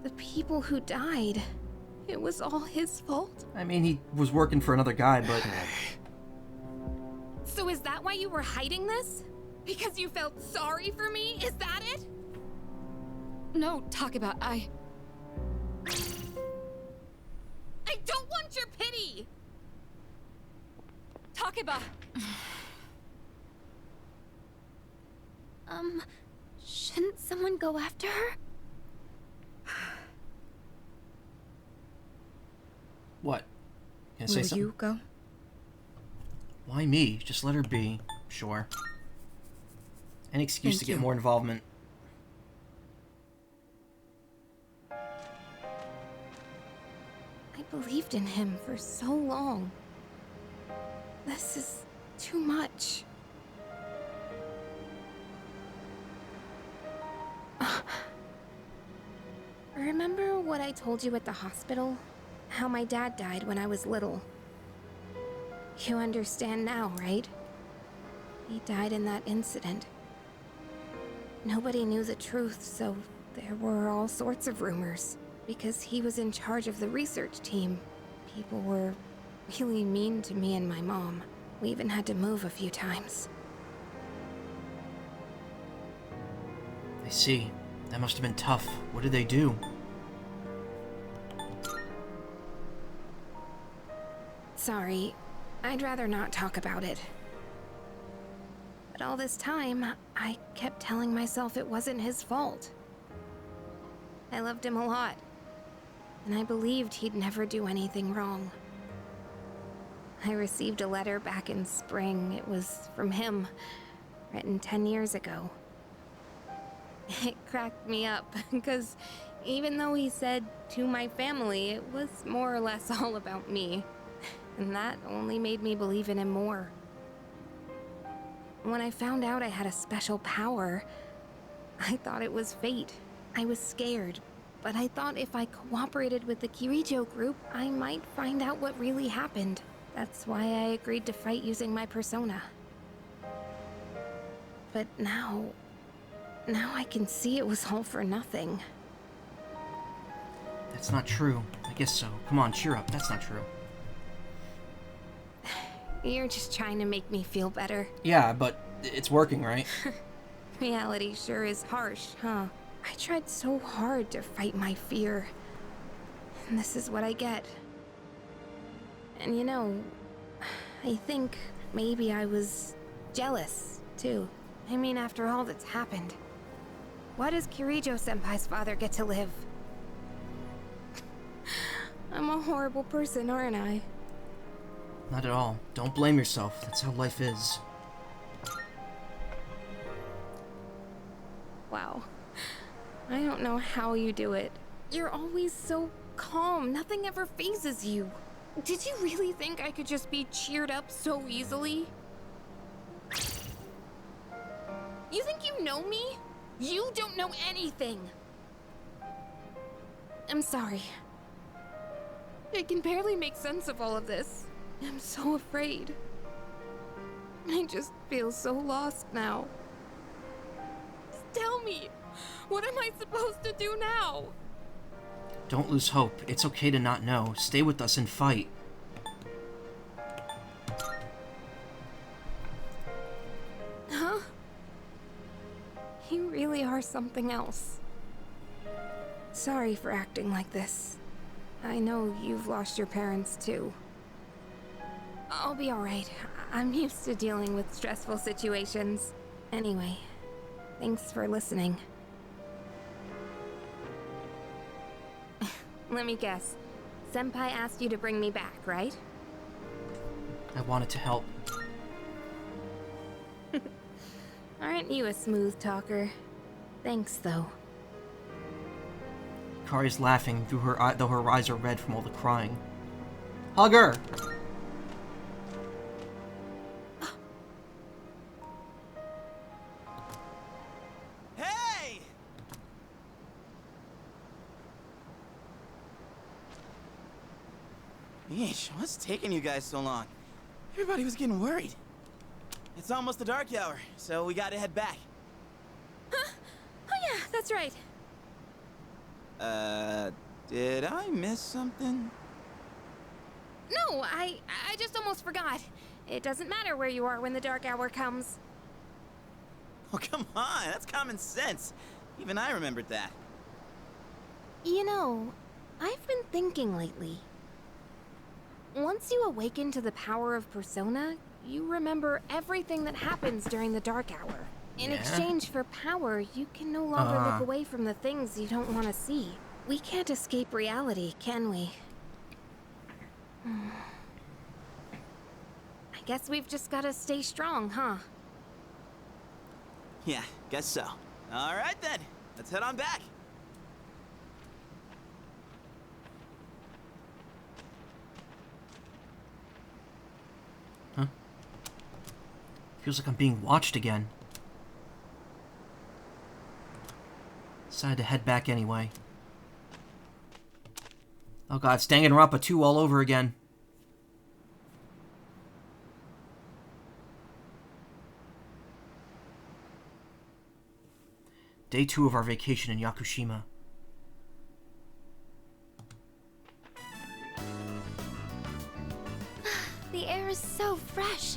the people who died. It was all his fault. I mean, he was working for another guy, but... So is that why you were hiding this? Because you felt sorry for me? Is that it? No, Takeba, I don't want your pity! Takeba! Shouldn't someone go after her? What? Can I say Will something? you go? Why me? Just let her be. Sure. An excuse Thank to get you. more involvement. I believed in him for so long. This is too much. Remember what I told you at the hospital? How my dad died when I was little. You understand now, right? He died in that incident. Nobody knew the truth, so there were all sorts of rumors. Because he was in charge of the research team, people were really mean to me and my mom. We even had to move a few times. I see. That must have been tough. What did they do? Sorry, I'd rather not talk about it. But all this time, I kept telling myself it wasn't his fault. I loved him a lot, and I believed he'd never do anything wrong. I received a letter back in spring. It was from him, written 10 years ago. It cracked me up, because even though he said to my family, it was more or less all about me. And that only made me believe in him more. When I found out I had a special power, I thought it was fate. I was scared, but I thought if I cooperated with the Kirijo group, I might find out what really happened. That's why I agreed to fight using my persona. But now I can see it was all for nothing. That's not true. I guess so. Come on, cheer up. That's not true. You're just trying to make me feel better. Yeah, but it's working, right? Reality sure is harsh, huh? I tried so hard to fight my fear. And this is what I get. And you know, I think maybe I was jealous, too. I mean, after all that's happened, why does Kirijo-senpai's father get to live? I'm a horrible person, aren't I? Not at all. Don't blame yourself. That's how life is. Wow. I don't know how you do it. You're always so calm. Nothing ever phases you. Did you really think I could just be cheered up so easily? You think you know me? You don't know anything. I'm sorry. I can barely make sense of all of this. I'm so afraid. I just feel so lost now. Just tell me, what am I supposed to do now? Don't lose hope. It's okay to not know. Stay with us and fight. Huh? You really are something else. Sorry for acting like this. I know you've lost your parents too. I'll be alright. I'm used to dealing with stressful situations. Anyway, thanks for listening. Let me guess. Senpai asked you to bring me back, right? I wanted to help. Aren't you a smooth talker? Thanks, though. Kari's laughing, though her eyes are red from all the crying. Hug her! Hey! Yeesh, what's taking you guys so long? Everybody was getting worried. It's almost the dark hour, so we gotta head back. Huh? Oh yeah, that's right. Did I miss something? No, I just almost forgot. It doesn't matter where you are when the dark hour comes. Oh, come on, that's common sense. Even I remembered that. You know, I've been thinking lately. Once you awaken to the power of Persona, you remember everything that happens during the dark hour. In exchange for power, you can no longer look away from the things you don't want to see. We can't escape reality, can we? I guess we've just gotta stay strong, huh? Yeah, guess so. All right then, let's head on back. Huh? Feels like I'm being watched again. Decided to head back anyway. Oh god, it's Danganronpa 2 all over again. Day 2 of our vacation in Yakushima. The air is so fresh.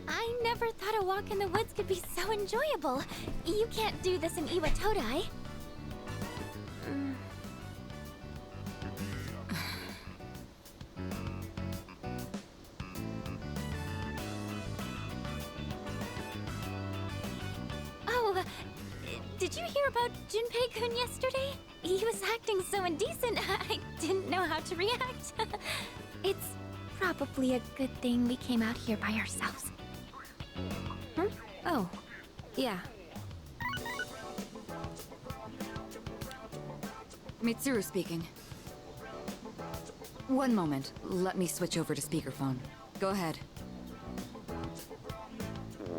I never thought a walk in the woods could be so enjoyable. You can't do this in Iwatodai. Oh, did you hear about Junpei-kun yesterday? He was acting so indecent, I didn't know how to react. It's probably a good thing we came out here by ourselves. Huh? Oh, yeah. Mitsuru speaking. One moment. Let me switch over to speakerphone. Go ahead.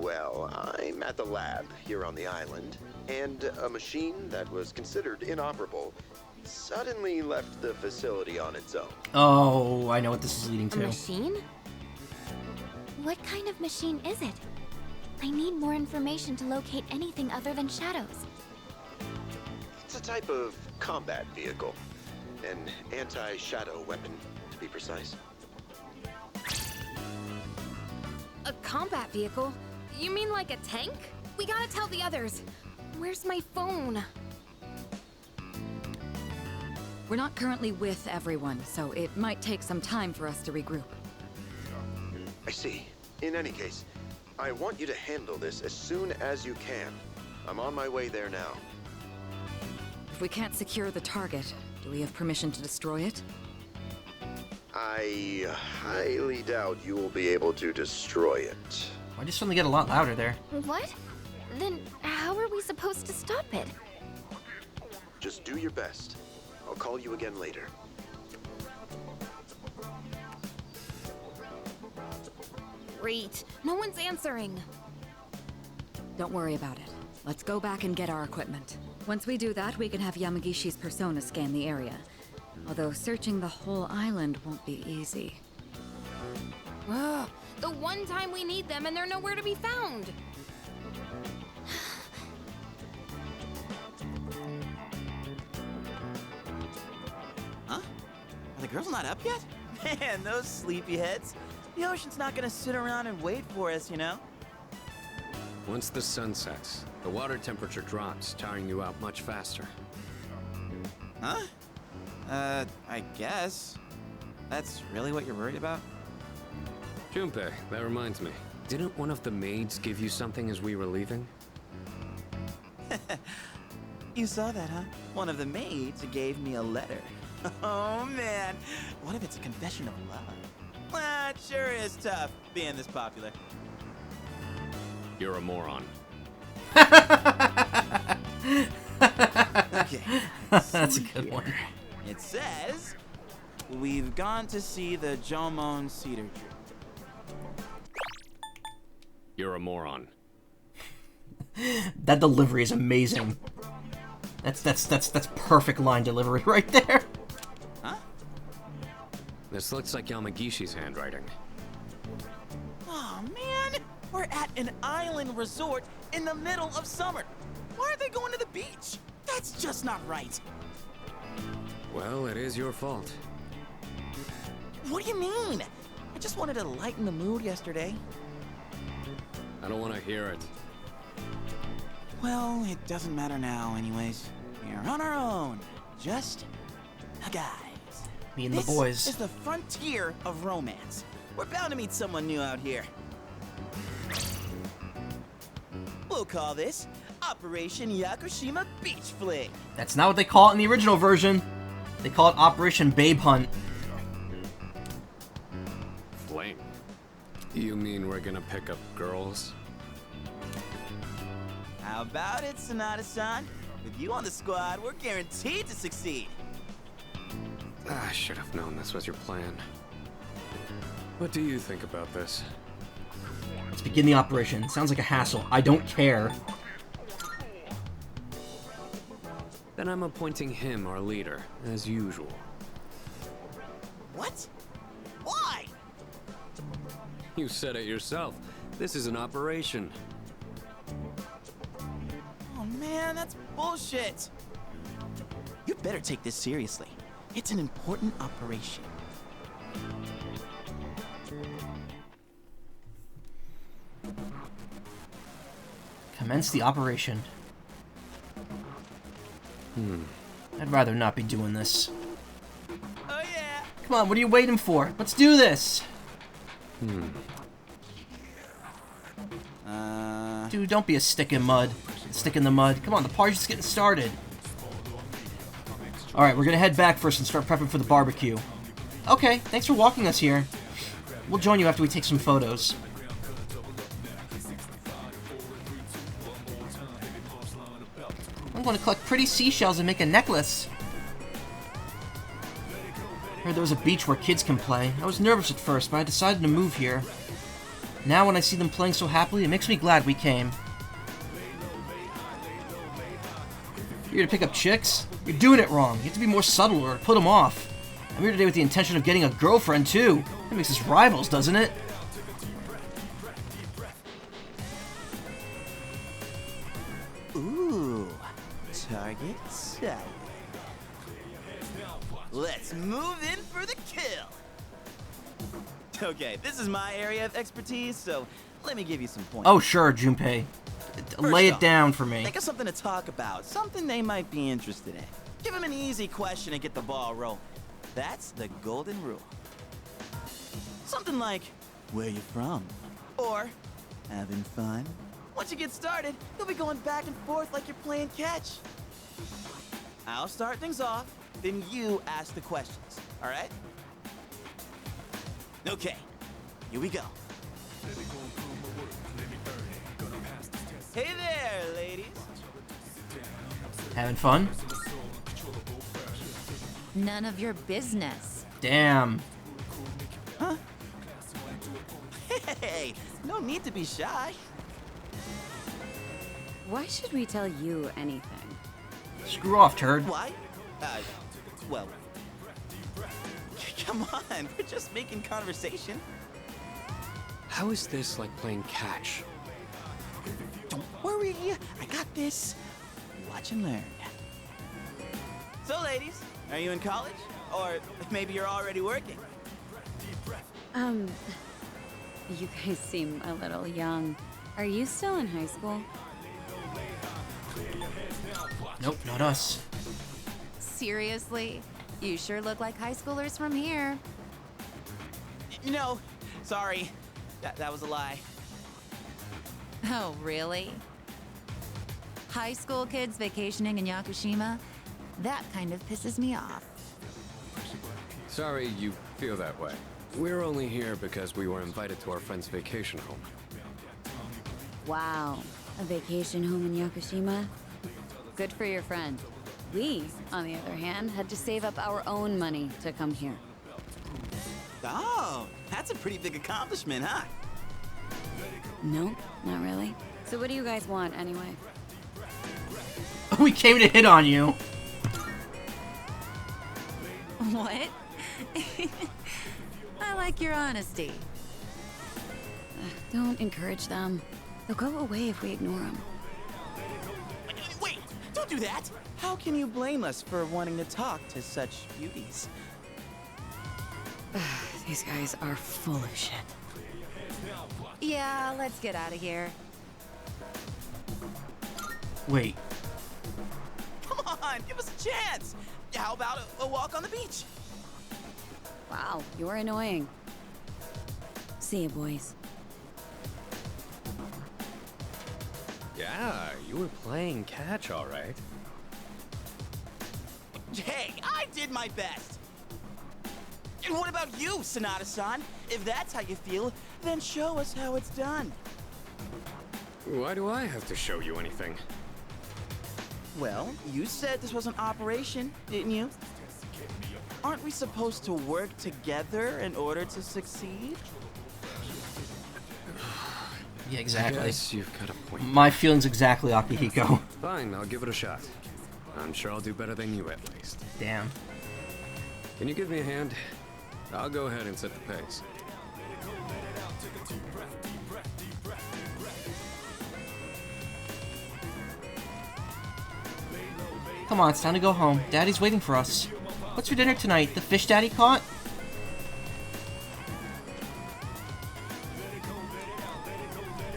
Well, I'm at the lab here on the island, and a machine that was considered inoperable suddenly left the facility on its own. Oh, I know what this is leading to. A machine? What kind of machine is it? I need more information to locate anything other than shadows. It's a type of combat vehicle. An anti-shadow weapon, to be precise. A combat vehicle? You mean like a tank? We gotta tell the others. Where's my phone? We're not currently with everyone, so it might take some time for us to regroup. I see. In any case, I want you to handle this as soon as you can. I'm on my way there now. If we can't secure the target, do we have permission to destroy it? I highly doubt you will be able to destroy it. I just suddenly get a lot louder there. What? Then how are we supposed to stop it? Just do your best. I'll call you again later. Great. No one's answering. Don't worry about it. Let's go back and get our equipment. Once we do that, we can have Yamagishi's persona scan the area. Although searching the whole island won't be easy. Ugh, the one time we need them and they're nowhere to be found. Huh? Are the girls not up yet? Man, those sleepyheads. The ocean's not gonna sit around and wait for us, you know? Once the sun sets, the water temperature drops, tiring you out much faster. Huh? I guess. That's really what you're worried about? Junpei, that reminds me. Didn't one of the maids give you something as we were leaving? You saw that, huh? One of the maids gave me a letter. Oh, man. What if it's a confession of love? Well, it sure is tough being this popular. You're a moron. Okay. That's a good one. It says, we've gone to see the Jomon cedar tree. You're a moron. That delivery is amazing. That's perfect line delivery right there. Huh? This looks like Yamagishi's handwriting. Oh, man. We're at an island resort in the middle of summer. Why are they going to the beach? That's just not right. Well, it is your fault. What do you mean? I just wanted to lighten the mood yesterday. I don't want to hear it. Well, it doesn't matter now anyways. We're on our own. Just guys. Me and the boys. This is the frontier of romance. We're bound to meet someone new out here. We'll call this Operation Yakushima Beach Fling. That's not what they call it in the original version. They call it Operation Babe Hunt. Fling? You mean we're gonna pick up girls? How about it, Sonata-san? With you on the squad, we're guaranteed to succeed. I should have known this was your plan. What do you think about this? Let's begin the operation. Sounds like a hassle. I don't care. Then I'm appointing him our leader, as usual. What? Why? You said it yourself. This is an operation. Oh man, that's bullshit. You better take this seriously. It's an important operation. Commence the operation. I'd rather not be doing this. Oh yeah. Come on, what are you waiting for? Let's do this. Dude, don't be a stick in mud. Stick in the mud. Come on, the party's just getting started. Alright, we're gonna head back first and start prepping for the barbecue. Okay, thanks for walking us here. We'll join you after we take some photos. I'm gonna collect pretty seashells and make a necklace. Heard there was a beach where kids can play. I was nervous at first, but I decided to move here. Now when I see them playing so happily, it makes me glad we came. You're here to pick up chicks? You're doing it wrong. You have to be more subtle or put them off. I'm here today with the intention of getting a girlfriend, too. That makes us rivals, doesn't it? Ooh, target set. Let's move in for the kill. Okay, this is my area of expertise, so let me give you some points. Oh, sure, Junpei. Lay it down for me. Think of something to talk about, something they might be interested in. Give them an easy question and get the ball rolling. That's the golden rule. Something like, where you from? Or, having fun? Once you get started, you'll be going back and forth like you're playing catch. I'll start things off, then you ask the questions, all right? Okay, here we go. Hey there, ladies. Having fun? None of your business. Damn. Huh? Hey, no need to be shy. Why should we tell you anything? Screw off, turd. Why? Well, come on, we're just making conversation. How is this like playing catch? Don't worry, I got this. Watch and learn. So, ladies, are you in college? Or maybe you're already working? You guys seem a little young. Are you still in high school? Nope, not us. Seriously? You sure look like high schoolers from here. You know, Sorry, that was a lie. Oh, really? High school kids vacationing in Yakushima? That kind of pisses me off. Sorry you feel that way. We're only here because we were invited to our friend's vacation home. Wow, a vacation home in Yakushima? Good for your friend. We, on the other hand, had to save up our own money to come here. Oh, that's a pretty big accomplishment, huh? No, not really. So what do you guys want, anyway? We came to hit on you. What? I like your honesty. Don't encourage them. They'll go away if we ignore them. Wait, don't do that! How can you blame us for wanting to talk to such beauties? These guys are full of shit. Yeah, let's get out of here. Wait. Come on, give us a chance! How about a walk on the beach? Wow, you're annoying. See ya, boys. Yeah, you were playing catch, all right. Hey, I did my best! And what about you, Sonata-san? If that's how you feel, then show us how it's done. Why do I have to show you anything? Well, you said this was an operation, didn't you? Aren't we supposed to work together in order to succeed? Yeah, exactly. Yes, you've got a point. My feelings exactly, Akihiko. Fine, I'll give it a shot. I'm sure I'll do better than you at least. Damn. Can you give me a hand? I'll go ahead and set the pace. Come on, it's time to go home. Daddy's waiting for us. What's for dinner tonight? The fish Daddy caught?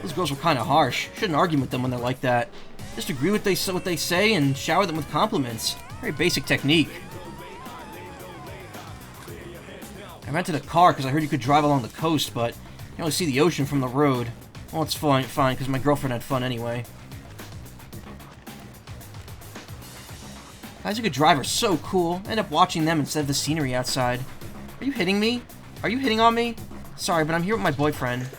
Those girls were kind of harsh. Shouldn't argue with them when they're like that. Just agree with what they say and shower them with compliments. Very basic technique. I rented a car because I heard you could drive along the coast, but you can only see the ocean from the road. Well, it's fine, because my girlfriend had fun anyway. Guys who could drive are so cool. I end up watching them instead of the scenery outside. Are you hitting me? Are you hitting on me? Sorry, but I'm here with my boyfriend.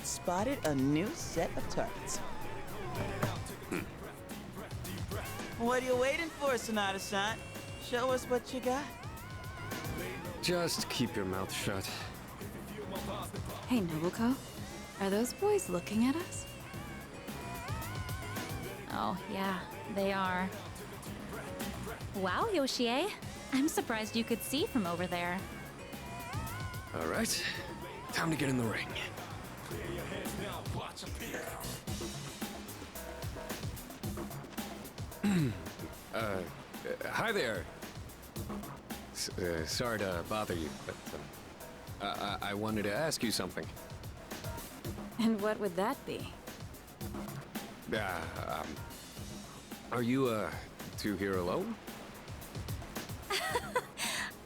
Spotted a new set of targets. What are you waiting for, Sonata-san? Show us what you got. Just keep your mouth shut. Hey, Nobuko. Are those boys looking at us? Oh, yeah, they are. Wow, Yoshie. I'm surprised you could see from over there. All right, time to get in the ring. Hi there. Sorry to bother you, but I wanted to ask you something. And what would that be? Are you, two here alone?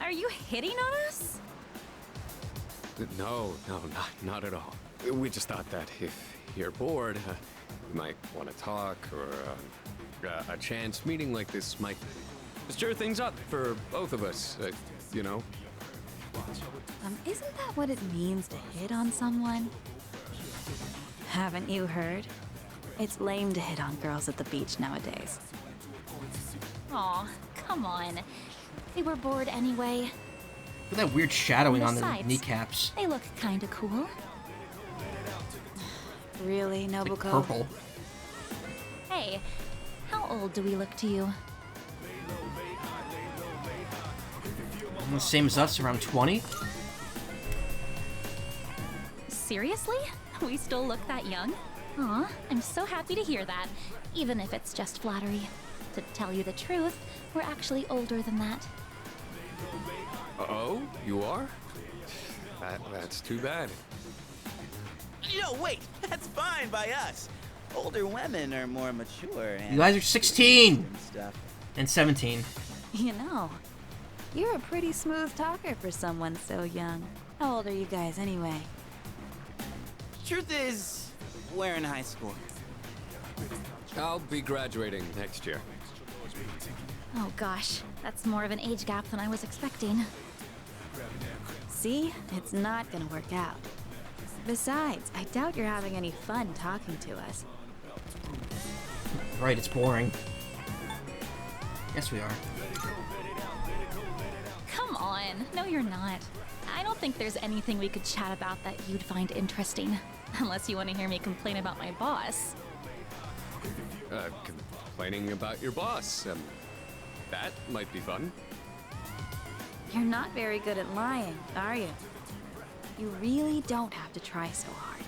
Are you hitting on us? No, not at all. We just thought that if you're bored, you might want to talk, or a chance meeting like this might stir things up for both of us, you know? Isn't that what it means to hit on someone? Haven't you heard? It's lame to hit on girls at the beach nowadays. Aw, come on. They were bored anyway. Look at that weird shadowing on their Besides, kneecaps. They look kinda cool. Really, Nobuko? Like purple. Hey, how old do we look to you? The same as us, around 20? Seriously? We still look that young? Aw, I'm so happy to hear that, even if it's just flattery. To tell you the truth, we're actually older than that. Oh, you are? That's too bad. No, wait, that's fine by us. Older women are more mature and... You guys are 16 and stuff. and 17. You know, you're a pretty smooth talker for someone so young. How old are you guys anyway? Truth is, we're in high school. I'll be graduating next year. Oh gosh, that's more of an age gap than I was expecting. See? It's not gonna work out. Besides, I doubt you're having any fun talking to us. Right, it's boring. Yes, we are. Come on, no you're not. I don't think there's anything we could chat about that you'd find interesting. Unless you want to hear me complain about my boss. Complaining about your boss. That might be fun. You're not very good at lying, are you? You really don't have to try so hard.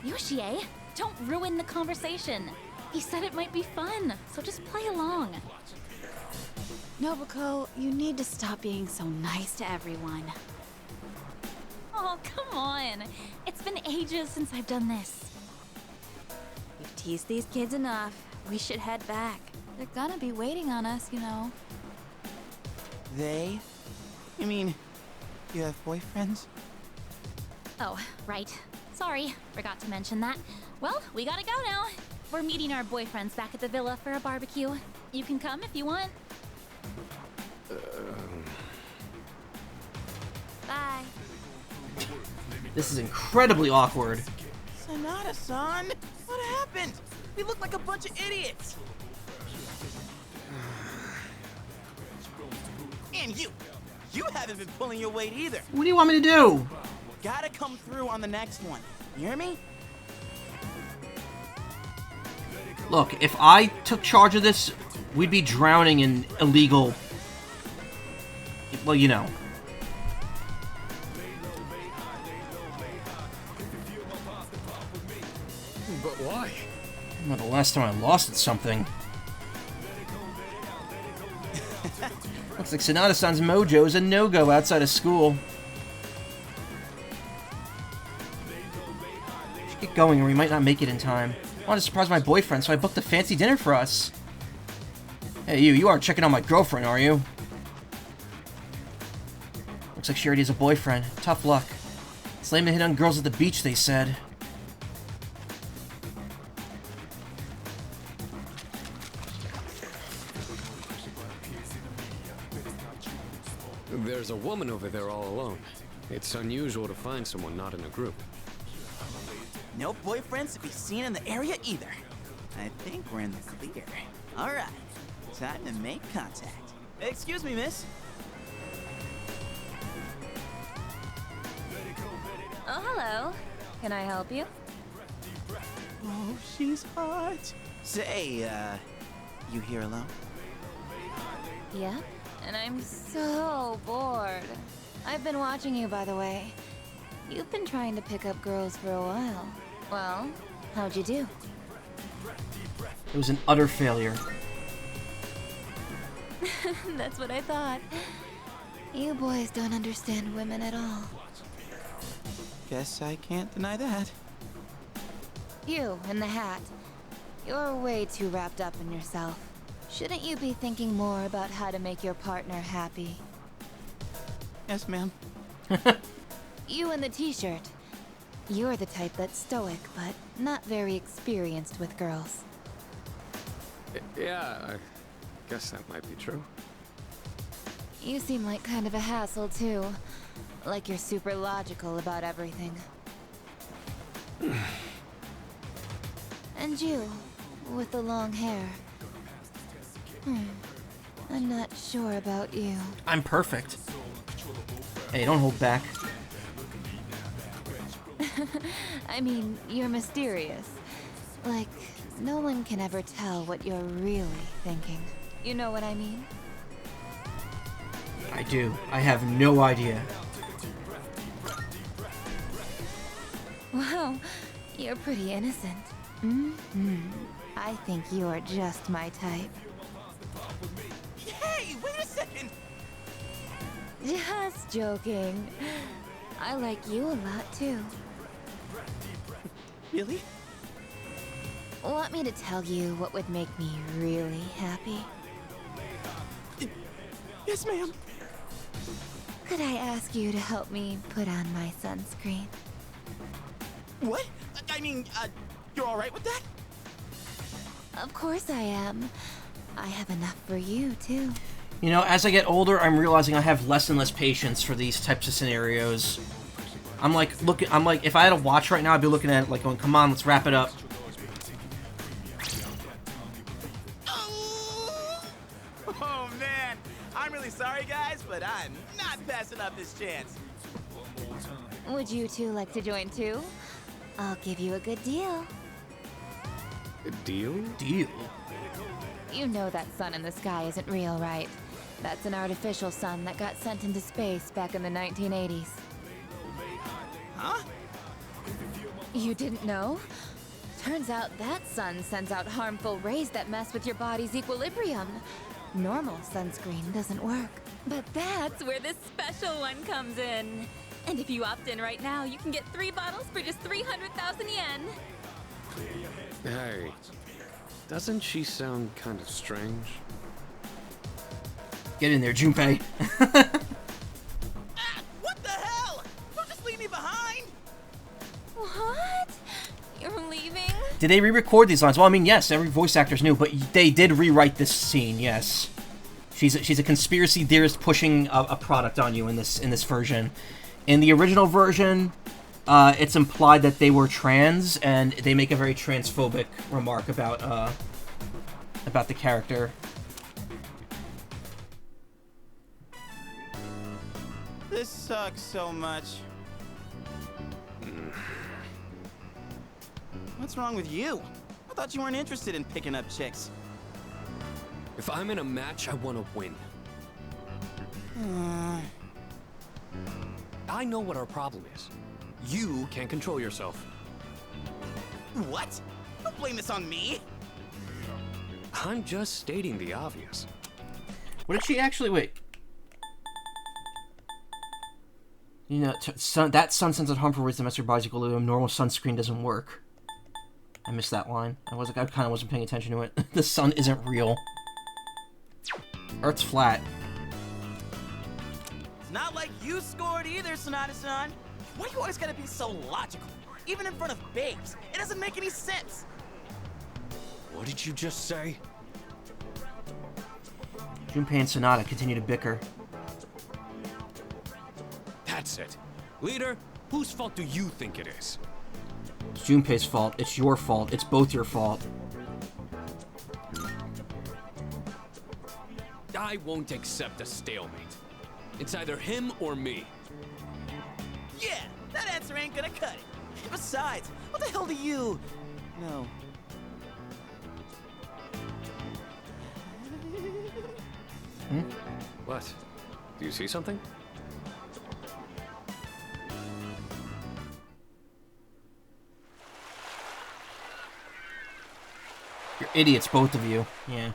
Yoshie, don't ruin the conversation. He said it might be fun, so just play along. Nobuko, you need to stop being so nice to everyone. Oh, come on. It's been ages since I've done this. We've teased these kids enough. We should head back. They're gonna be waiting on us, you know. They? You mean, you have boyfriends? Oh, right. Sorry, forgot to mention that. Well, we gotta go now. We're meeting our boyfriends back at the villa for a barbecue. You can come if you want. Bye. This is incredibly awkward. Sanada-san? What happened? We look like a bunch of idiots. And you haven't been pulling your weight either. What do you want me to do? Gotta come through on the next one. You hear me? Look, if I took charge of this, we'd be drowning in illegal... Well, you know. But why? Well, the last time I lost at something. Looks like Sanada-san's mojo is a no-go outside of school. We should get going or we might not make it in time. I wanted to surprise my boyfriend, so I booked a fancy dinner for us. Hey, you aren't checking on my girlfriend, are you? Looks like she already has a boyfriend. Tough luck. It's lame to hit on girls at the beach, they said. There's a woman over there all alone. It's unusual to find someone not in a group. No boyfriends to be seen in the area either. I think we're in the clear. All right, time to make contact. Excuse me, miss. Oh, hello. Can I help you? Oh, she's hot. Say, you here alone? Yeah? And I'm so bored. I've been watching you, by the way. You've been trying to pick up girls for a while. Well, how'd you do? It was an utter failure. That's what I thought. You boys don't understand women at all. Guess I can't deny that. You, in the hat. You're way too wrapped up in yourself. Shouldn't you be thinking more about how to make your partner happy? Yes, ma'am. You in the t-shirt. You're the type that's stoic, but not very experienced with girls. Yeah, I guess that might be true. You seem like kind of a hassle, too. Like you're super logical about everything. And you, with the long hair. I'm not sure about you. I'm perfect. Hey, don't hold back. I mean, you're mysterious. Like, no one can ever tell what you're really thinking. You know what I mean? I do. I have no idea. Wow, you're pretty innocent. I think you're just my type. Hey, wait a second! Just joking. I like you a lot too. Really? Want me to tell you what would make me really happy? Yes, ma'am. Could I ask you to help me put on my sunscreen? What? I mean, you're alright with that? Of course I am. I have enough for you, too. You know, as I get older, I'm realizing I have less and less patience for these types of scenarios. I'm like, if I had a watch right now, I'd be looking at it like going, come on, let's wrap it up. Oh man, I'm really sorry guys, but I'm not passing up this chance. Would you two like to join too? I'll give you a good deal. A deal? Deal? You know that sun in the sky isn't real, right? That's an artificial sun that got sent into space back in the 1980s. Huh? You didn't know? Turns out that sun sends out harmful rays that mess with your body's equilibrium. Normal sunscreen doesn't work. But that's where this special one comes in. And if you opt in right now, you can get 3 bottles for just 300,000 yen. Hey, doesn't she sound kind of strange? Get in there, Junpei. What the hell? Don't just leave me behind! What? You're leaving? Did they re-record these lines? Well, I mean, yes, every voice actor's new, but they did rewrite this scene, yes. She's a conspiracy theorist pushing a product on you in this version. In the original version, it's implied that they were trans, and they make a very transphobic remark about the character. This sucks so much. What's wrong with you? I thought you weren't interested in picking up chicks. If I'm in a match, I want to win. I know what our problem is. You can't control yourself. What? Don't blame this on me. I'm just stating the obvious. What did she actually... Wait. You know, that sun sends out harmful rays that mess your body's equilibrium. Normal sunscreen doesn't work. I missed that line. I kind of wasn't paying attention to it. The sun isn't real. Earth's flat. It's not like you scored either, Sonata-san. Why do you always gotta be so logical? Even in front of babes. It doesn't make any sense. What did you just say? Junpei and Sonata continue to bicker. That's it. Leader, whose fault do you think it is? It's Junpei's fault. It's your fault. It's both your fault. I won't accept a stalemate. It's either him or me. Yeah, that answer ain't gonna cut it. Besides, what the hell do you know? What? Do you see something? You're idiots, both of you. Yeah.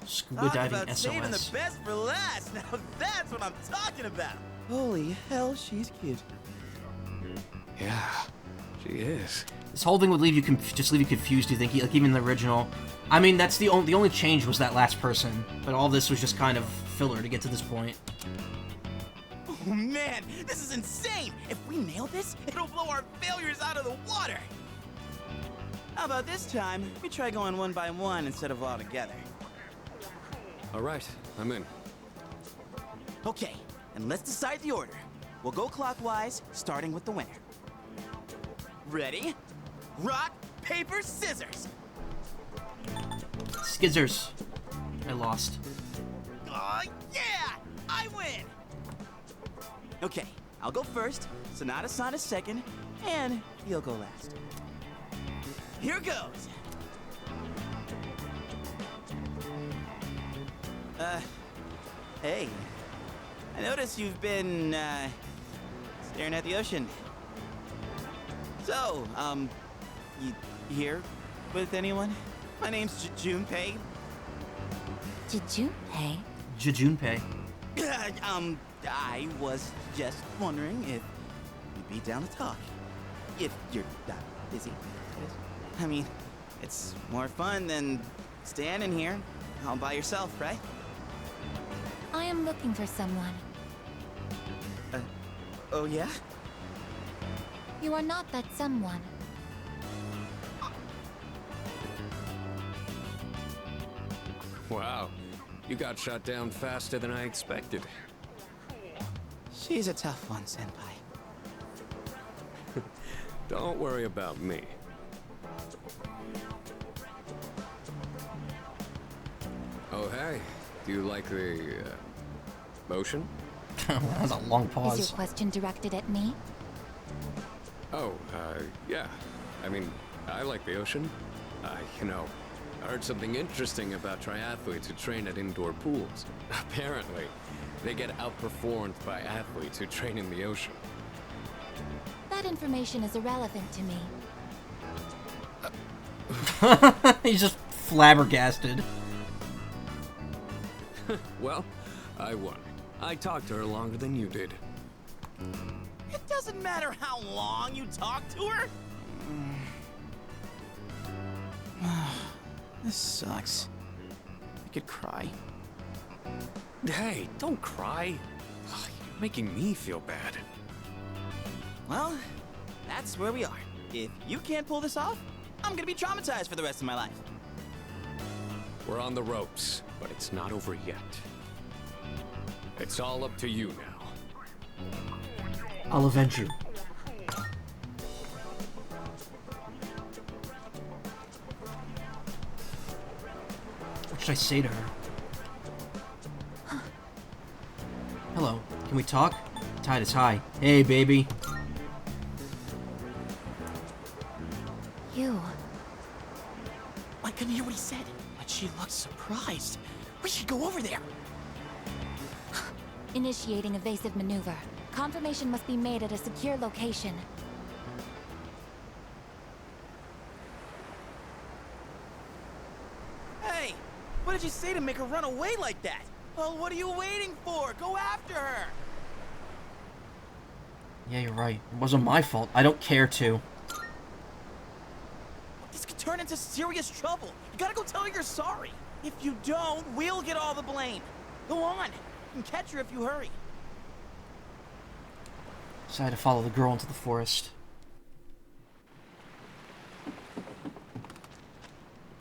Scuba Talk diving about SOS. saving the best for last. Now that's what I'm talking about. Holy hell, she's cute. Yeah, she is. This whole thing would leave you confused. Do you think? Like even the original. I mean, that's the only change was that last person, but all this was just kind of filler to get to this point. Oh man, this is insane! If we nail this, it'll blow our failures out of the water! How about this time, we try going one by one instead of all together? Alright, I'm in. Okay, and let's decide the order. We'll go clockwise, starting with the winner. Ready? Rock, paper, scissors! Skizzers. I lost. Aw, yeah! I win! Okay, I'll go first, Sonata second, and you'll go last. Here goes. Hey. I notice you've been, staring at the ocean. So, you here with anyone? My name's Junpei. Junpei? Junpei. I was just wondering if you'd be down to talk. If you're not busy, that is. I mean, it's more fun than standing here all by yourself, right? I am looking for someone. Oh yeah? You are not that someone. Wow, you got shot down faster than I expected. She's a tough one, Senpai. Don't worry about me. Oh, hey. Do you like the, ocean? That was a long pause. Is your question directed at me? Oh, yeah. I mean, I like the ocean. You know, I heard something interesting about triathletes who train at indoor pools. Apparently, they get outperformed by athletes who train in the ocean. That information is irrelevant to me. He's just flabbergasted. Well, I won. I talked to her longer than you did. It doesn't matter how long you talk to her. This sucks. I could cry. Hey, don't cry. Ugh, you're making me feel bad. Well, that's where we are. If you can't pull this off, I'm gonna be traumatized for the rest of my life. We're on the ropes, but it's not over yet. It's all up to you now. I'll avenge you. What should I say to her? Hello, can we talk? Tide is high. Hey, baby. You. I couldn't hear what he said, but she looked surprised. We should go over there. Initiating evasive maneuver. Confirmation must be made at a secure location. Hey, what did you say to make her run away like that? Well, what are you waiting for? Go after her! Yeah, you're right. It wasn't my fault. I don't care to. This could turn into serious trouble. You gotta go tell her you're sorry. If you don't, we'll get all the blame. Go on. You can catch her if you hurry. Decided to follow the girl into the forest.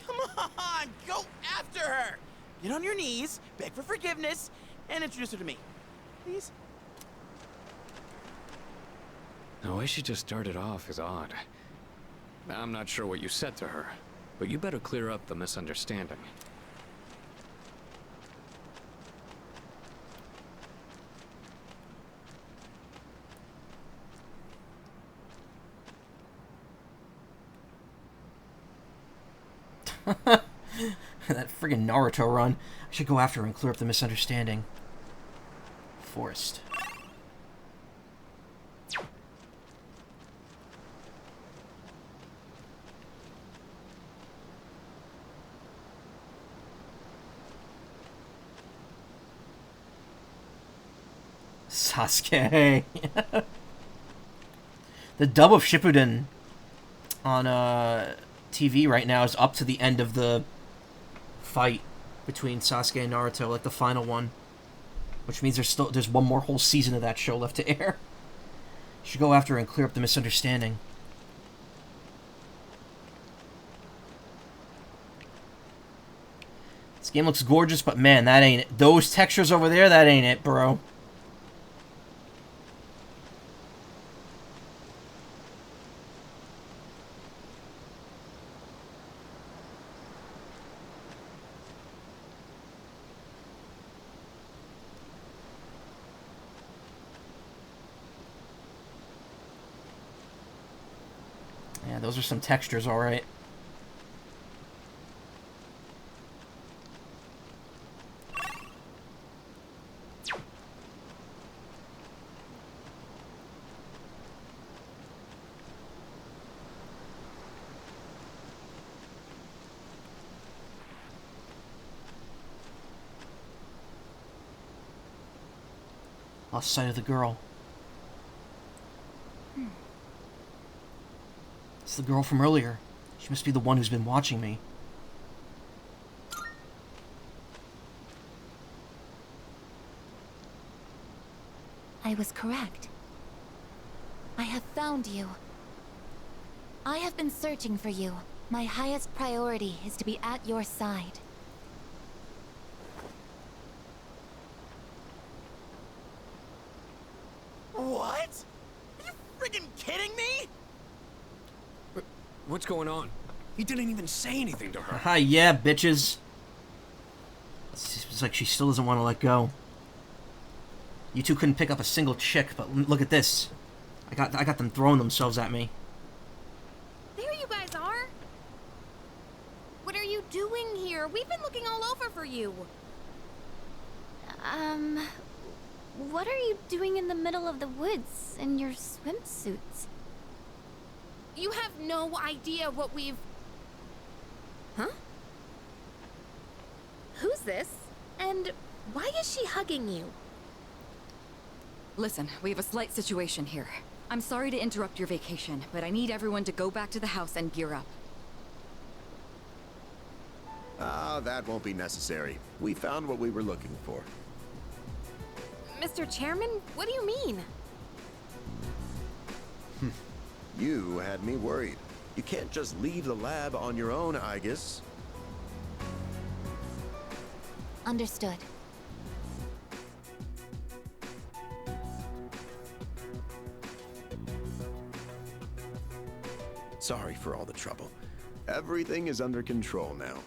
Come on, go after her. Get on your knees, beg for forgiveness, and introduce her to me. Please? The way she just started off is odd. I'm not sure what you said to her, but you better clear up the misunderstanding. That friggin' Naruto run. I should go after her and clear up the misunderstanding. Forest. Sasuke. The dub of Shippuden on TV right now is up to the end of the fight between Sasuke and Naruto, like the final one, which means there's one more whole season of that show left to air. Should go after her and clear up the misunderstanding. This game looks gorgeous, but man, that ain't it. Those textures over there, that ain't it, bro. Yeah, those are some textures, alright. Lost sight of the girl. It's the girl from earlier. She must be the one who's been watching me. I was correct. I have found you. I have been searching for you. My highest priority is to be at your side. What? Are you friggin' kidding me? What's going on? He didn't even say anything to her. Hi, yeah, bitches. It's like she still doesn't want to let go. You two couldn't pick up a single chick, but look at this. I got them throwing themselves at me. There you guys are. What are you doing here? We've been looking all over for you. What are you doing in the middle of the woods in your swimsuits? You have no idea what we've... Huh? Who's this? And why is she hugging you? Listen, we have a slight situation here. I'm sorry to interrupt your vacation, but I need everyone to go back to the house and gear up. That won't be necessary. We found what we were looking for. Mr. Chairman, what do you mean? You had me worried. You can't just leave the lab on your own, I guess. Understood. Sorry for all the trouble. Everything is under control now.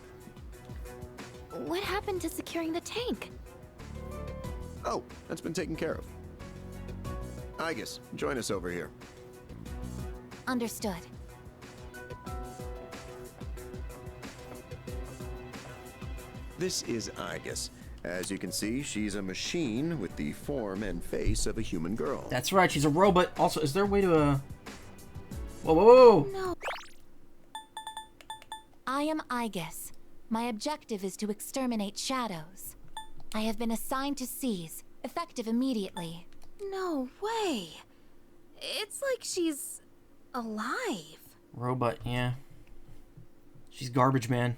What happened to securing the tank? Oh, that's been taken care of. Igus, join us over here. Understood. This is Igus. As you can see, she's a machine with the form and face of a human girl. That's right, she's a robot. Also, is there a way to, Whoa, whoa, whoa! No. I am Igus. My objective is to exterminate shadows. I have been assigned to seize, effective immediately. No way. It's like she's alive. Robot, yeah. She's garbage man.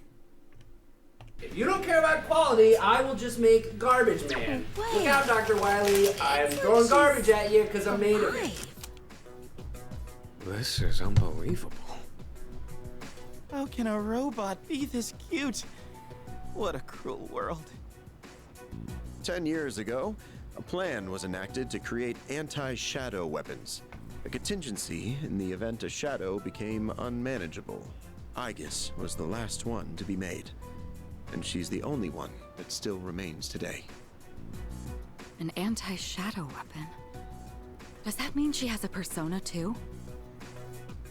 If you don't care about quality, I will just make Garbage Man. Look out, Dr. Wily. I'm throwing garbage at you because I'm made of it. This is unbelievable. How can a robot be this cute? What a cruel world. 10 years ago, a plan was enacted to create anti-shadow weapons. A contingency in the event a shadow became unmanageable. Igus was the last one to be made. And she's the only one that still remains today. An anti-shadow weapon? Does that mean she has a persona too?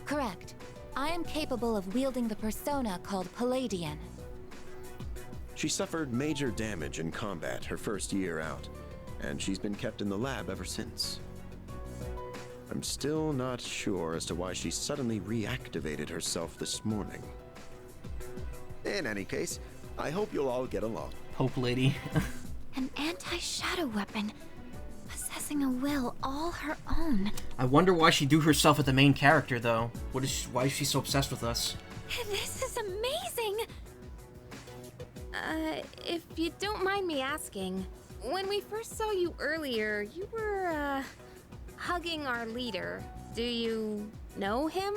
Correct. I am capable of wielding the persona called Palladian. She suffered major damage in combat her first year out, and she's been kept in the lab ever since. I'm still not sure as to why she suddenly reactivated herself this morning. In any case, I hope you'll all get along. Pope lady. An anti-shadow weapon, possessing a will all her own. I wonder why she do herself with the main character, though. Why is she so obsessed with us? This is amazing! If you don't mind me asking, when we first saw you earlier, you were, hugging our leader. Do you know him?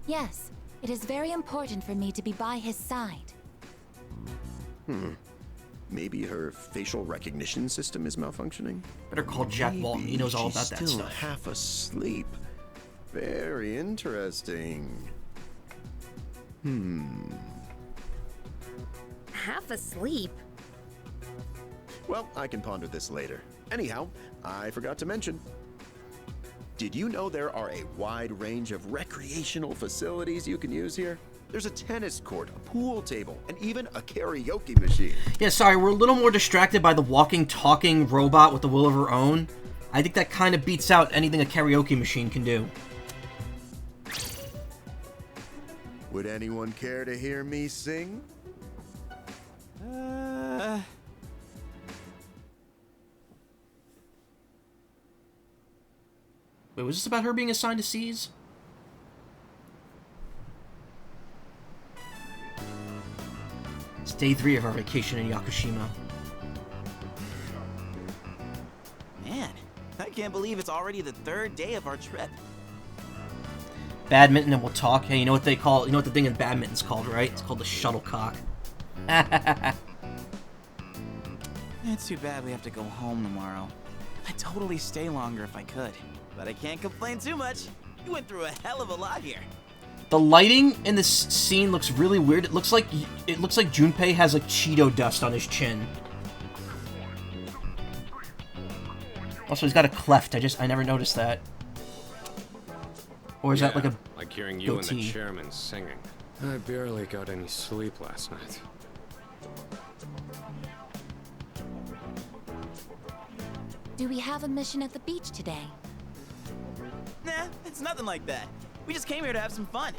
Yes, it is very important for me to be by his side. Maybe her facial recognition system is malfunctioning? Better call Jack Walton. He knows all about that She's still stuff. half asleep. Very interesting. Half asleep? Well, I can ponder this later. Anyhow, I forgot to mention. Did you know there are a wide range of recreational facilities you can use here? There's a tennis court, a pool table, and even a karaoke machine. Yeah, sorry, we're a little more distracted by the walking, talking robot with the will of her own. I think that kind of beats out anything a karaoke machine can do. Would anyone care to hear me sing? Wait, was this about her being assigned to C's? It's day 3 of our vacation in Yakushima. Man, I can't believe it's already the 3rd day of our trip. Badminton and we'll talk. Hey, you know what they call, you know what the thing in badminton's called, right? It's called the shuttlecock. It's too bad we have to go home tomorrow. I'd totally stay longer if I could. But I can't complain too much. You went through a hell of a lot here. The lighting in this scene looks really weird. It looks like Junpei has like Cheeto dust on his chin. Also, he's got a cleft. I never noticed that. Or is that like a like hearing you goatee? and the chairman singing. I barely got any sleep last night. Do we have a mission at the beach today? Nah, it's nothing like that. We just came here to have some fun.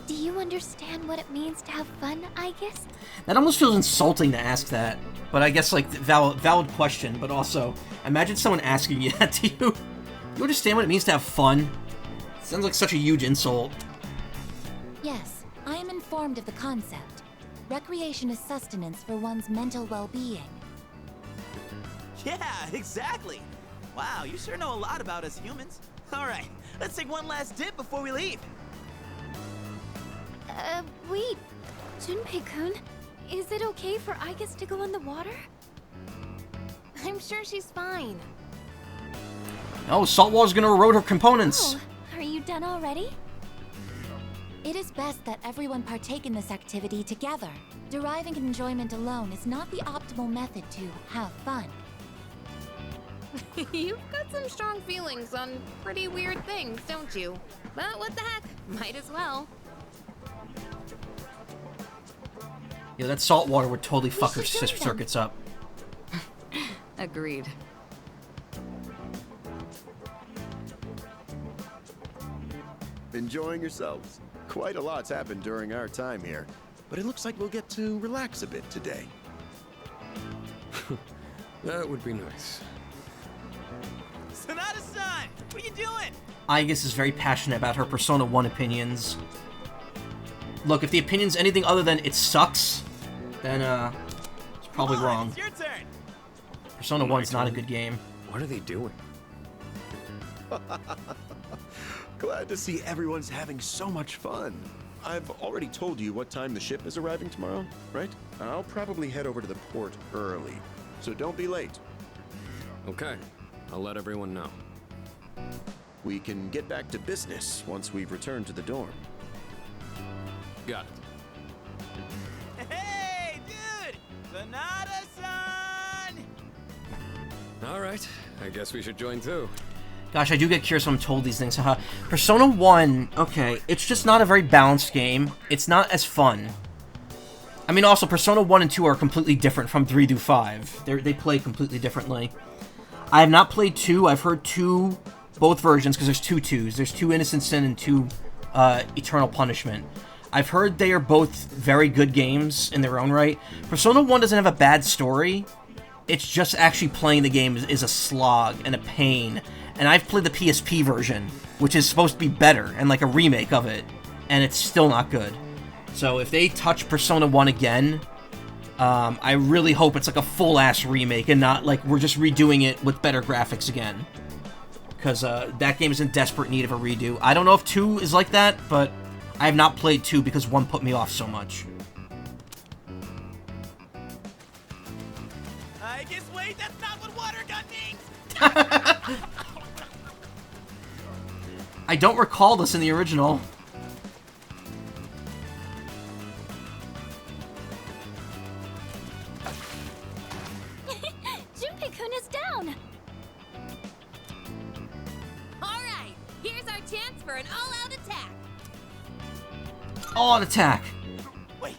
Do you understand what it means to have fun, I guess? That almost feels insulting to ask that. But I guess, like, valid question. But also, imagine someone asking you that to you. You understand what it means to have fun? Sounds like such a huge insult. Yes, I am informed of the concept. Recreation is sustenance for one's mental well-being. Yeah, exactly. Wow, you sure know a lot about us humans. All right, let's take one last dip before we leave. Wait. Junpei-kun, is it okay for Aigis to go in the water? I'm sure she's fine. Oh, saltwater's gonna erode her components. Oh, are you done already? It is best that everyone partake in this activity together. Deriving enjoyment alone is not the optimal method to have fun. You've got some strong feelings on pretty weird things, don't you? But what the heck? Might as well. Yeah, that saltwater would totally fuck her circuits up. Agreed. Enjoying yourselves? Quite a lot's happened during our time here, but it looks like we'll get to relax a bit today. That would be nice. Sonata-san, what are you doing? Aigis is very passionate about her Persona 1 opinions. Look, if the opinion's anything other than it sucks, then it's probably wrong. It's your turn. Persona 1's not a good game. What are they doing? Glad to see everyone's having so much fun. I've already told you what time the ship is arriving tomorrow, right? I'll probably head over to the port early, so don't be late. Okay, I'll let everyone know. We can get back to business once we've returned to the dorm. Got it. Hey, dude! Sonata-san! All right, I guess we should join too. Gosh, I do get curious when I'm told these things. Persona 1, okay, it's just not a very balanced game. It's not as fun. I mean, also, Persona 1 and 2 are completely different from 3 through 5. They play completely differently. I have not played 2. I've heard both versions, because there's 2 2s. There's 2 Innocent Sin and 2 Eternal Punishment. I've heard they are both very good games in their own right. Persona 1 doesn't have a bad story. It's just actually playing the game is a slog and a pain. And I've played the PSP version, which is supposed to be better, and like a remake of it, and it's still not good. So if they touch Persona 1 again, I really hope it's like a full-ass remake and not like we're just redoing it with better graphics again. Because that game is in desperate need of a redo. I don't know if 2 is like that, but I have not played 2 because 1 put me off so much. I guess wait, that's not what water gun means! I don't recall this in the original. Junpei-kun is down! chance for an all-out attack. All-out attack! Wait,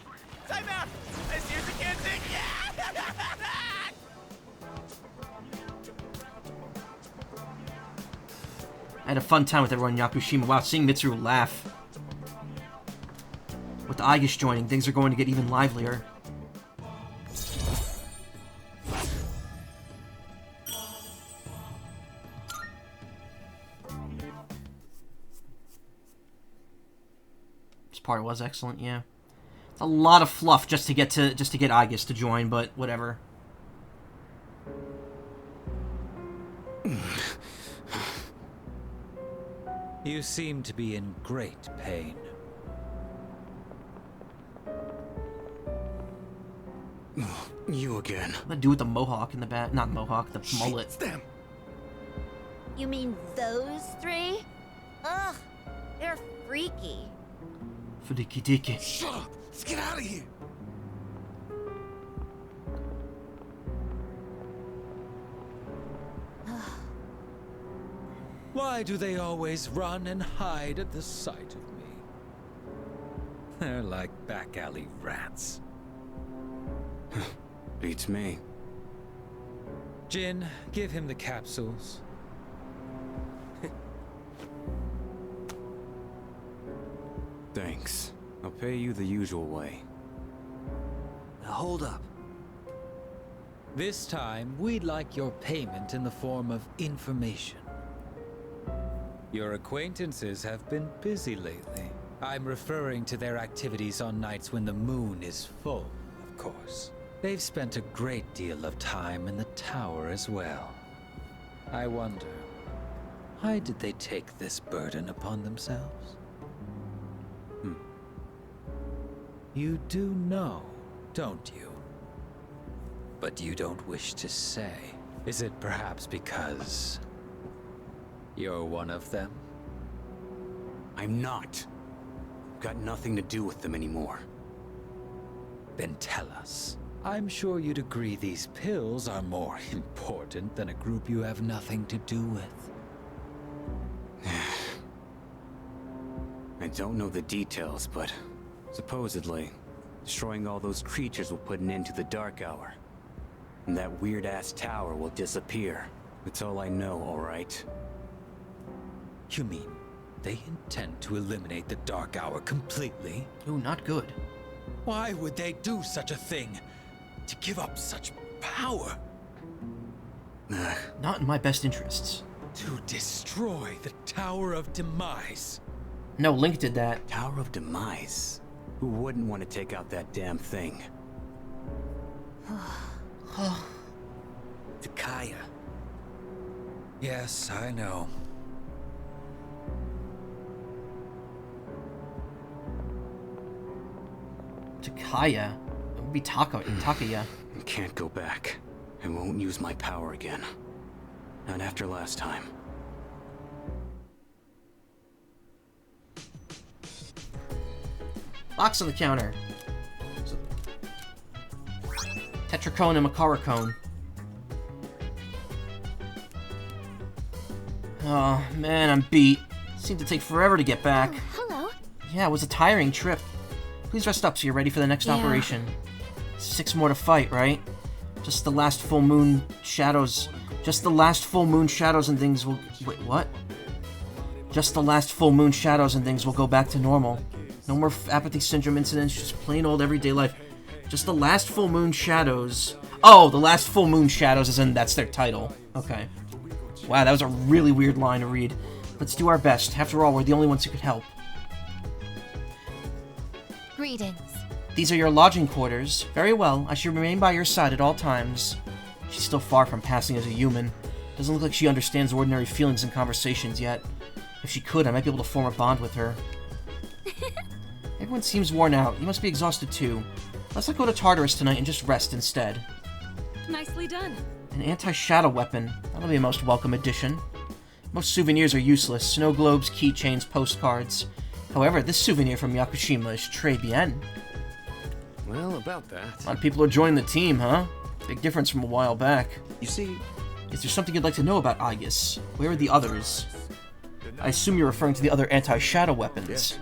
time out! I seriously can't think. I had a fun time with everyone in Yakushima. Wow, seeing Mitsuru laugh. With the Aigis joining, things are going to get even livelier. This part was excellent, yeah. It's a lot of fluff just to get Aigis to join, but whatever. You seem to be in great pain. You again. What do I do with the mohawk in the back? Not mohawk, the mullet. Damn. You mean those three? Ugh, they're freaky. Freaky deaky. Shut up! Let's get out of here! Why do they always run and hide at the sight of me? They're like back alley rats. Beats me. Jin, give him the capsules. Thanks. I'll pay you the usual way. Now hold up. This time, we'd like your payment in the form of information. Your acquaintances have been busy lately. I'm referring to their activities on nights when the moon is full, of course. They've spent a great deal of time in the tower as well. I wonder, why did they take this burden upon themselves? You do know, don't you? But you don't wish to say. Is it perhaps because you're one of them? I'm not. Got nothing to do with them anymore. Then tell us. I'm sure you'd agree these pills are more important than a group you have nothing to do with. I don't know the details, but supposedly, destroying all those creatures will put an end to the Dark Hour. And that weird-ass tower will disappear. That's all I know, alright? You mean they intend to eliminate the Dark Hour completely? Ooh, not good. Why would they do such a thing? To give up such power? Not in my best interests. To destroy the Tower of Demise. No, Link did that. Tower of Demise? Who wouldn't want to take out that damn thing? Takaya. Yes, I know. Takaya? It would be Takaya. I can't go back. I won't use my power again. Not after last time. Box on the counter. Tetracone and Macaracone. Oh, man, I'm beat. Seemed to take forever to get back. Oh, hello. Yeah, it was a tiring trip. Please rest up so you're ready for the next operation. 6 more to fight, right? Just the last full moon shadows. Just the last full moon shadows and things will... Wait, what? Just the last full moon shadows and things will go back to normal. No more apathy syndrome incidents, just plain old everyday life. Just the last full moon shadows. Oh, the last full moon shadows as in that's their title. Okay. Wow, that was a really weird line to read. Let's do our best. After all, we're the only ones who could help. Greetings. These are your lodging quarters. Very well, I shall remain by your side at all times. She's still far from passing as a human. Doesn't look like she understands ordinary feelings and conversations yet. If she could, I might be able to form a bond with her. Everyone seems worn out. You must be exhausted too. Let's not go to Tartarus tonight and just rest instead. Nicely done. An anti-shadow weapon. That'll be a most welcome addition. Most souvenirs are useless. Snow globes, keychains, postcards. However, this souvenir from Yakushima is très bien. Well, about that. A lot of people are joining the team, huh? Big difference from a while back. You see... Is there something you'd like to know about Aigis? Where are the others? I assume you're referring to the other anti-shadow weapons.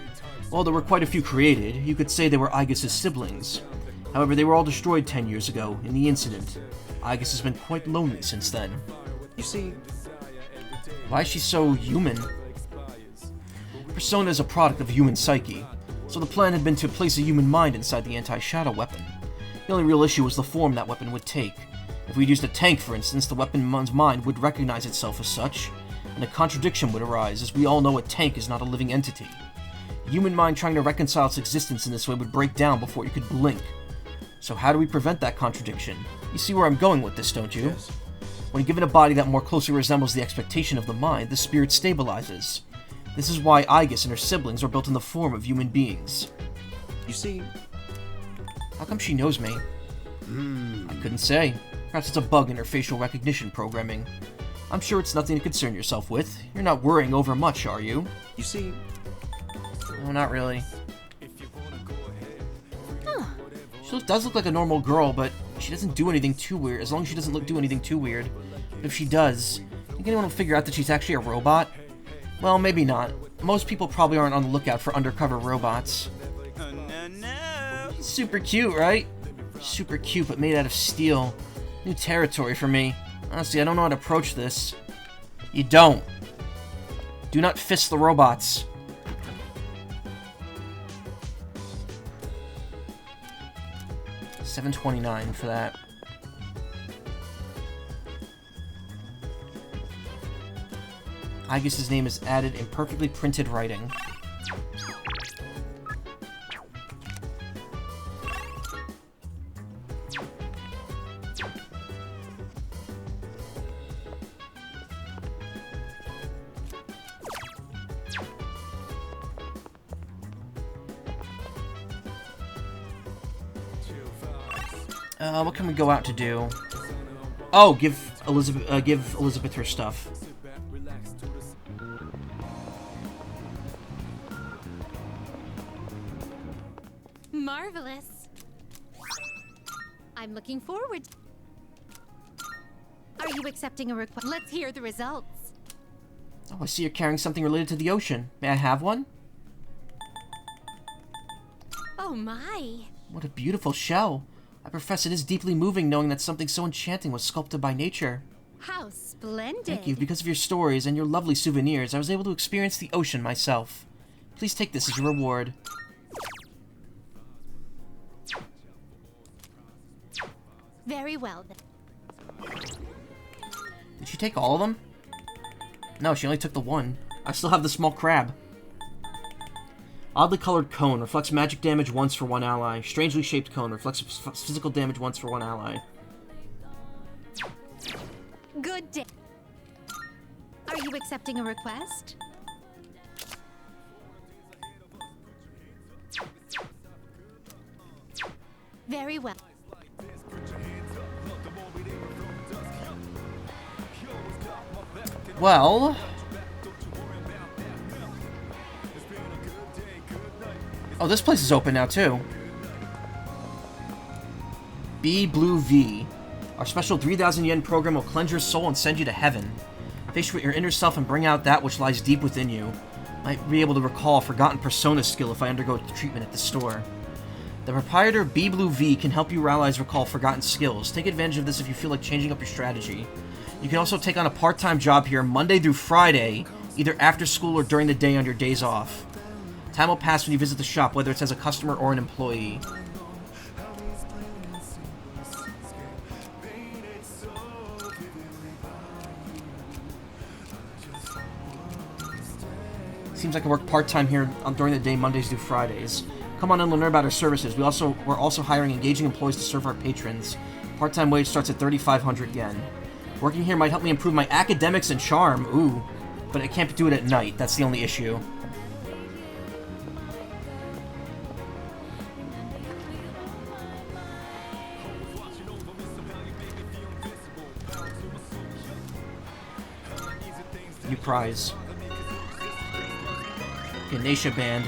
While there were quite a few created, you could say they were Aegis' siblings. However, they were all destroyed 10 years ago, in the incident. Aegis has been quite lonely since then. You see... Why is she so human? Persona is a product of human psyche, so the plan had been to place a human mind inside the anti-shadow weapon. The only real issue was the form that weapon would take. If we'd used a tank, for instance, the weapon's mind would recognize itself as such, and a contradiction would arise, as we all know a tank is not a living entity. A human mind trying to reconcile its existence in this way would break down before you could blink. So how do we prevent that contradiction? You see where I'm going with this, don't you? Yes. When given a body that more closely resembles the expectation of the mind, the spirit stabilizes. This is why Aegis and her siblings are built in the form of human beings. You see... How come she knows me? I couldn't say. Perhaps it's a bug in her facial recognition programming. I'm sure it's nothing to concern yourself with. You're not worrying over much, are you? You see... No, not really. Huh. She does look like a normal girl, but she doesn't do anything too weird, as long as she doesn't do anything too weird. But if she does, think anyone will figure out that she's actually a robot? Well, maybe not. Most people probably aren't on the lookout for undercover robots. Super cute, right? Super cute, but made out of steel. New territory for me. Honestly, I don't know how to approach this. You don't. Do not fist the robots. $7.29 for that. Aegis' name is added in perfectly printed writing. What can we go out to do? Oh, give Elizabeth her stuff. Marvelous. I'm looking forward. Are you accepting a request? Let's hear the results. Oh, I see you're carrying something related to the ocean. May I have one? Oh my. What a beautiful shell. I profess it is deeply moving knowing that something so enchanting was sculpted by nature. How splendid. Thank you. Because of your stories and your lovely souvenirs, I was able to experience the ocean myself. Please take this as your reward. Very well, then. Did she take all of them? No, she only took the one. I still have the small crab. Oddly colored cone reflects magic damage once for one ally. Strangely shaped cone reflects physical damage once for one ally. Good day. Are you accepting a request? Very well. Well... Oh, this place is open now, too. B Blue V. Our special 3,000 yen program will cleanse your soul and send you to heaven. Face with your inner self and bring out that which lies deep within you. Might be able to recall a forgotten persona skill if I undergo treatment at the store. The proprietor B Blue V can help you recall forgotten skills. Take advantage of this if you feel like changing up your strategy. You can also take on a part-time job here Monday through Friday, either after school or during the day on your days off. Time will pass when you visit the shop, whether it's as a customer or an employee. Seems like I work part-time here during the day, Mondays through Fridays. Come on in and learn about our services. We're also hiring engaging employees to serve our patrons. Part-time wage starts at 3,500 yen. Working here might help me improve my academics and charm. Ooh. But I can't do it at night. That's the only issue. New prize. Ganesha Band.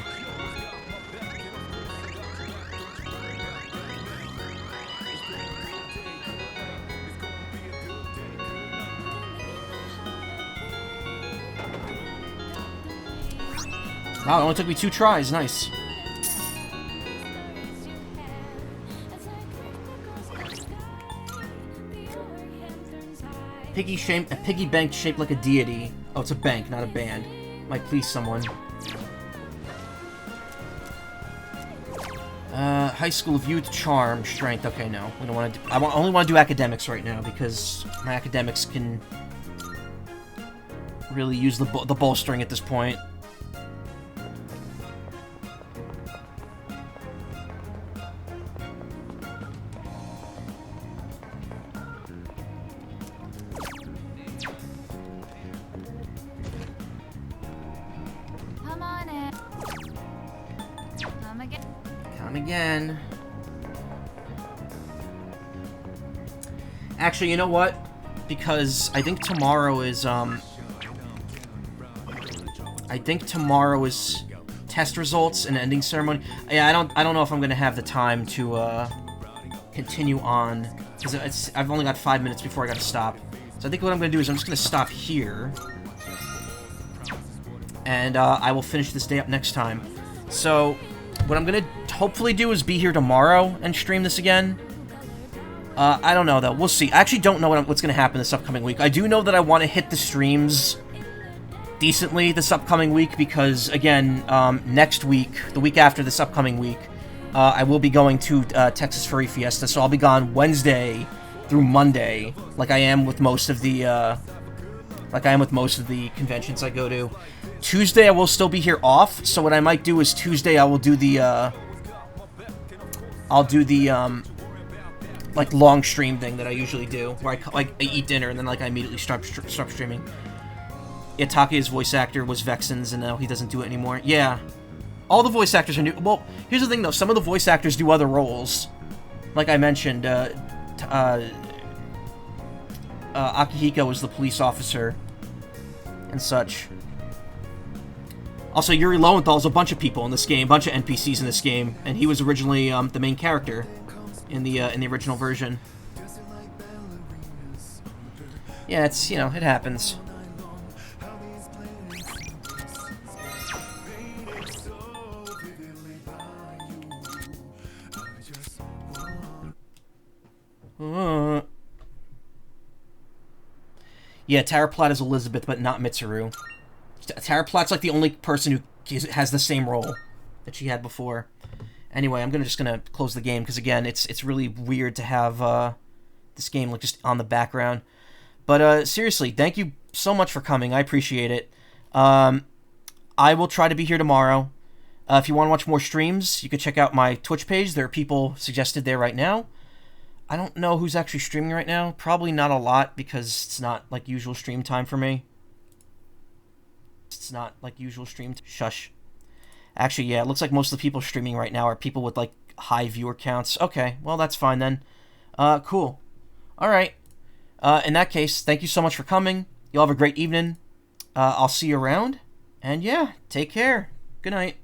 Wow, it only took me 2 tries. Nice. A piggy bank shaped like a deity. Oh, it's a bank, not a band. Might please someone. High School of Youth, Charm, Strength. Okay, no. We don't want to do... I only want to do academics right now, because my academics can really use the bolstering at this point. Come on in. Come again. Come again. Actually, you know what? Because I think tomorrow is, I think tomorrow is test results and ending ceremony. Yeah, I don't know if I'm gonna have the time to, continue on. Because I've only got 5 minutes before I gotta stop. So I think what I'm gonna do is I'm just gonna stop here. And, I will finish this day up next time. So, what I'm gonna hopefully do is be here tomorrow and stream this again. I don't know, though. We'll see. I actually don't know what's gonna happen this upcoming week. I do know that I want to hit the streams decently this upcoming week because, again, next week, the week after this upcoming week, I will be going to Texas Furry Fiesta, so I'll be gone Wednesday through Monday, like I am with most of the conventions I go to. Tuesday I will still be here off, so what I might do is Tuesday I will do the like long stream thing that I usually do, where I eat dinner and then I immediately start streaming. Yeah, Take's voice actor was Vexen's, and now he doesn't do it anymore. Yeah, all the voice actors are new. Well, here's the thing though: some of the voice actors do other roles, like I mentioned. Akihiko was the police officer and such. Also, Yuri Lowenthal's a bunch of people in this game, a bunch of NPCs in this game, and he was originally the main character in the original version. Yeah, it's, you know, it happens. Yeah, Tara Platt is Elizabeth, but not Mitsuru. Tara Platt's like the only person who has the same role that she had before. Anyway, I'm just gonna close the game because again, it's really weird to have this game like just on the background. But seriously, thank you so much for coming. I appreciate it. I will try to be here tomorrow. If you want to watch more streams, you can check out my Twitch page. There are people suggested there right now. I don't know who's actually streaming right now. Probably not a lot because it's not like usual stream time for me. It's not like usual stream. Shush. Actually, yeah, it looks like most of the people streaming right now are people with like high viewer counts. Okay, well that's fine then. Cool. All right. In that case, thank you so much for coming. You'll have a great evening. I'll see you around. And yeah, take care. Good night.